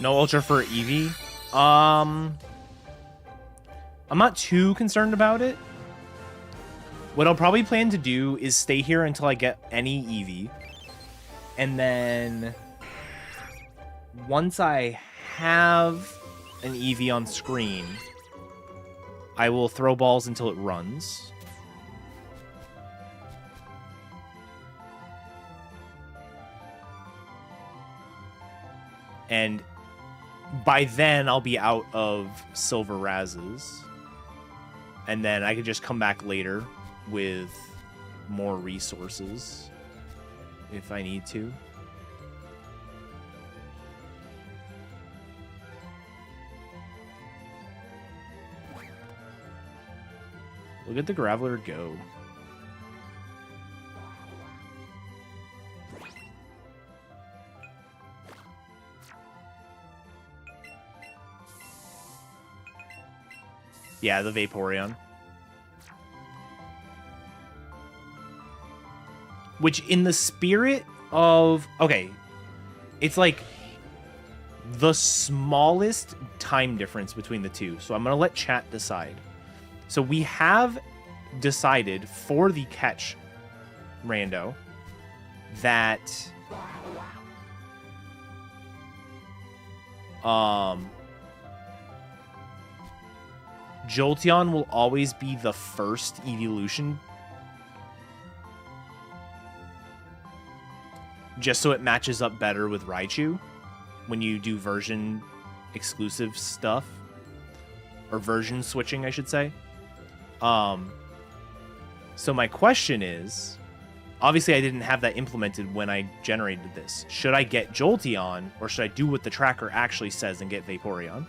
[SPEAKER 1] No Ultra for Eevee. I'm not too concerned about it. What I'll probably plan to do is stay here until I get any Eevee. And then once I have an Eevee on screen, I will throw balls until it runs. And by then, I'll be out of Silver Razzes. And then I could just come back later with more resources if I need to. Look at the Graveler go. Yeah, the Vaporeon. Which, in the spirit of... Okay. It's like the smallest time difference between the two. So I'm going to let chat decide. So we have decided for the catch rando that... Jolteon will always be the first evolution. Just so it matches up better with Raichu when you do version exclusive stuff. Or version switching, I should say. So my question is, obviously I didn't have that implemented when I generated this. Should I get Jolteon, or should I do what the tracker actually says and get Vaporeon?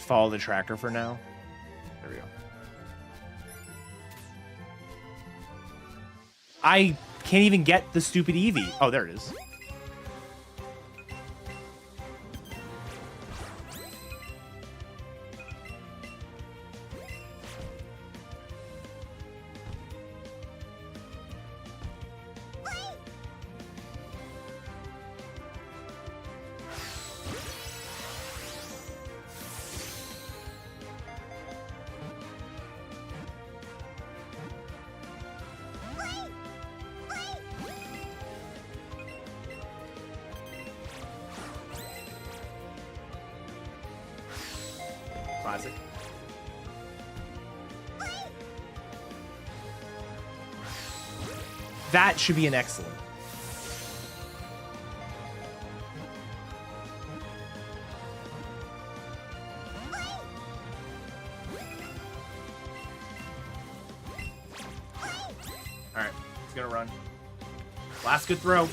[SPEAKER 1] Follow the tracker for now. There we go. I can't even get the stupid Eevee. Oh, there it is. Classic. That should be an excellent. All right, it's gonna run. Last good throw.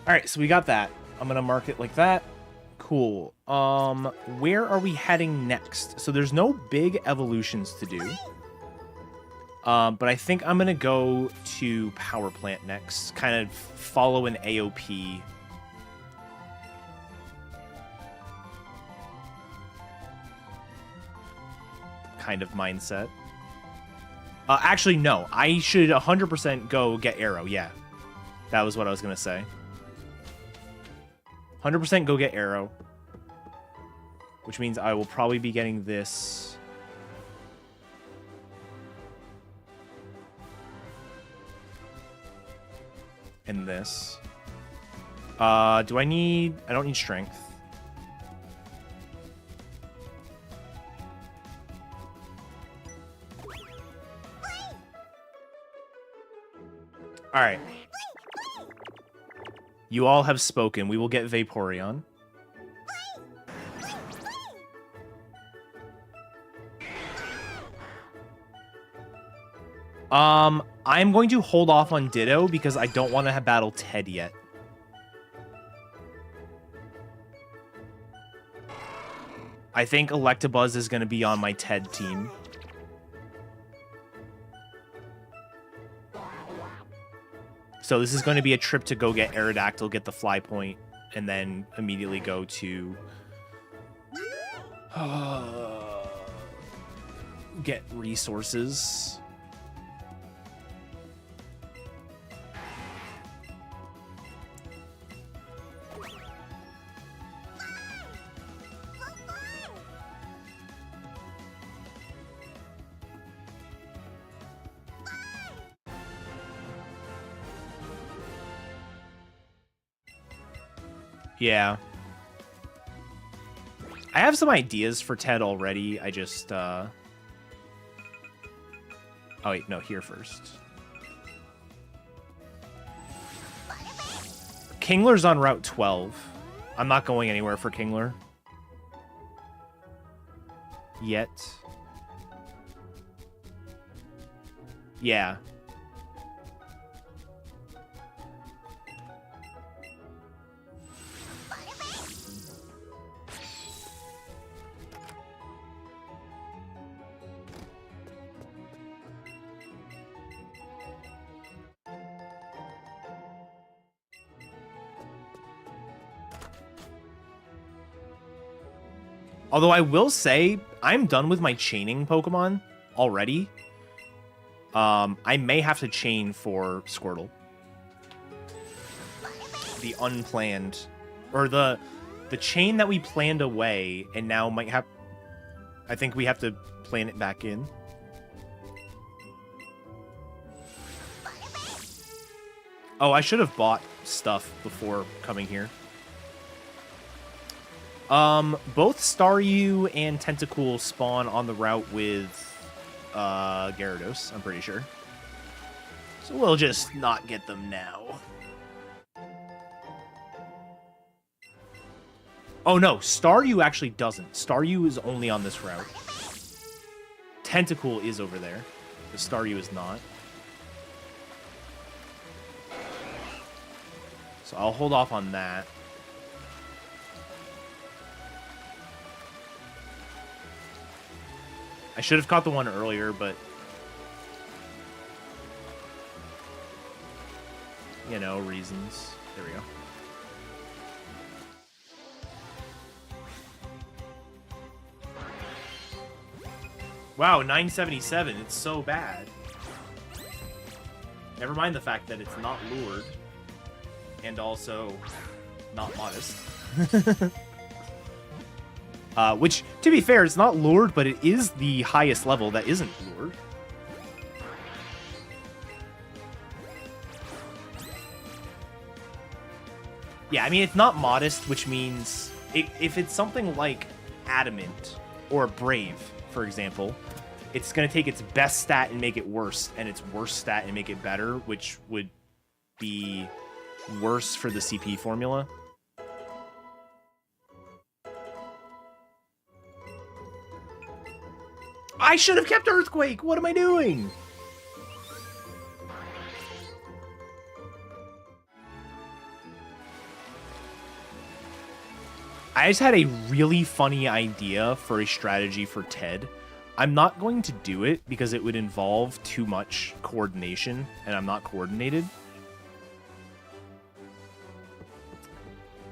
[SPEAKER 1] All right, so we got that. I'm gonna mark it like that. Cool. Where are we heading next? So there's no big evolutions to do. But I think I'm gonna go to Power Plant next. Kind of follow an AOP. Kind of mindset. Actually, no. I should 100% go get Arrow, yeah. That was what I was going to say. 100% go get arrow. Which means I will probably be getting this. And this. Do I need... I don't need strength. Alright. You all have spoken. We will get Vaporeon. I'm going to hold off on Ditto because I don't want to battle Ted yet. I think Electabuzz is going to be on my Ted team. So this is going to be a trip to go get Aerodactyl, get the Fly Point, and then immediately go to... get resources. Yeah. I have some ideas for Ted already. I just, Oh, wait, no, here first. Kingler's on Route 12. I'm not going anywhere for Kingler. Yet. Yeah. Although I will say, I'm done with my chaining Pokemon already. I may have to chain for Squirtle. The unplanned. Or the chain that we planned away, and now might have... I think we have to plan it back in. Oh, I should have bought stuff before coming here. Both Staryu and Tentacool spawn on the route with, Gyarados, I'm pretty sure. So we'll just not get them now. Oh no, Staryu actually doesn't. Staryu is only on this route. Tentacool is over there, but Staryu is not. So I'll hold off on that. I should have caught the one earlier, but... you know, reasons. There we go. Wow, 977. It's so bad. Never mind the fact that it's not lured. And also not modest. Which, to be fair, it's not lured, but it is the highest level that isn't lured. Yeah, I mean, it's not modest, which means if it's something like Adamant or Brave, for example, it's going to take its best stat and make it worse, and its worst stat and make it better, which would be worse for the CP formula. I should have kept Earthquake! What am I doing? I just had a really funny idea for a strategy for Ted. I'm not going to do it because it would involve too much coordination, and I'm not coordinated.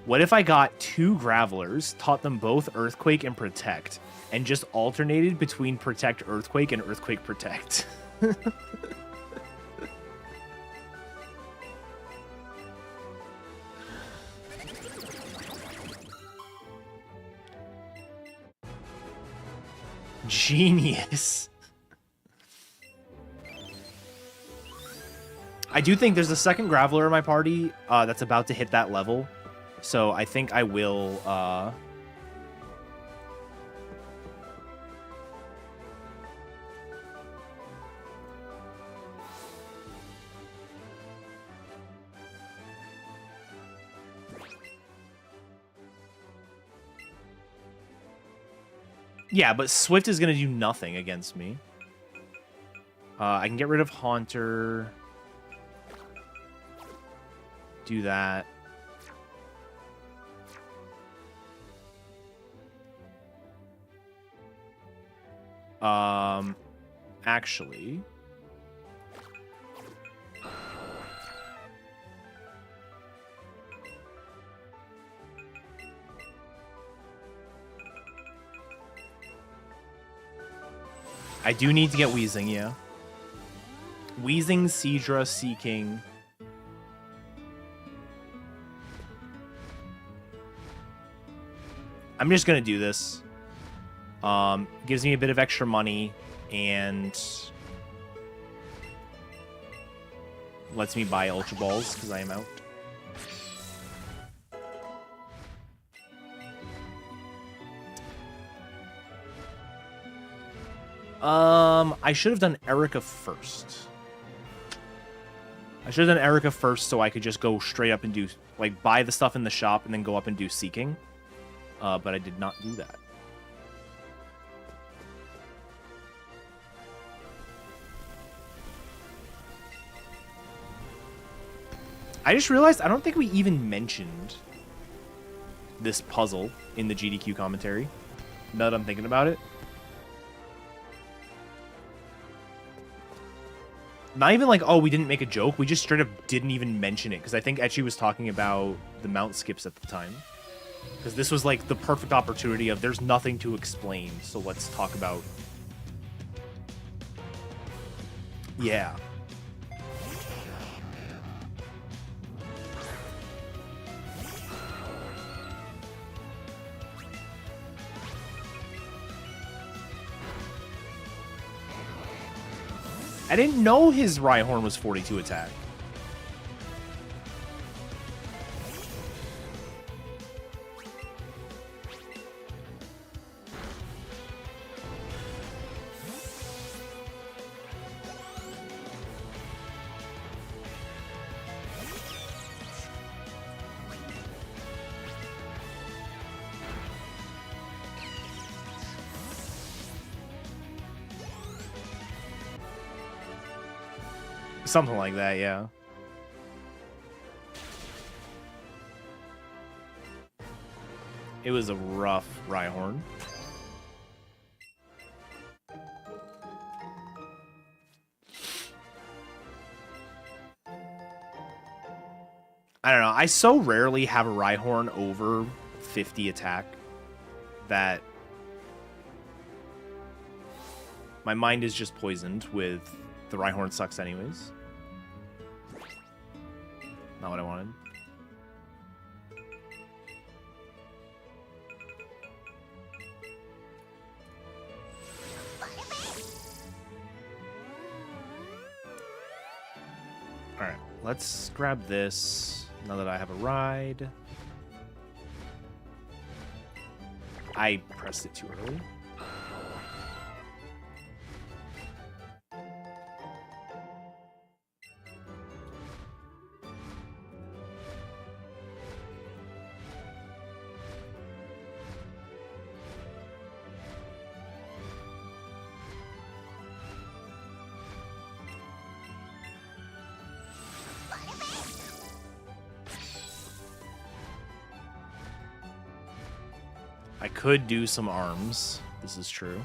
[SPEAKER 1] What if I got 2 Gravelers, taught them both Earthquake and Protect, and just alternated between Protect Earthquake and Earthquake Protect? Genius. I do think there's a second Graveler in my party that's about to hit that level. So I think I will... Yeah, but Swift is going to do nothing against me. I can get rid of Haunter. Do that. Actually... I do need to get Weezing, yeah. Weezing, Seadra, Seeking. I'm just gonna do this. Gives me a bit of extra money and lets me buy Ultra Balls because I am out. I should have done Erica first. I should have done Erica first so I could just go straight up and do, like, buy the stuff in the shop and then go up and do Seeking. But I did not do that. I just realized I don't think we even mentioned this puzzle in the GDQ commentary. Now that I'm thinking about it. Not even like, oh, we didn't make a joke. We just straight up didn't even mention it. Because I think Etchy was talking about the mount skips at the time. Because this was like the perfect opportunity of there's nothing to explain. So let's talk about... Yeah. I didn't know his Rhyhorn was 42 attack. Something like that, yeah. It was a rough Rhyhorn. I don't know. I so rarely have a Rhyhorn over 50 attack that my mind is just poisoned with the Rhyhorn sucks anyways. Not what I wanted. Alright, let's grab this now that I have a ride. I pressed it too early. I could do some arms. This is true.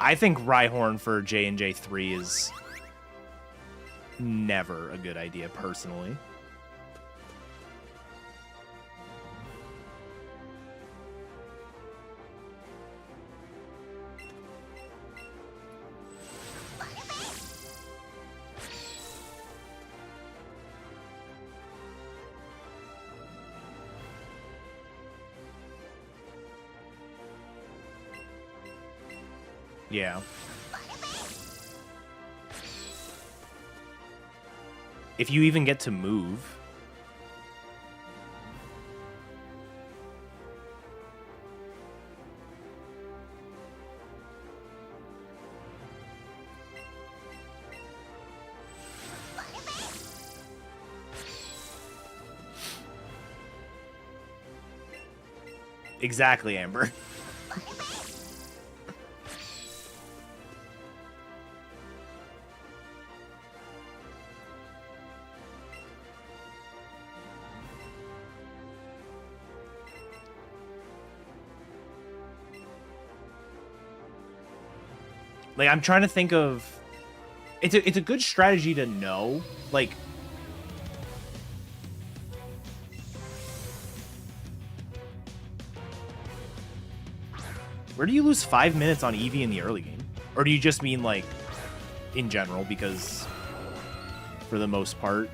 [SPEAKER 1] I think Rhyhorn for J&J 3 is never a good idea, personally. Yeah. If you even get to move. Exactly, Amber. Like, I'm trying to think of... It's a good strategy to know. Like... Where do you lose 5 minutes on Eevee in the early game? Or do you just mean, like, in general? Because, for the most part,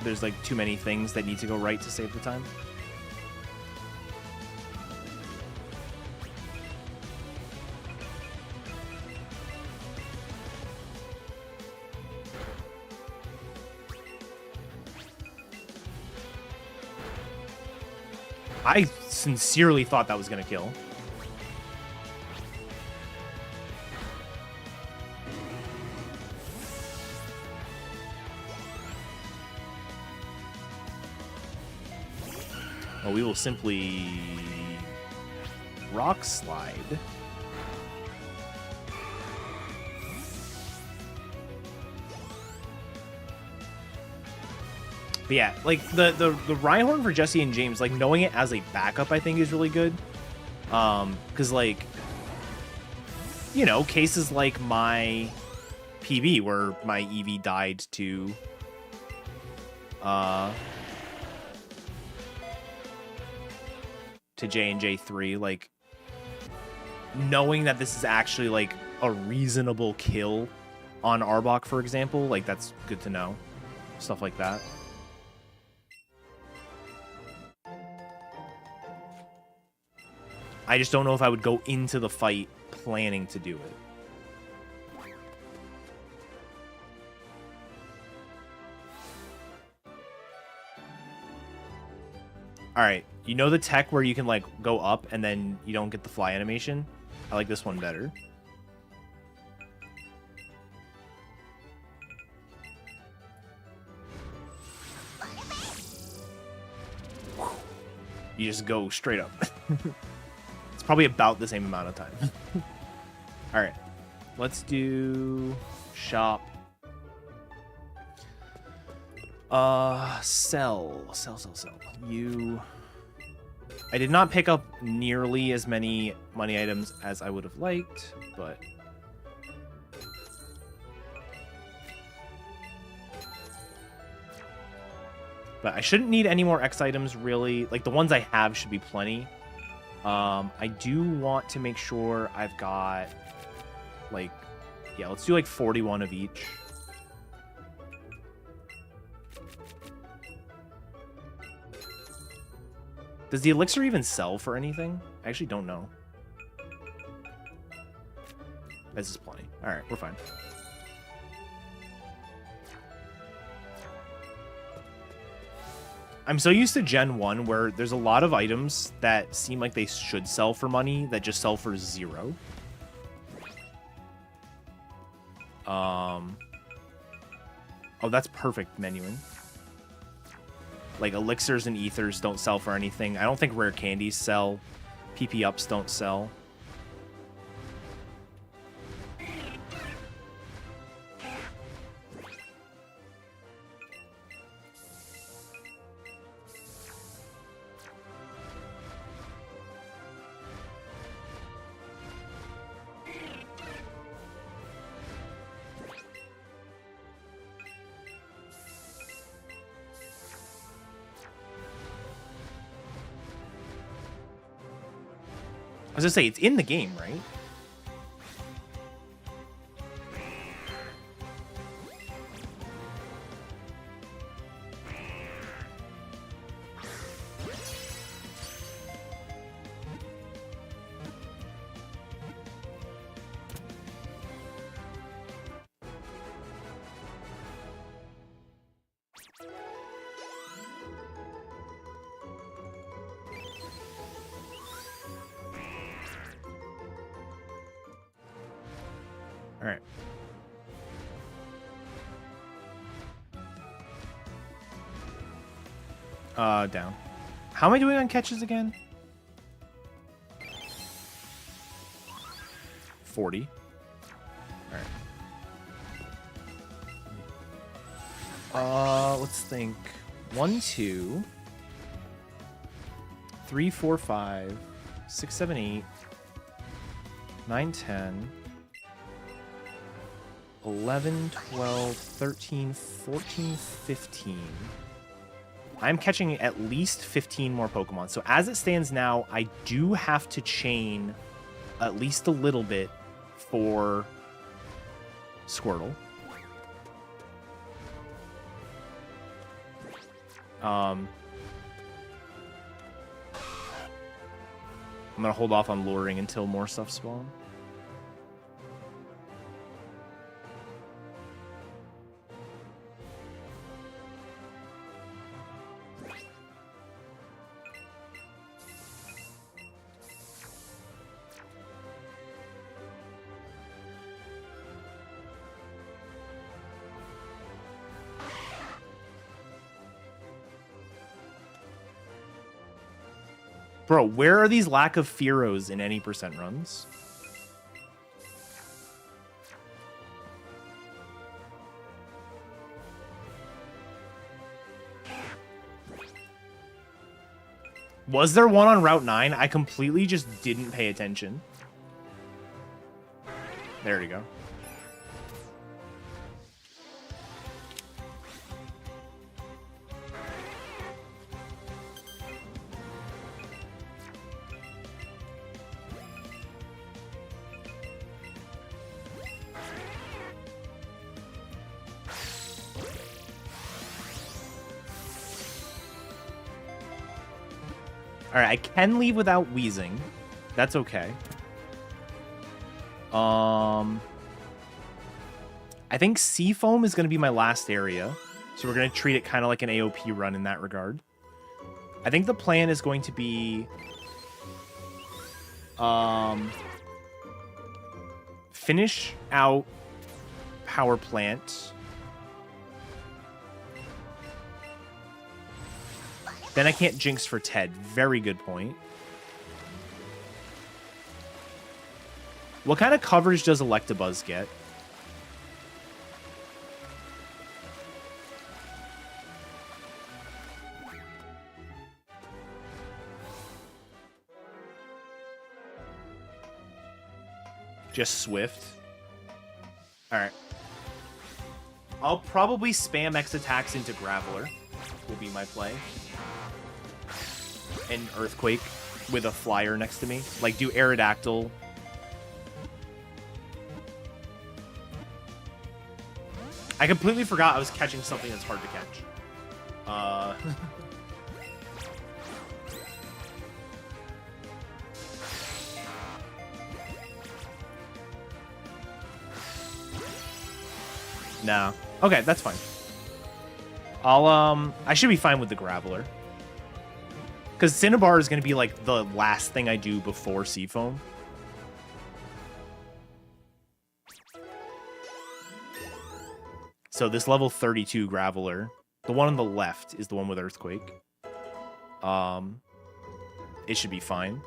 [SPEAKER 1] there's, like, too many things that need to go right to save the time. I sincerely thought that was going to kill. Well, we will simply rock slide. But yeah, like the Rhyhorn for Jesse and James, like knowing it as a backup, I think is really good. Because like, you know, cases like my PB where my Eevee died to J&J 3, like knowing that this is actually like a reasonable kill on Arbok, for example, like that's good to know. Stuff like that. I just don't know if I would go into the fight planning to do it. All right, you know the tech where you can like go up and then you don't get the fly animation? I like this one better. You just go straight up. It's probably about the same amount of time. All right, let's do shop. Sell. You... I did not pick up nearly as many money items as I would have liked, but... But I shouldn't need any more X items, really. Like, the ones I have should be plenty. I do want to make sure I've got, like... Yeah, let's do, like, 41 of each. Does the elixir even sell for anything? I actually don't know. This is plenty. Alright, we're fine. I'm so used to Gen 1 where there's a lot of items that seem like they should sell for money that just sell for 0. Oh, that's perfect menuing. Like, elixirs and ethers don't sell for anything. I don't think rare candies sell. PP ups don't sell. I was gonna say, it's in the game, right? All right. Down. How am I doing on catches again? 40. All right. Let's think. 1, 2, 3, 4, 5, 6, 7, 8, 9, 10, 11, 12, 13, 14, 15. I'm catching at least 15 more Pokemon. So as it stands now, I do have to chain at least a little bit for Squirtle. I'm gonna hold off on luring until more stuff spawn. Bro, where are these lack of Fearos in any percent runs? Was there one on Route 9? I completely just didn't pay attention. There we go. All right, I can leave without wheezing. That's okay. I think Seafoam is going to be my last area. So we're going to treat it kind of like an AOP run in that regard. I think the plan is going to be... finish out Power Plant. Then I can't Jinx for Ted. Very good point. What kind of coverage does Electabuzz get? Just Swift. Alright. I'll probably spam X attacks into Graveler. Will be my play. And Earthquake with a flyer next to me. Like, do Aerodactyl. I completely forgot I was catching something that's hard to catch. No. Okay, that's fine. I should be fine with the Graveler. Because Cinnabar is going to be, like, the last thing I do before Seafoam. So this level 32 Graveler, the one on the left is the one with Earthquake. It should be fine.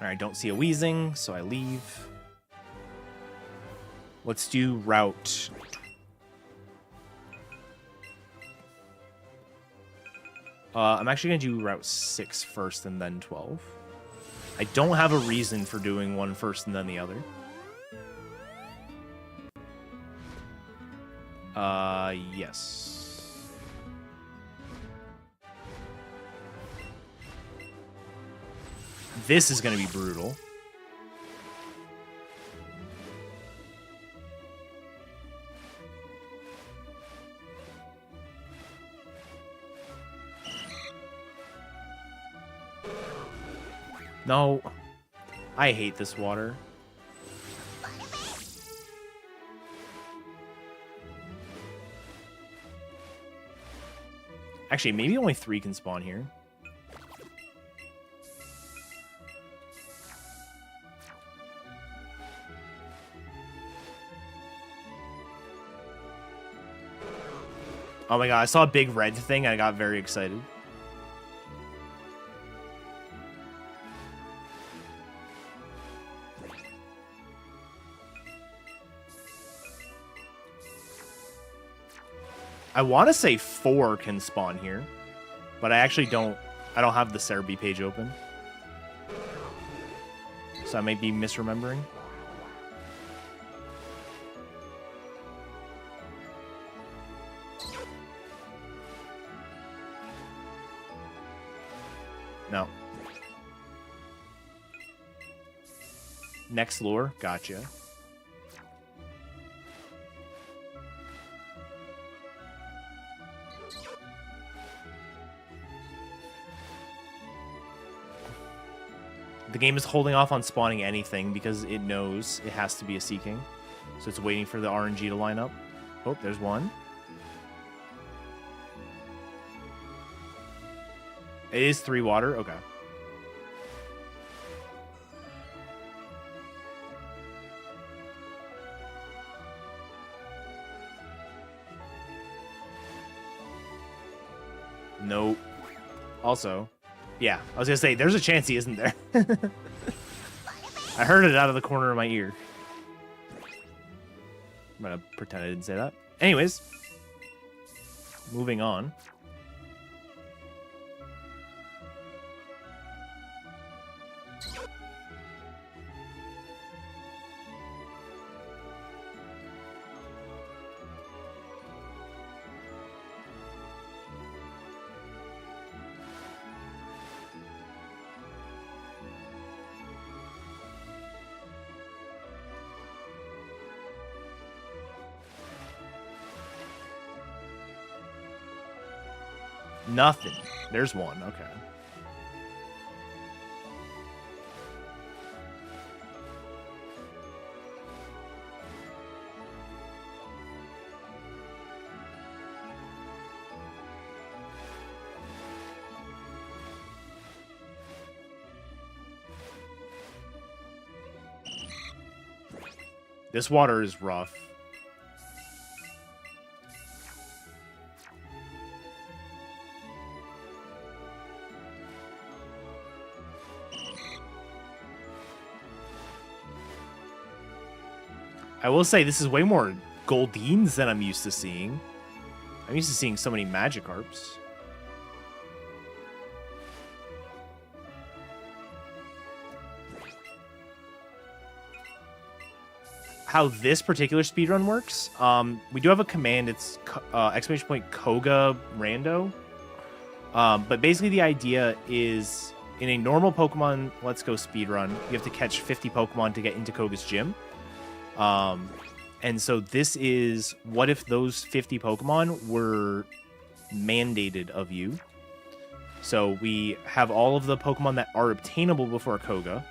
[SPEAKER 1] Alright, don't see a Weezing, so I leave. Let's do Route... I'm actually going to do Route 6 first and then 12. I don't have a reason for doing one first and then the other. Yes. This is going to be brutal. No. I hate this water. Actually, maybe only 3 can spawn here. Oh my god, I saw a big red thing and I got very excited. I want to say 4 can spawn here, but I actually don't. I don't have the Cerebi page open, so I might be misremembering. No. Next lure, gotcha. The game is holding off on spawning anything because it knows it has to be a Seeking. So it's waiting for the RNG to line up. Oh, there's one. It is 3 water? Okay. Nope. Also, yeah, I was gonna say, there's a chance he isn't there. I heard it out of the corner of my ear. I'm gonna pretend I didn't say that. Anyways, moving on. Nothing. There's one. Okay. This water is rough. I will say this is way more Goldines than I'm used to seeing. I'm used to seeing so many Magikarps. How this particular speedrun works, we do have a command. It's exclamation point Koga Rando. But basically the idea is in a normal Pokemon Let's Go speedrun, you have to catch 50 Pokemon to get into Koga's gym. And so this is, what if those 50 Pokemon were mandated of you? So we have all of the Pokemon that are obtainable before Koga,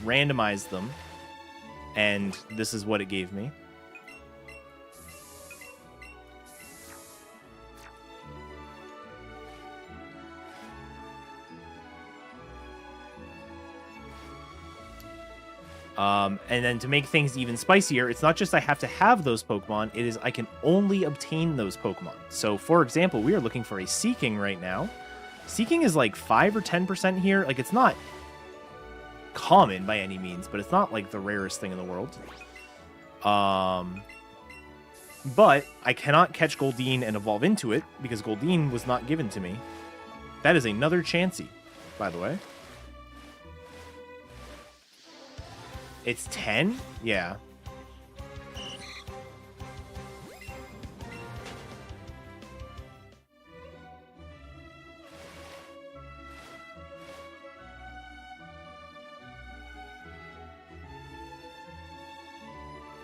[SPEAKER 1] randomize them, and this is what it gave me. And then to make things even spicier, it's not just I have to have those Pokemon, it is I can only obtain those Pokemon. So, for example, we are looking for a Seeking right now. Seeking is like 5 or 10% here. Like, it's not common by any means, but it's not like the rarest thing in the world. But I cannot catch Goldeen and evolve into it because Goldeen was not given to me. That is another Chansey, by the way. It's 10? Yeah.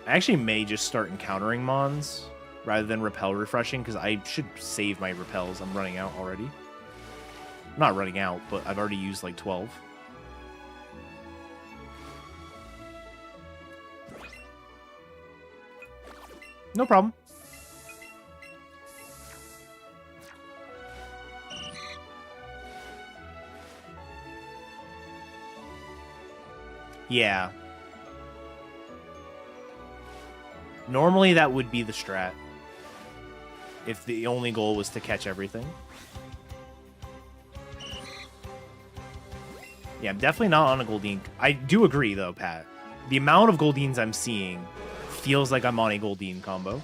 [SPEAKER 1] I actually may just start encountering Mons rather than repel refreshing because I should save my repels. I'm running out already. I'm not running out, but I've already used like 12. No problem. Yeah. Normally that would be the strat. if the only goal was to catch everything. Yeah, I'm definitely not on a Goldeen. I do agree, though, Pat. The amount of Goldeens I'm seeing feels like I'm on a Goldeen combo.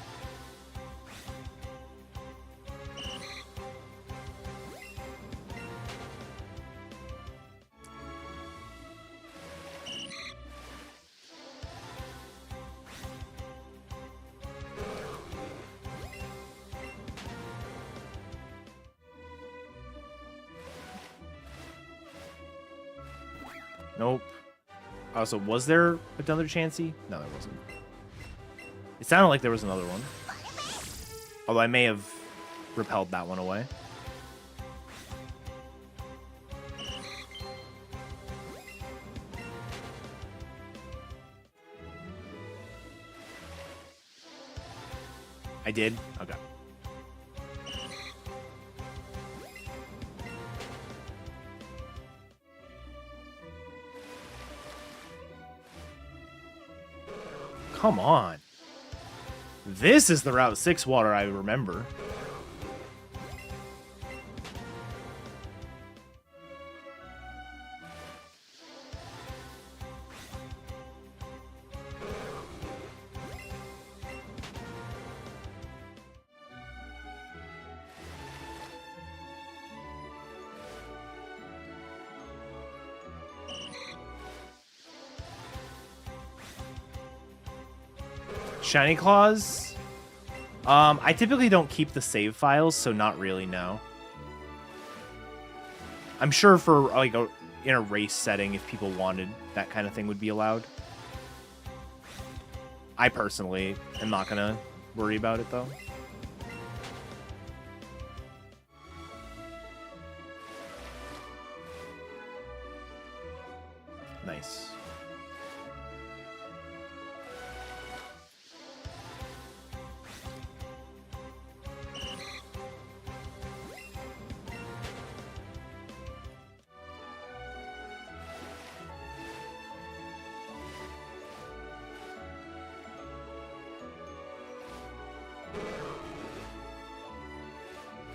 [SPEAKER 1] Nope. Also, was there another Chansey? No, there wasn't. It sounded like there was another one. Although I may have repelled that one away. I did? Okay. Come on. This is the Route 6 water I remember. Shiny Claws? I typically don't keep the save files, so not really, no. I'm sure for, like, in a race setting, if people wanted, that kind of thing would be allowed. I personally am not gonna worry about it, though. Nice.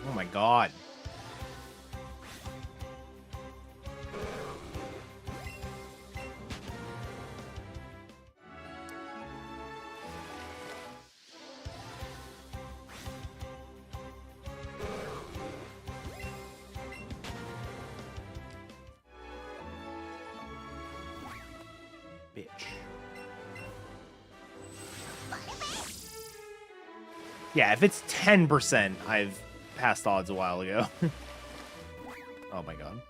[SPEAKER 1] Oh my god. Bitch. Yeah, if it's 10%, I've passed odds a while ago. Oh my god.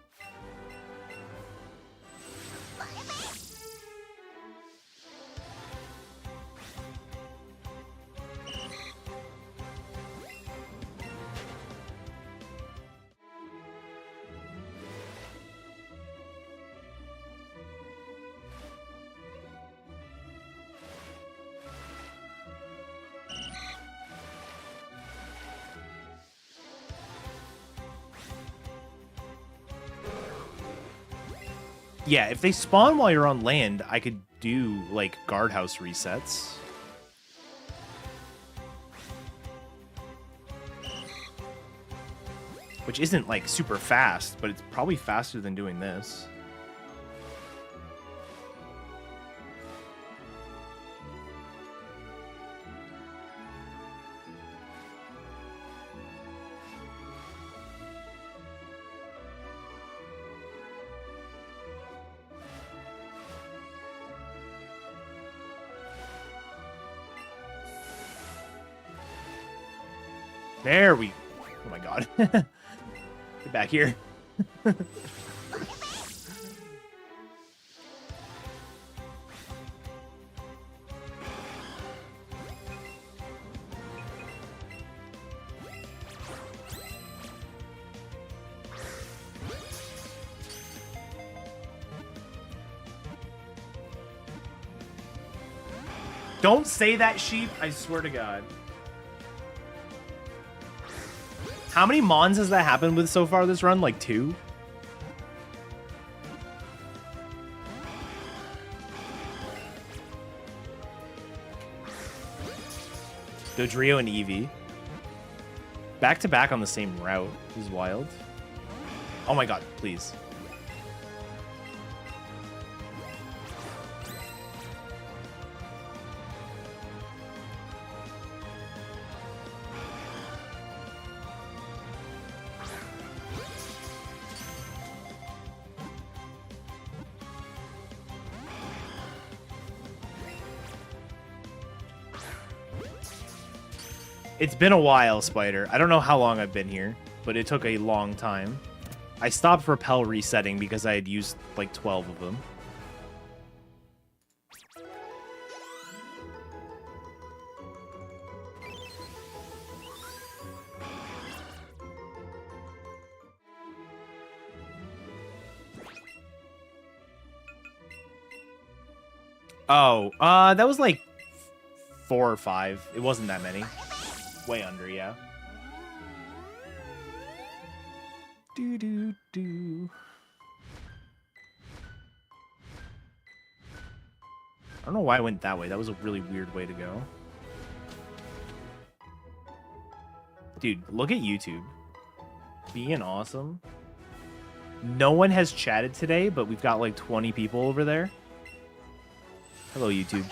[SPEAKER 1] Yeah, if they spawn while you're on land, I could do, like, guardhouse resets. Which isn't, like, super fast, but it's probably faster than doing this. There we... Oh my god. Get back here. Don't say that, sheep. I swear to God. How many Mons has that happened with so far this run? Like 2? Dodrio and Eevee. Back to back on the same route is wild. Oh my god, please. It's been a while, Spider. I don't know how long I've been here, but it took a long time. I stopped repel resetting because I had used like 12 of them. Oh, that was like 4 or 5. It wasn't that many. Way under, yeah. Do. I don't know why I went that way. That was a really weird way to go. Dude, look at YouTube. Being awesome. No one has chatted today, but we've got like 20 people over there. Hello, YouTube.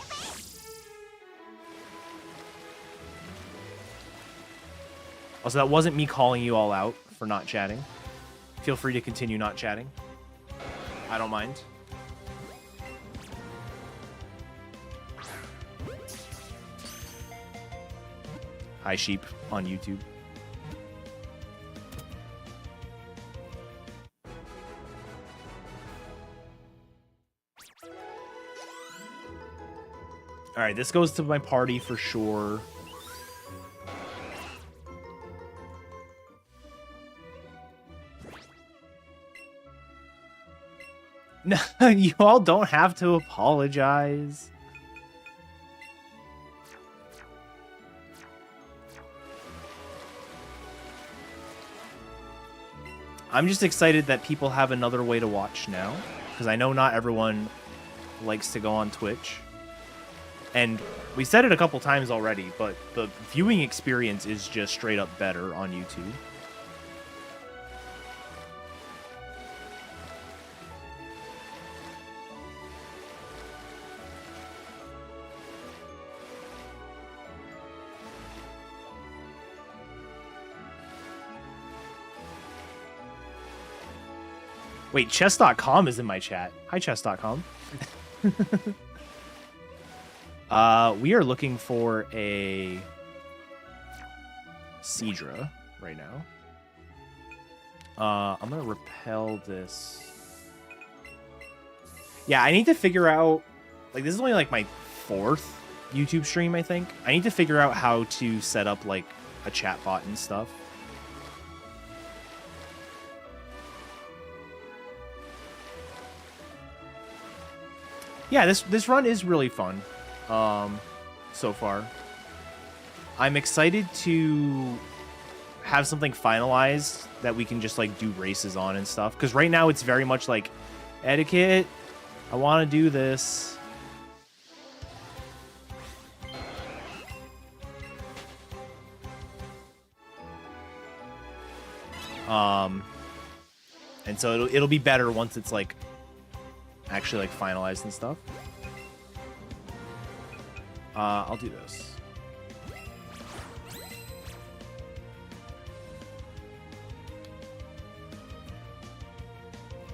[SPEAKER 1] Also, that wasn't me calling you all out for not chatting. Feel free to continue not chatting. I don't mind. Hi, sheep on YouTube. All right, this goes to my party for sure. No, you all don't have to apologize. I'm just excited that people have another way to watch now, because I know not everyone likes to go on Twitch. And we said it a couple times already, but the viewing experience is just straight up better on YouTube. Wait, chess.com is in my chat. Hi, chess.com. We are looking for a Seadra right now. I'm going to repel this. Yeah, I need to figure out... Like, this is only, like, my 4th YouTube stream, I think. I need to figure out how to set up, like, a chat bot and stuff. Yeah, this run is really fun, so far. I'm excited to have something finalized that we can just, like, do races on and stuff. Because right now it's very much, like, etiquette. I want to do this. And so it'll be better once it's, like, actually, like, finalized and stuff. I'll do this.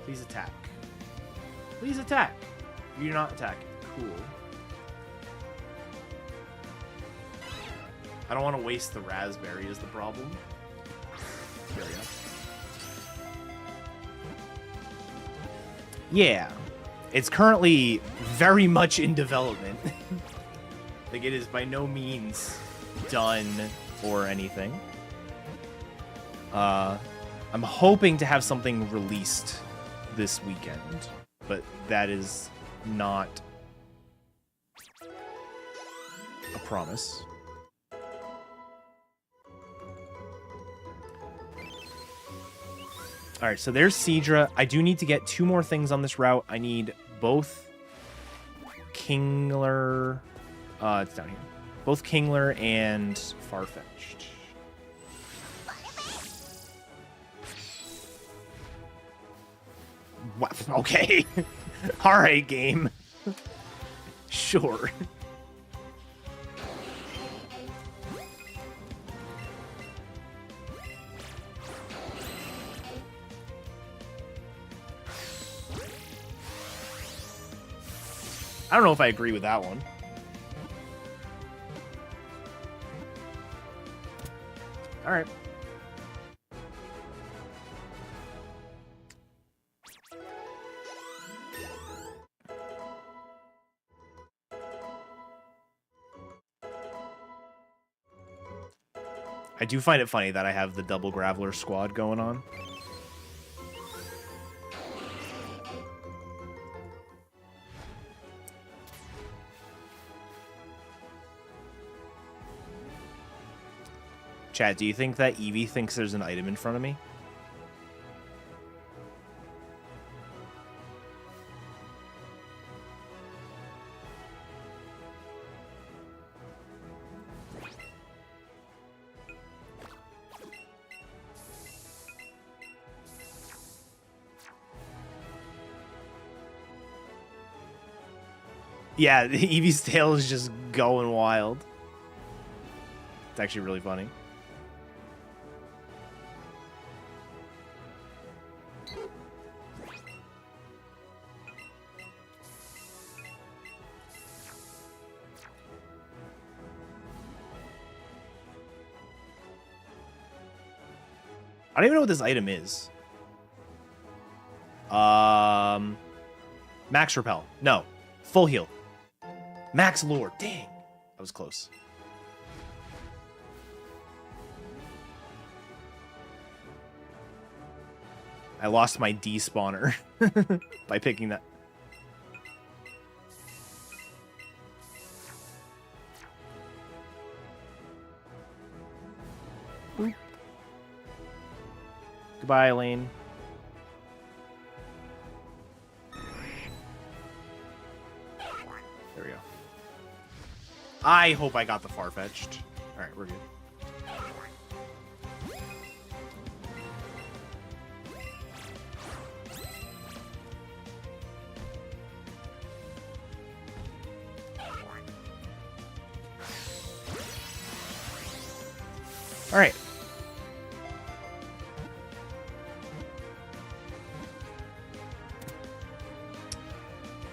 [SPEAKER 1] Please attack. Please attack. You're not attacking. Cool. I don't want to waste the raspberry is the problem. There we go. Yeah. It's currently very much in development. Like, it is by no means done or anything. I'm hoping to have something released this weekend, but that is not a promise. All right, so there's Seadra. I do need to get 2 more things on this route. I need both Kingler... it's down here. Both Kingler and Farfetched. Okay. All right, game. Sure. I don't know if I agree with that one. All right. I do find it funny that I have the double Graveler squad going on. Chat, do you think that Eevee thinks there's an item in front of me? Yeah, Eevee's tail is just going wild. It's actually really funny. I don't even know what this item is. Max Repel. No. Full heal. Max Lure. Dang. That was close. I lost my D-spawner by picking that. Boop. Goodbye, Elaine. There we go. I hope I got the Farfetch'd. Alright, we're good. Alright.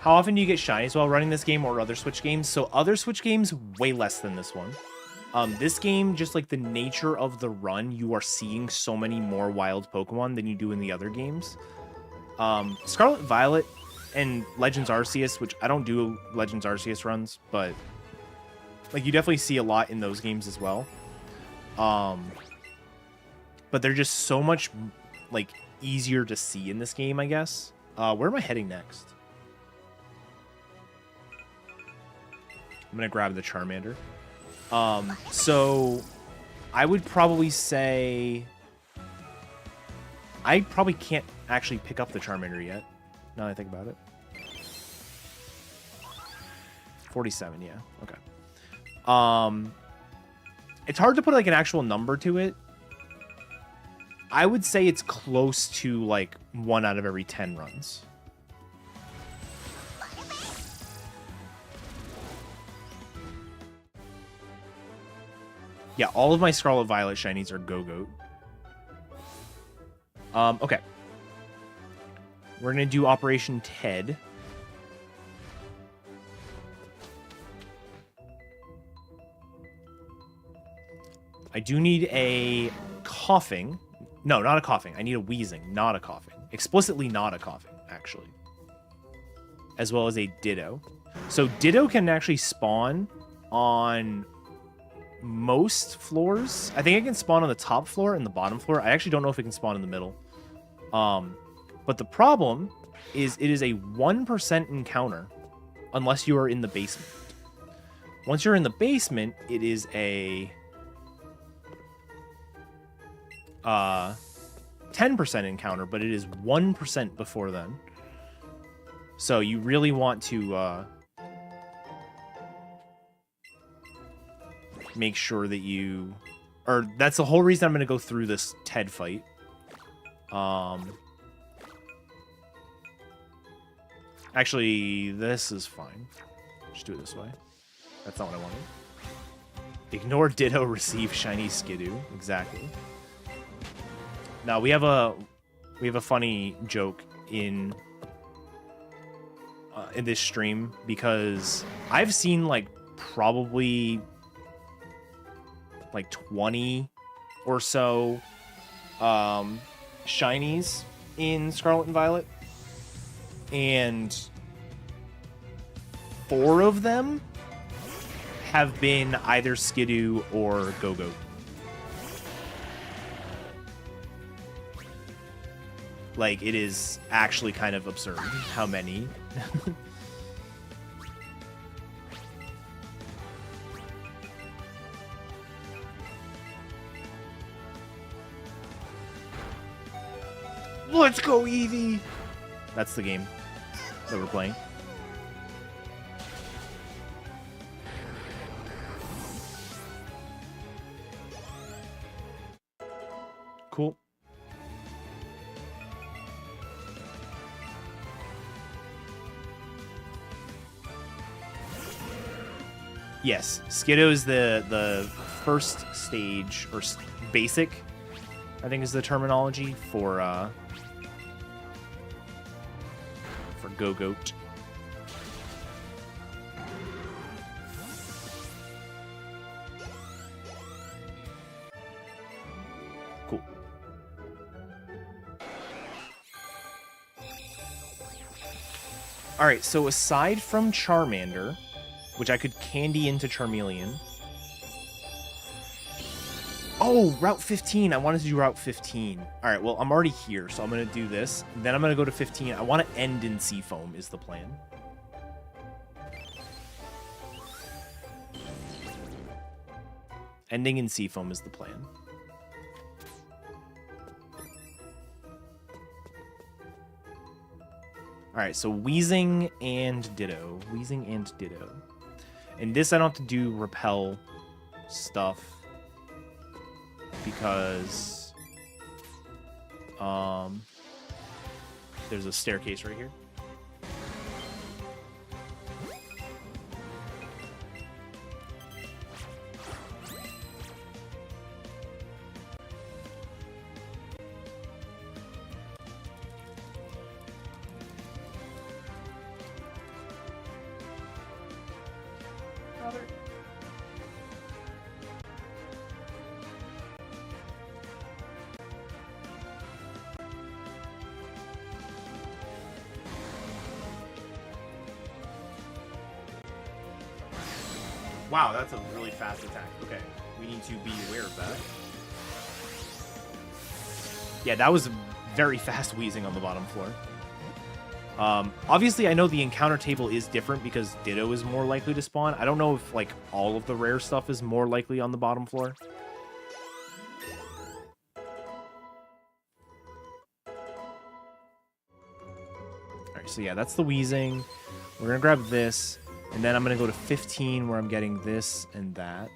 [SPEAKER 1] How often do you get shinies while running this game or other Switch games? So other Switch games, way less than this one. This game, just like the nature of the run, you are seeing so many more wild Pokemon than you do in the other games. Scarlet Violet and Legends Arceus, which I don't do Legends Arceus runs, but like you definitely see a lot in those games as well. But they're just so much like easier to see in this game, I guess. Where am I heading next? I'm gonna grab the Charmander. So I would probably say I probably can't actually pick up the Charmander yet. Now that I think about it. 47, yeah. Okay. It's hard to put like an actual number to it. I would say it's close to like 1 out of every 10 runs. Yeah, all of my Scarlet Violet shinies are Go-Goat. Okay. We're going to do Operation Ted. I do need a coughing. No, not a coughing. I need a wheezing, not a coughing. Explicitly not a coughing, actually. As well as a Ditto. So Ditto can actually spawn on most floors. I think it can spawn on the top floor and the bottom floor. I actually don't know if it can spawn in the middle. But the problem is it is a 1% encounter unless you are in the basement. Once you're in the basement, it is a 10% encounter, but it is 1% before then. So you really want to make sure that you... Or that's the whole reason I'm going to go through this Ted fight. Actually, this is fine. Just do it this way. That's not what I wanted. Ignore Ditto, receive shiny Skidoo. Exactly. Now we have a funny joke in this stream because I've seen like probably like 20 or so shinies in Scarlet and Violet, and 4 of them have been either Skidoo or Go-Go. Like, it is actually kind of absurd how many. Let's go, Eevee! That's the game that we're playing. Cool. Yes, Skiddo is the first stage, or basic, I think is the terminology for Go-Goat. Cool. Alright, so aside from Charmander, which I could candy into Charmeleon. Oh, Route 15. I wanted to do Route 15. All right, well, I'm already here, so I'm going to do this. Then I'm going to go to 15. I want to end in Seafoam is the plan. Ending in Seafoam is the plan. All right, so Weezing and Ditto. Weezing and Ditto. And this I don't have to do repel stuff because there's a staircase right here. Wow, that's a really fast attack. Okay, we need to be aware of that. Yeah, that was very fast Weezing on the bottom floor. Obviously, I know the encounter table is different because Ditto is more likely to spawn. I don't know if, like, all of the rare stuff is more likely on the bottom floor. Alright, so yeah, that's the Weezing. We're gonna grab this. And then I'm going to go to 15 where I'm getting this and that.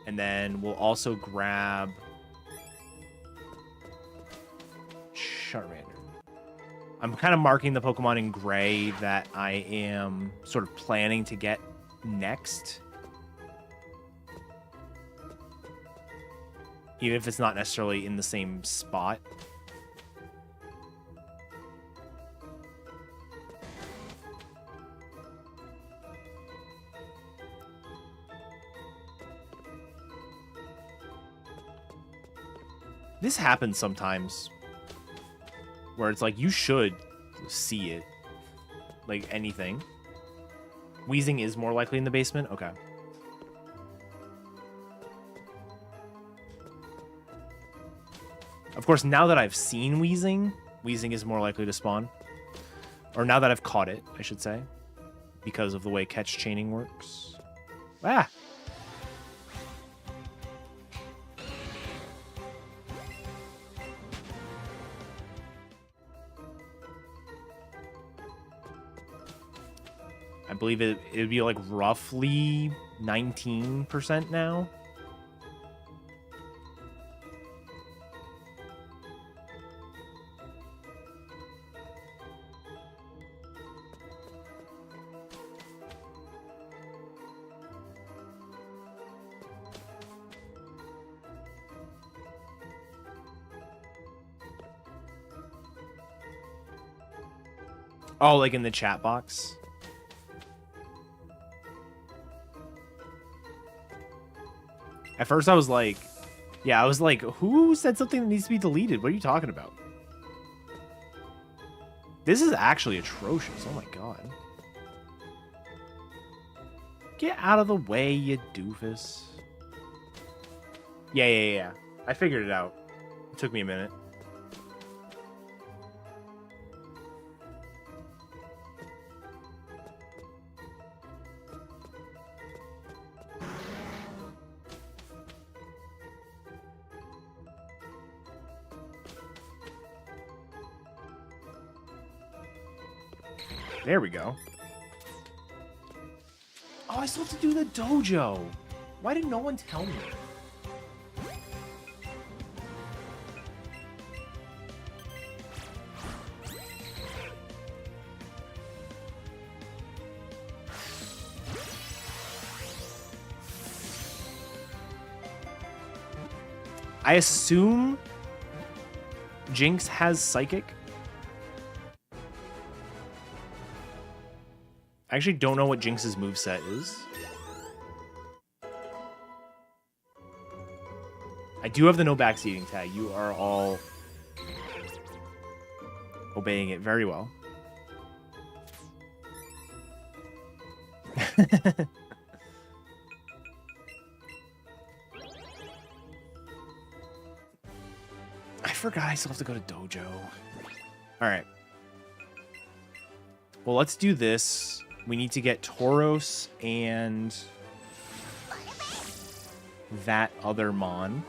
[SPEAKER 1] And then we'll also grab Charmander. I'm kind of marking the Pokemon in gray that I am sort of planning to get next. Even if it's not necessarily in the same spot. This happens sometimes where it's like you should see it, like anything. Weezing is more likely in the basement. Okay. Of course, now that I've seen Weezing, Weezing is more likely to spawn. Or now that I've caught it, I should say, because of the way catch chaining works. Ah! I believe it would be like roughly 19% now. Oh, like in the chat box? At first I was like, yeah, I was like, who said something that needs to be deleted? What are you talking about? This is actually atrocious. Oh my god. Get out of the way, you doofus. Yeah. I figured it out. It took me a minute. There we go. Oh, I still have to do the dojo. Why did no one tell me? I assume Jinx has Psychic. I actually don't know what Jinx's moveset is. I do have the no backseating tag. You are all obeying it very well. I forgot I still have to go to dojo. Alright. Well, let's do this. We need to get Tauros and that other Mon.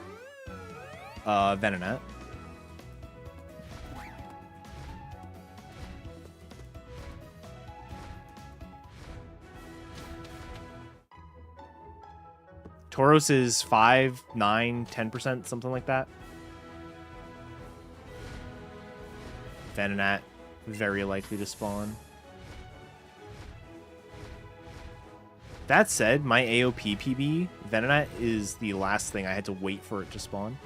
[SPEAKER 1] Venonat. Tauros is 5, 9, 10%, something like that. Venonat, very likely to spawn. That said, my AOP PB, Venonat is the last thing I had to wait for it to spawn.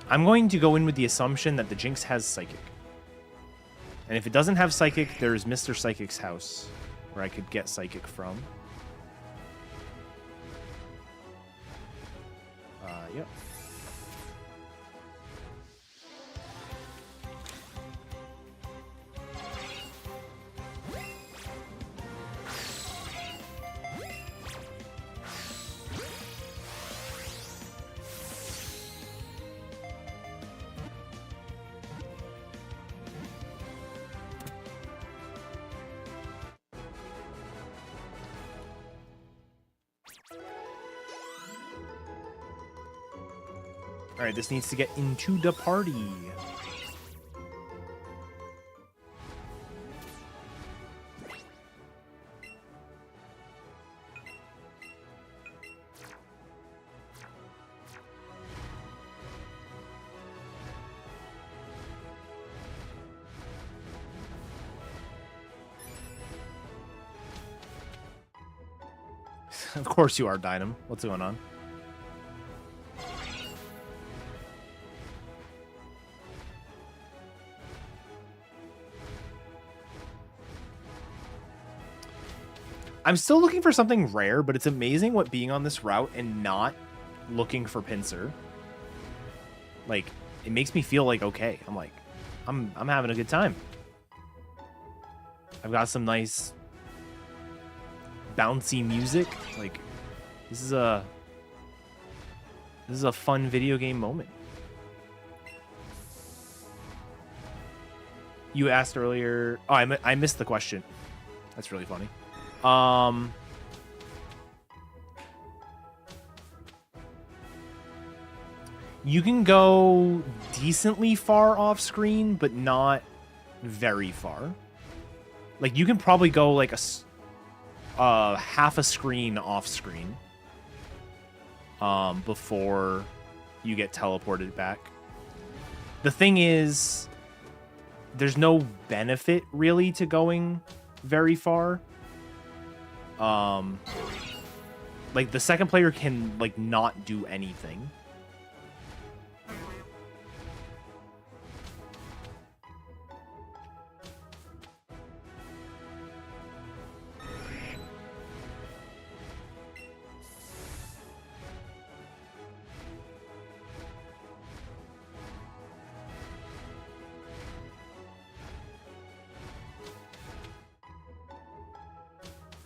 [SPEAKER 1] I'm going to go in with the assumption that the Jinx has Psychic. And if it doesn't have Psychic, there's Mr. Psychic's house where I could get Psychic from. Yep. All right, this needs to get into the party. Of course you are, Dynam. What's going on? I'm still looking for something rare, but it's amazing what being on this route and not looking for Pinsir. Like, it makes me feel like okay. I'm like, I'm having a good time. I've got some nice bouncy music. Like, this is a fun video game moment. You asked earlier. Oh, I missed the question. That's really funny. You can go decently far off screen, but not very far. Like, you can probably go like half a screen off screen before you get teleported back. The thing is, there's no benefit really to going very far. Like, Like, the second player can, like, not do anything.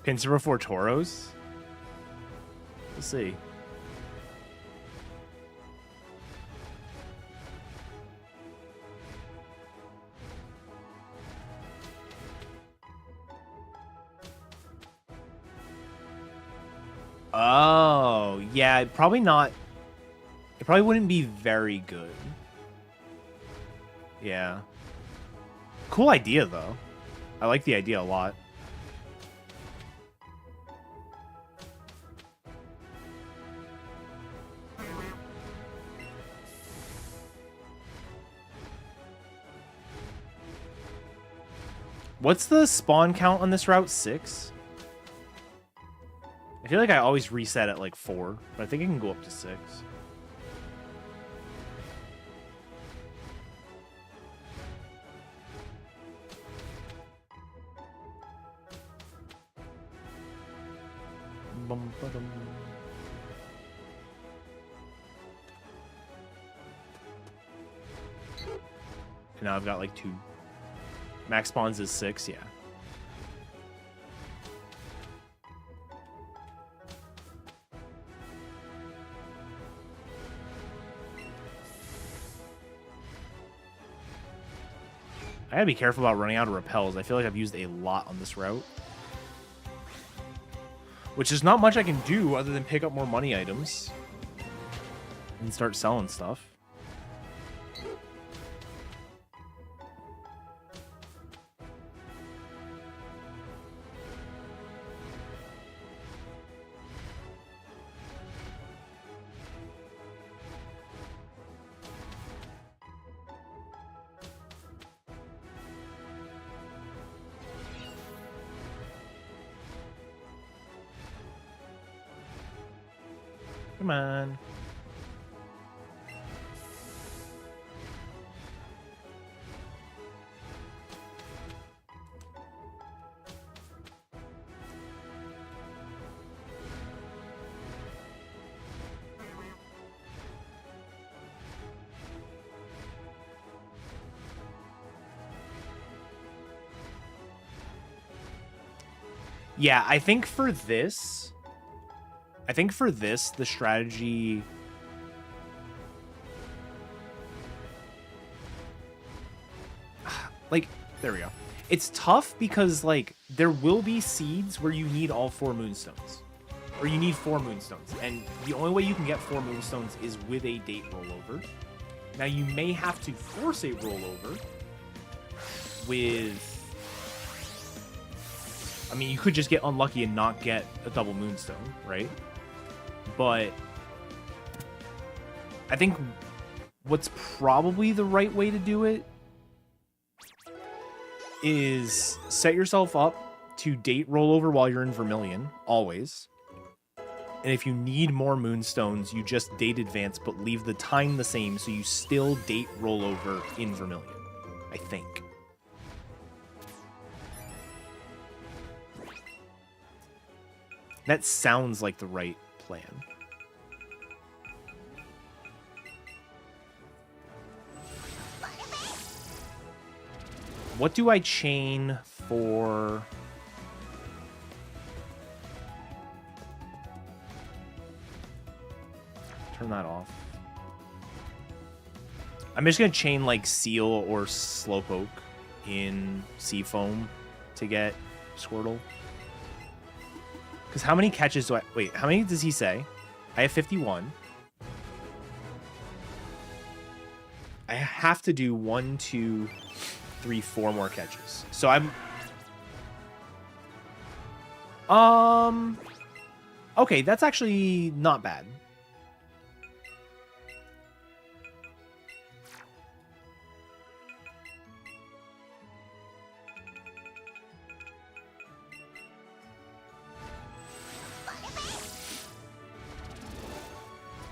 [SPEAKER 1] Pincer before Tauros? We'll see. Oh, yeah, probably not. It probably wouldn't be very good. Yeah. Cool idea, though. I like the idea a lot. What's the spawn count on this route? 6? I feel like I always reset at like 4, but I think it can go up to 6. And now I've got like 2. Max spawns is 6, yeah. I gotta be careful about running out of repels. I feel like I've used a lot on this route. Which is not much I can do other than pick up more money items. And start selling stuff. Come on. Yeah, I think for this, the strategy... Like, there we go. It's tough because, like, there will be seeds where you need all 4 moonstones. Or you need 4 moonstones. And the only way you can get 4 moonstones is with a date rollover. Now, you may have to force a rollover with... I mean, you could just get unlucky and not get a double moonstone, right? But I think what's probably the right way to do it is set yourself up to date rollover while you're in Vermilion, always. And if you need more moonstones, you just date advance, but leave the time the same so you still date rollover in Vermilion, I think. That sounds like the right plan. What do I chain for... Turn that off. I'm just going to chain like Seal or Slowpoke in Seafoam to get Squirtle. Because how many catches do I... Wait, how many does he say? I have 51. I have to do 1, 2, 3, 4 more catches. So I'm... Okay, that's actually not bad.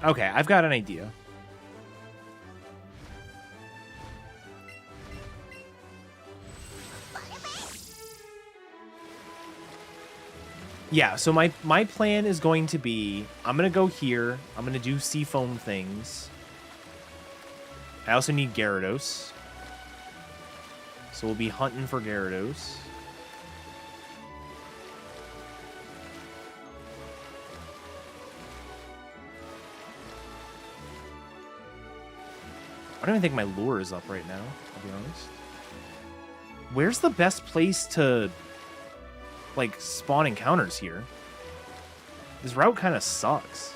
[SPEAKER 1] Okay, I've got an idea. Yeah, so my plan is going to be, I'm going to go here. I'm going to do Seafoam things. I also need Gyarados. So we'll be hunting for Gyarados. I don't even think my lure is up right now, I'll be honest. Where's the best place to, like, spawn encounters here? This route kind of sucks.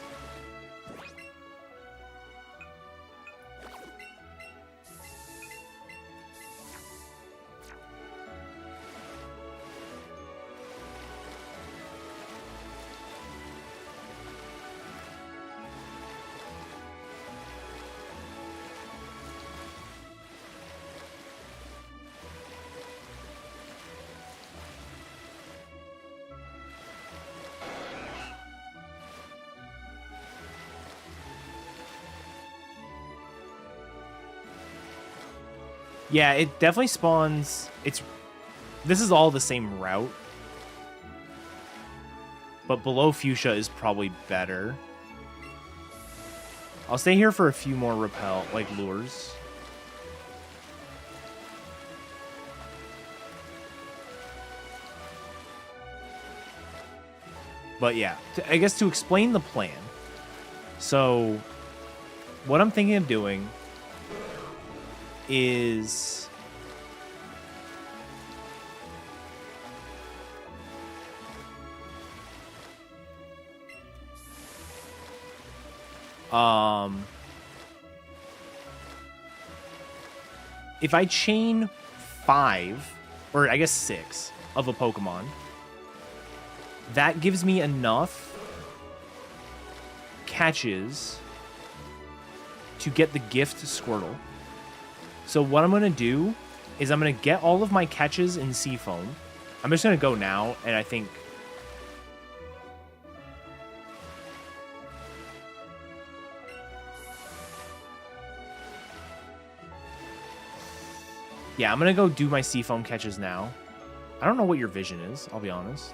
[SPEAKER 1] Yeah, it definitely spawns. This is all the same route. But below Fuchsia is probably better. I'll stay here for a few more lures. But yeah, I guess to explain the plan. So what I'm thinking of doing is if I chain 5, or I guess 6 of a Pokemon, that gives me enough catches to get the gift Squirtle. So what I'm going to do is I'm going to get all of my catches in Seafoam. I'm just going to go now, and I think... Yeah, I'm going to go do my Seafoam catches now. I don't know what your vision is, I'll be honest.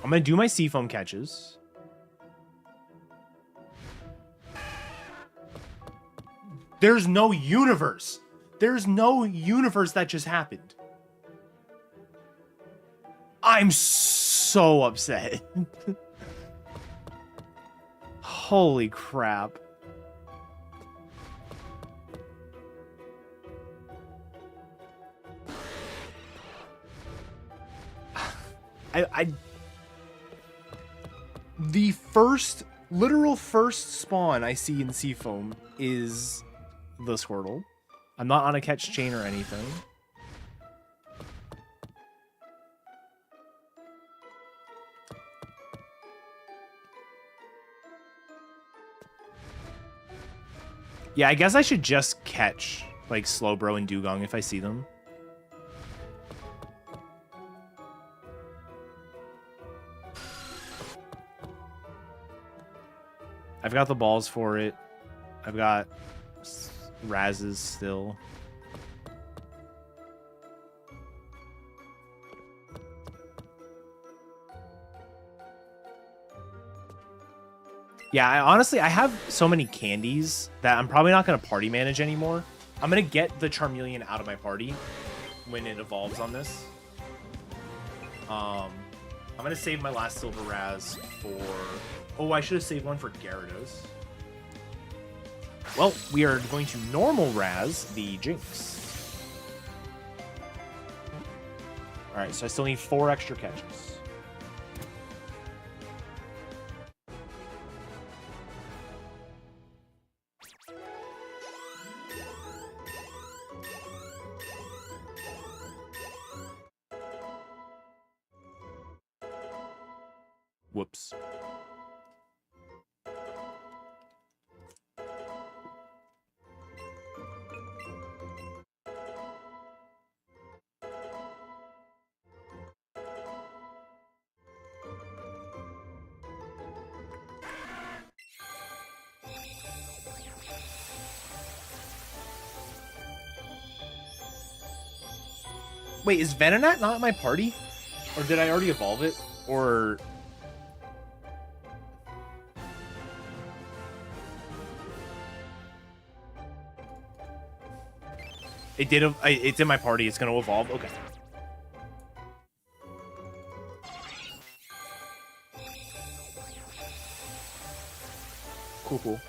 [SPEAKER 1] I'm going to do my Seafoam catches. There's no universe. There's no universe that just happened. I'm so upset. Holy crap. The literal first spawn I see in Seafoam is the Squirtle. I'm not on a catch chain or anything. Yeah, I guess I should just catch, like, Slowbro and Dugong if I see them. I've got the balls for it. I've got Razzes still. Yeah, honestly, I have so many candies that I'm probably not going to party manage anymore. I'm going to get the Charmeleon out of my party when it evolves on this. I'm going to save my last Silver Raz for... Oh, I should have saved one for Gyarados. Well, we are going to normal Raz the Jinx. Alright, so I still need 4 extra catches. Whoops. Wait, is Venonat not in my party? Or did I already evolve it? Or... It did. It's in my party. It's going to evolve. Okay. Cool, cool.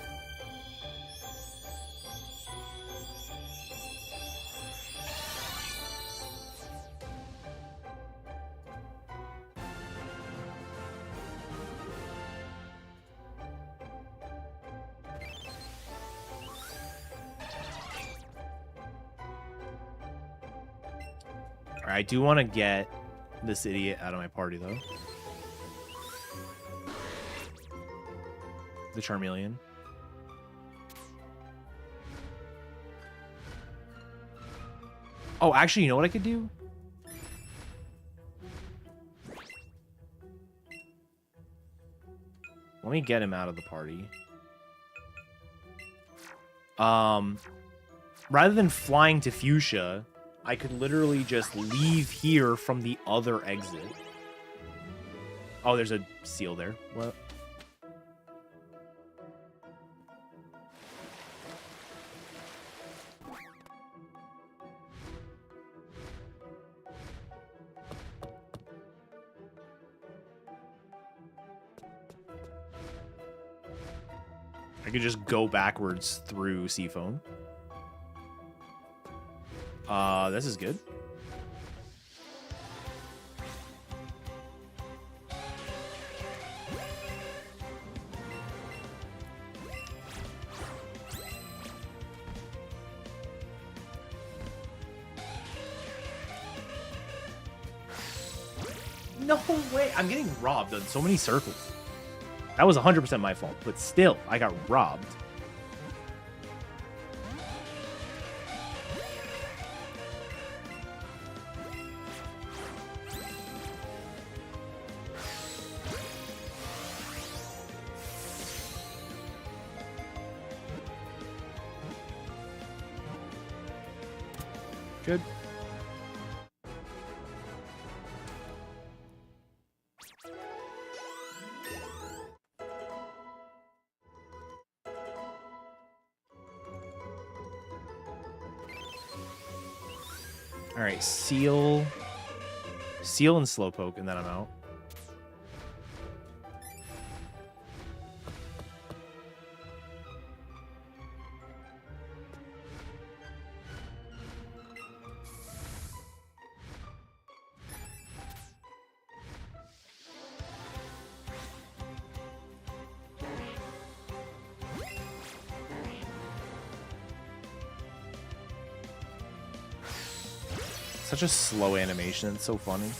[SPEAKER 1] I do want to get this idiot out of my party, though. The Charmeleon. Oh, actually, you know what I could do? Let me get him out of the party. Rather than flying to Fuchsia, I could literally just leave here from the other exit. Oh, there's a seal there. What? I could just go backwards through Seafoam. This is good. No way! I'm getting robbed on so many circles. That was 100% my fault, but still, I got robbed. Good. All right, Seal and Slowpoke, and then I'm out. Such a slow animation. It's so funny.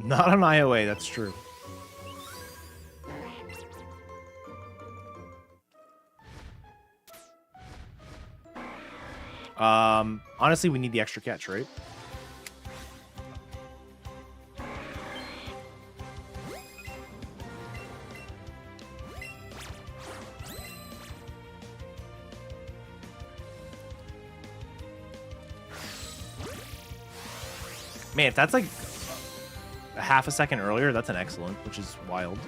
[SPEAKER 1] Not on IOA, that's true. Honestly, we need the extra catch, right? Man, if that's like a half a second earlier, that's an excellent, which is wild.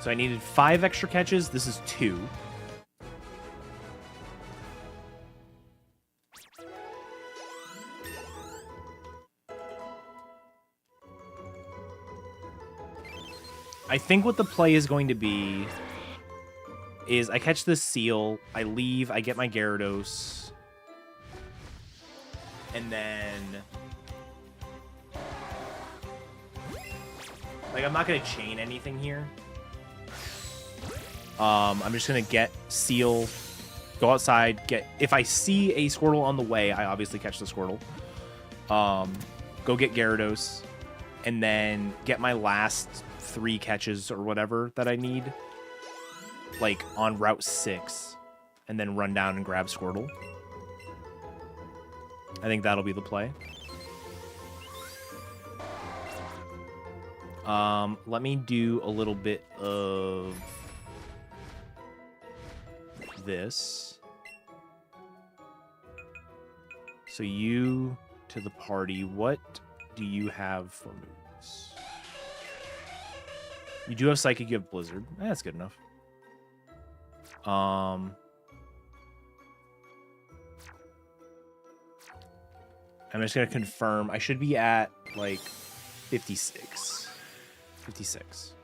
[SPEAKER 1] So I needed 5 extra catches. This is 2. I think what the play is going to be is I catch this Seal, I leave, I get my Gyarados, and then Like, I'm not going to chain anything here. I'm just going to get Seal, go outside, get... If I see a Squirtle on the way, I obviously catch the Squirtle. Go get Gyarados, and then get my last 3 catches or whatever that I need, like, on Route 6, and then run down and grab Squirtle. I think that'll be the play. Let me do a little bit of this. So you to the party. What do you have for moves? You do have Psychic, you have Blizzard. That's good enough. I'm just going to confirm. I should be at, like, 56. 56.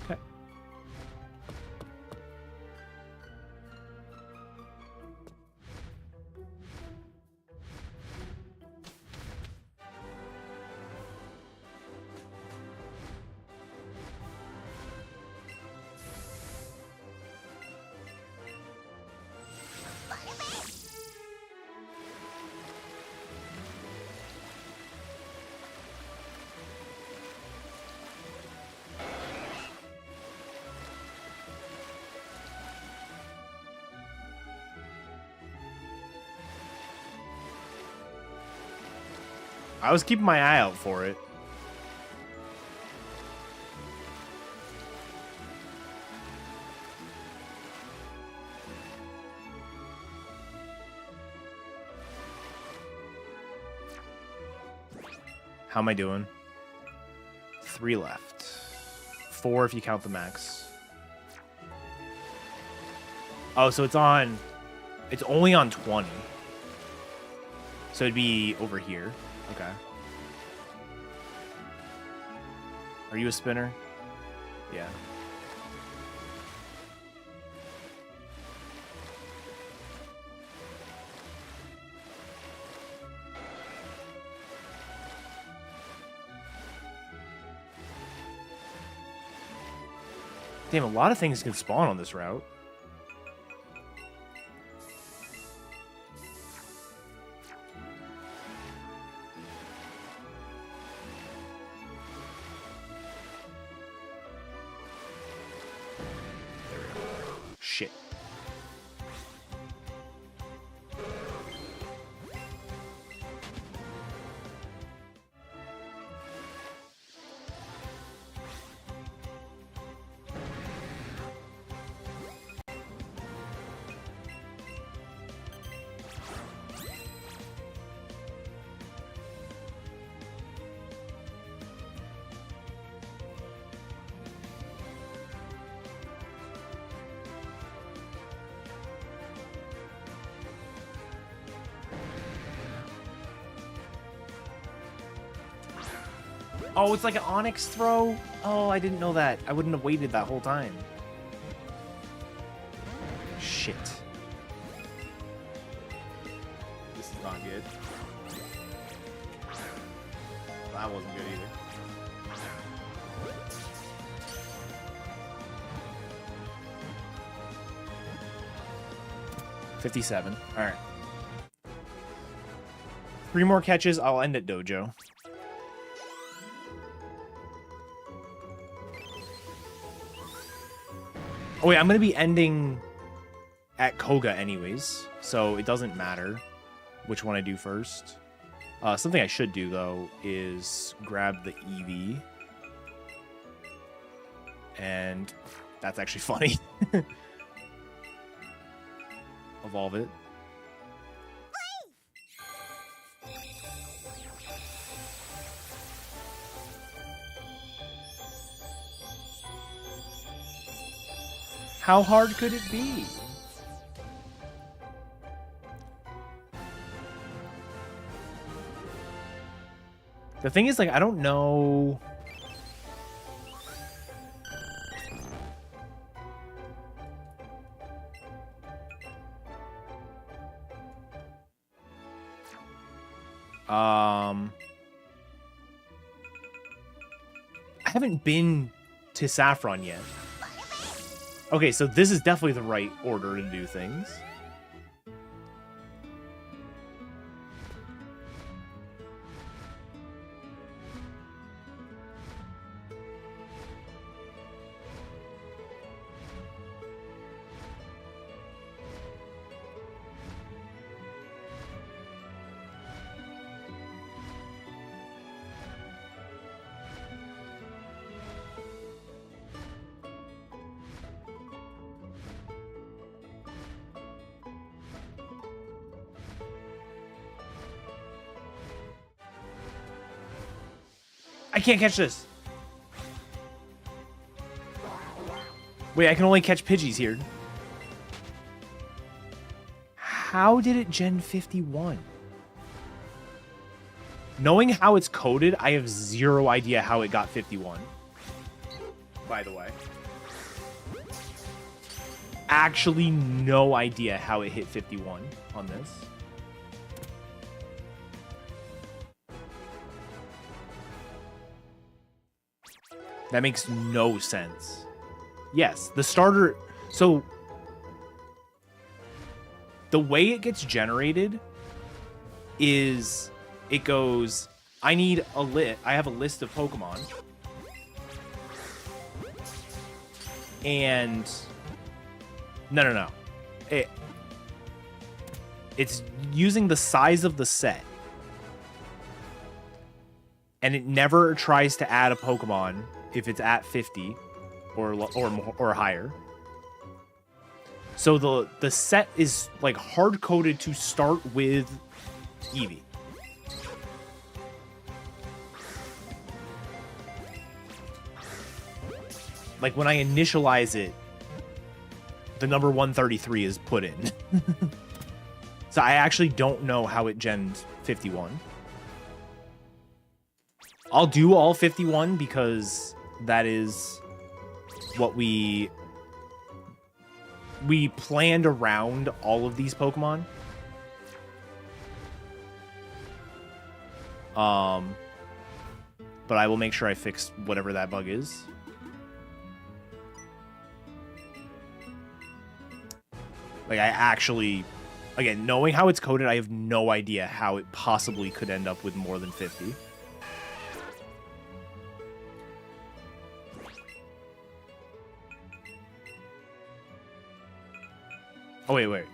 [SPEAKER 1] Okay. I was keeping my eye out for it. How am I doing? 3 left. 4 if you count the max. Oh, so it's on... It's only on 20. So it'd be over here. Okay. Are you a spinner? Yeah. Damn, a lot of things can spawn on this route. Shit. Oh, it's like an Onyx throw? Oh, I didn't know that. I wouldn't have waited that whole time. Shit. This is not good. That wasn't good either. $57. All right. 3 more catches. I'll end at Dojo. Oh wait, I'm going to be ending at Koga anyways, so it doesn't matter which one I do first. Something I should do, though, is grab the Eevee. And that's actually funny. Evolve it. How hard could it be? The thing is, like, I don't know. I haven't been to Saffron yet. Okay, so this is definitely the right order to do things. I can't catch this. Wait, I can only catch Pidgeys here. How did it gen 51? Knowing how it's coded, I have zero idea how it got 51. By the way. Actually, no idea how it hit 51 on this. That makes no sense. Yes, the starter... So, the way it gets generated is it goes, I need a I have a list of Pokemon. And... No. It's using the size of the set. And it never tries to add a Pokemon if it's at 50 or higher. So the set is like hard coded to start with Eevee. Like when I initialize it, the number 133 is put in. So I actually don't know how it gens 51. I'll do all 51 because that is what we planned around all of these Pokemon. But I will make sure I fix whatever that bug is. Like, I actually... Again, knowing how it's coded, I have no idea how it possibly could end up with more than 50. Oh, wait.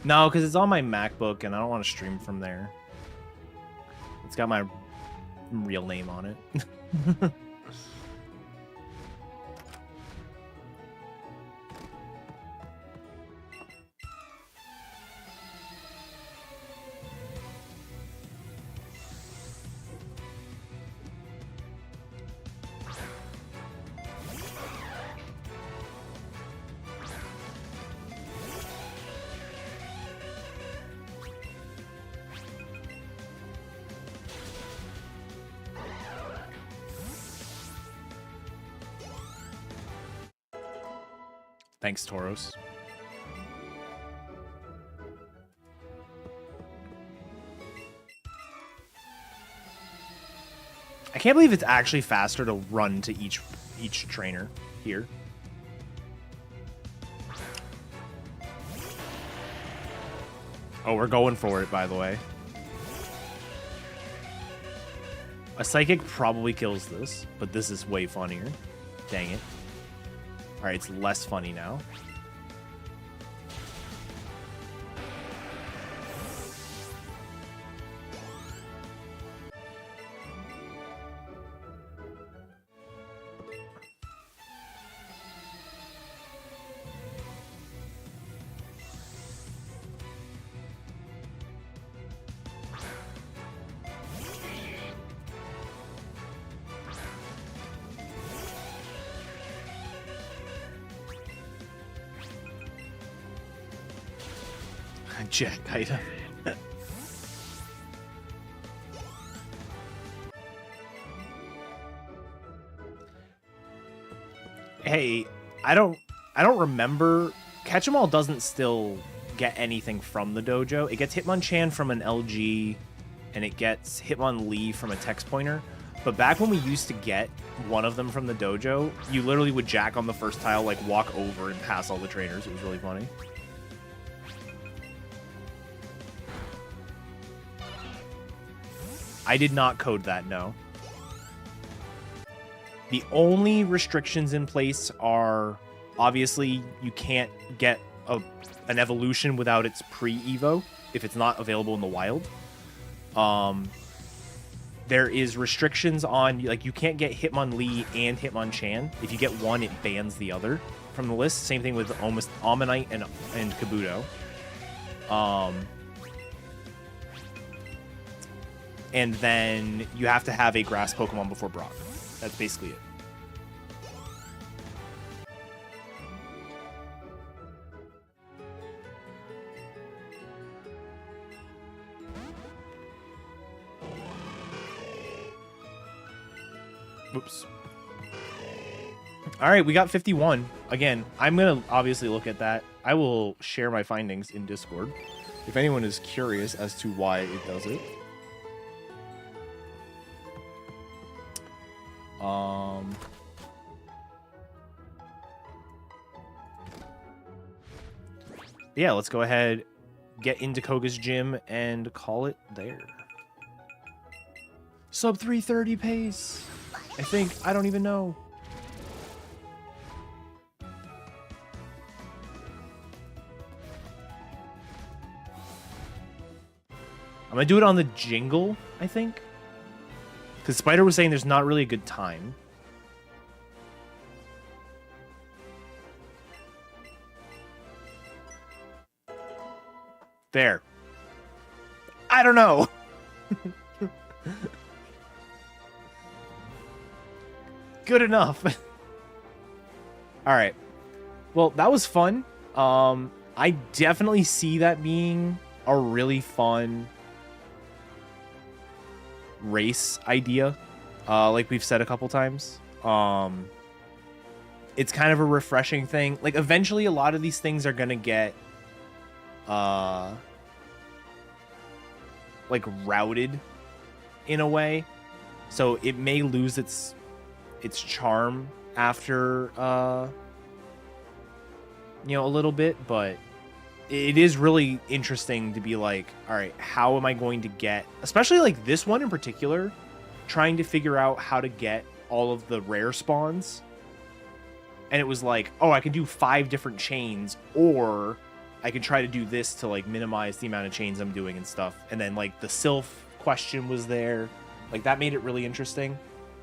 [SPEAKER 1] No, because it's on my MacBook, and I don't want to stream from there. It's got my real name on it. Thanks, Tauros. I can't believe it's actually faster to run to each trainer here. Oh, we're going for it, by the way. A Psychic probably kills this, but this is way funnier. Dang it. Alright, it's less funny now. Jack item. Hey, I don't remember. Catch 'em All doesn't still get anything from the dojo. It gets Hitmonchan from an LG, and it gets Hitmonlee from a text pointer. But back when we used to get one of them from the dojo, you literally would jack on the first tile, like walk over and pass all the trainers. It was really funny. I did not code that, no. The only restrictions in place are, obviously, you can't get an evolution without its pre-evo if it's not available in the wild. There is restrictions on, like, you can't get Hitmonlee and Hitmonchan. If you get one, it bans the other from the list. Same thing with almost Ammonite and Kabuto. And then you have to have a grass Pokemon before Brock. That's basically it. Oops. All right, we got 51. Again, I'm going to obviously look at that. I will share my findings in Discord if anyone is curious as to why it does it. Yeah, let's go ahead, get into Koga's gym, and call it there. Sub 330 pace. I think. I don't even know. I'm going to do it on the jingle, I think. Because Spider was saying there's not really a good time. There. I don't know. Good enough. All right. Well, that was fun. I definitely see that being a really fun race idea. Like we've said a couple times. It's kind of a refreshing thing. Like, eventually a lot of these things are going to get like routed in a way, so it may lose its charm after you know, a little bit, but it is really interesting to be like, all right, how am I going to get, especially like this one in particular, trying to figure out how to get all of the rare spawns. And it was like, oh, I can do 5 different chains, or I could try to do this to like minimize the amount of chains I'm doing and stuff. And then like the Sylph question was there. Like, that made it really interesting.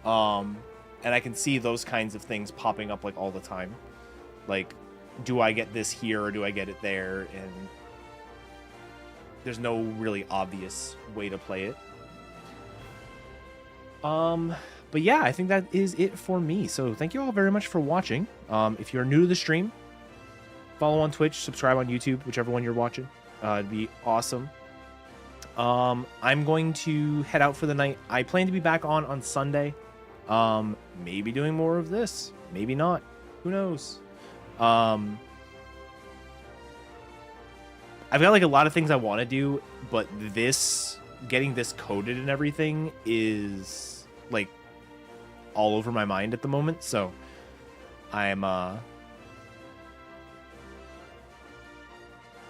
[SPEAKER 1] And I can see those kinds of things popping up like all the time. Like, do I get this here or do I get it there? And there's no really obvious way to play it. But yeah, I think that is it for me. So thank you all very much for watching. If you're new to the stream, follow on Twitch, subscribe on YouTube, whichever one you're watching. It'd be awesome. I'm going to head out for the night. I plan to be back on Sunday. Maybe doing more of this, maybe not. Who knows? I've got like a lot of things I want to do, but getting this coded and everything is like all over my mind at the moment. So I'm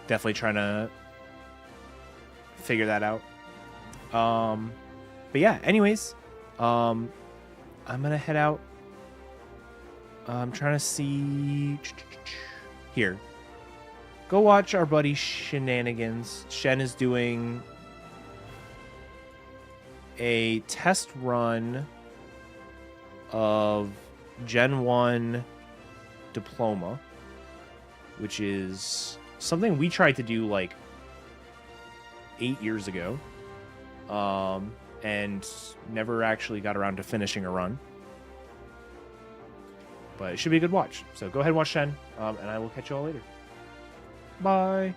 [SPEAKER 1] definitely trying to figure that out. But yeah, anyways, I'm gonna head out. I'm trying to see here. Go watch our buddy Shenanigans. Shen is doing a test run of Gen 1 Diploma, which is something we tried to do like 8 years ago, and never actually got around to finishing a run. But it should be a good watch. So go ahead and watch Shen, and I will catch you all later. Bye.